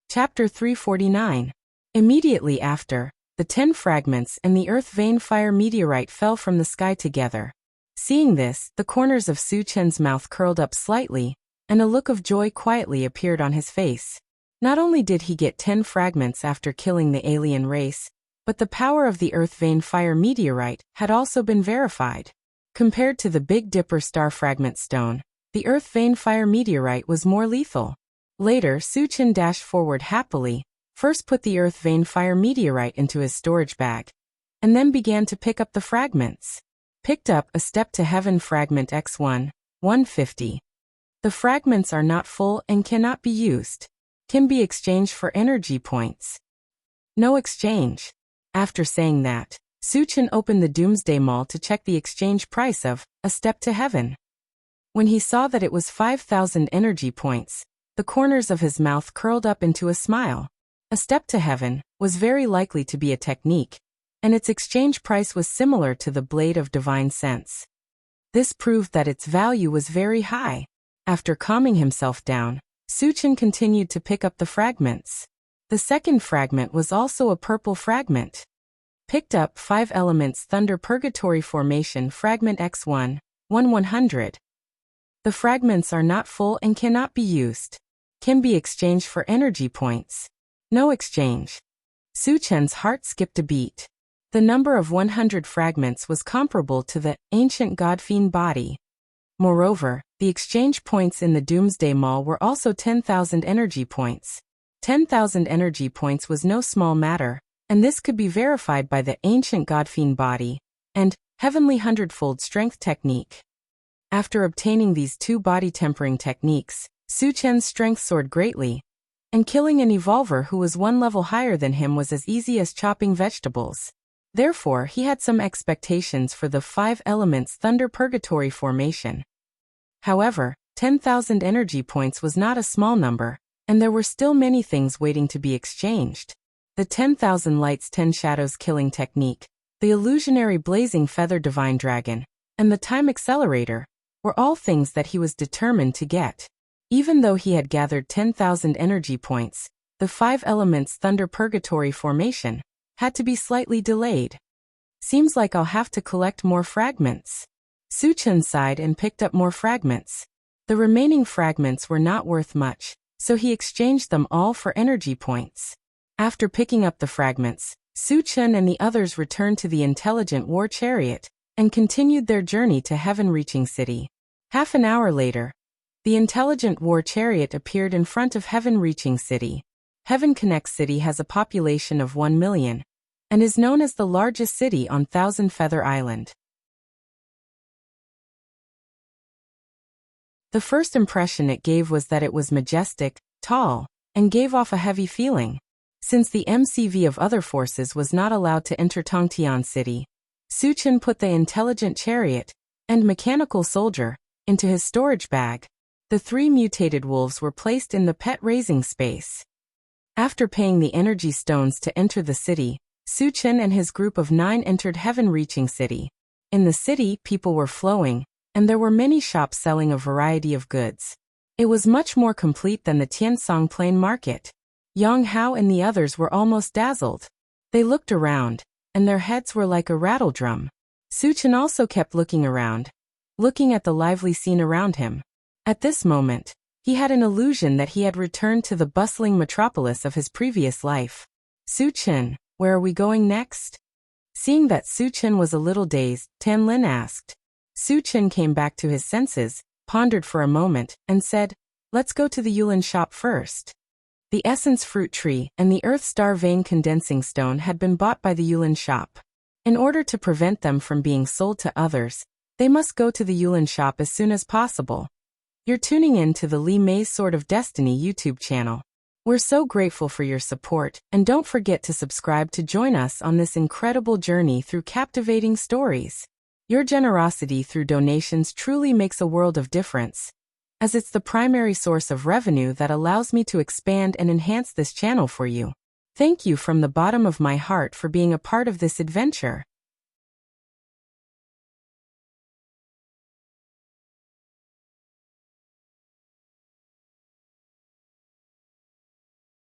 Chapter 349. Immediately after, the 10 fragments and the Earth-Fire meteorite fell from the sky together. Seeing this, the corners of Su Chen's mouth curled up slightly, and a look of joy quietly appeared on his face. Not only did he get 10 fragments after killing the alien race, but the power of the Earth-Fire meteorite had also been verified. Compared to the Big Dipper star fragment stone, the Earth-Fire meteorite was more lethal. Later, Su Chen dashed forward happily, first put the Earth-Fire meteorite into his storage bag, and then began to pick up the fragments. Picked up A Step to Heaven Fragment X1, 150. The fragments are not full and cannot be used. Can be exchanged for energy points. No exchange. After saying that, Suchin opened the Doomsday Mall to check the exchange price of A Step to Heaven. When he saw that it was 5,000 energy points, the corners of his mouth curled up into a smile. A Step to Heaven was very likely to be a technique, and its exchange price was similar to the Blade of Divine Sense. This proved that its value was very high. After calming himself down, Suchin continued to pick up the fragments. The second fragment was also a purple fragment. Picked up 5 Elements Thunder Purgatory Formation Fragment X1, 100. The fragments are not full and cannot be used. Can be exchanged for energy points. No exchange. Suchin's heart skipped a beat. The number of 100 fragments was comparable to the ancient God-fiend body. Moreover, the exchange points in the Doomsday Mall were also 10,000 energy points. 10,000 energy points was no small matter, and this could be verified by the ancient God-fiend body and heavenly hundredfold strength technique. After obtaining these 2 body tempering techniques, Suchin's strength soared greatly, and killing an evolver who was 1 level higher than him was as easy as chopping vegetables. Therefore, he had some expectations for the 5 Elements Thunder Purgatory Formation. However, 10,000 energy points was not a small number, and there were still many things waiting to be exchanged. The 10,000 Lights 10 Shadows killing technique, the illusionary blazing feather divine dragon, and the time accelerator were all things that he was determined to get. Even though he had gathered 10,000 energy points, the 5 Elements Thunder Purgatory Formation had to be slightly delayed. Seems like I'll have to collect more fragments. Suchin sighed and picked up more fragments. The remaining fragments were not worth much, so he exchanged them all for energy points. After picking up the fragments, Suchin and the others returned to the Intelligent War Chariot and continued their journey to Heaven-reaching City. Half an hour later, the Intelligent War Chariot appeared in front of Heaven-reaching City. Heaven Connect City has a population of 1 million and is known as the largest city on Thousand Feather Island. The first impression it gave was that it was majestic, tall, and gave off a heavy feeling. Since the MCV of other forces was not allowed to enter Tongtian City, Suchin put the Intelligent Chariot and Mechanical Soldier into his storage bag. The 3 mutated wolves were placed in the pet raising space. After paying the energy stones to enter the city, Suchin and his group of 9 entered Heaven-reaching City. In the city, people were flowing, and there were many shops selling a variety of goods. It was much more complete than the Tiansong Plain Market. Yang Hao and the others were almost dazzled. They looked around, and their heads were like a rattle drum. Suchin also kept looking around, looking at the lively scene around him. At this moment, he had an illusion that he had returned to the bustling metropolis of his previous life. Suchin, where are we going next? Seeing that Suchin was a little dazed, Tan Lin asked. Suchin came back to his senses, pondered for a moment, and said, "Let's go to the Yulin shop first." The Essence Fruit Tree and the Earth Star Vein Condensing Stone had been bought by the Yulin shop. In order to prevent them from being sold to others, they must go to the Yulin shop as soon as possible. You're tuning in to the Li Mei's Sword of Destiny YouTube channel. We're so grateful for your support, and don't forget to subscribe to join us on this incredible journey through captivating stories. Your generosity through donations truly makes a world of difference, as it's the primary source of revenue that allows me to expand and enhance this channel for you. Thank you from the bottom of my heart for being a part of this adventure.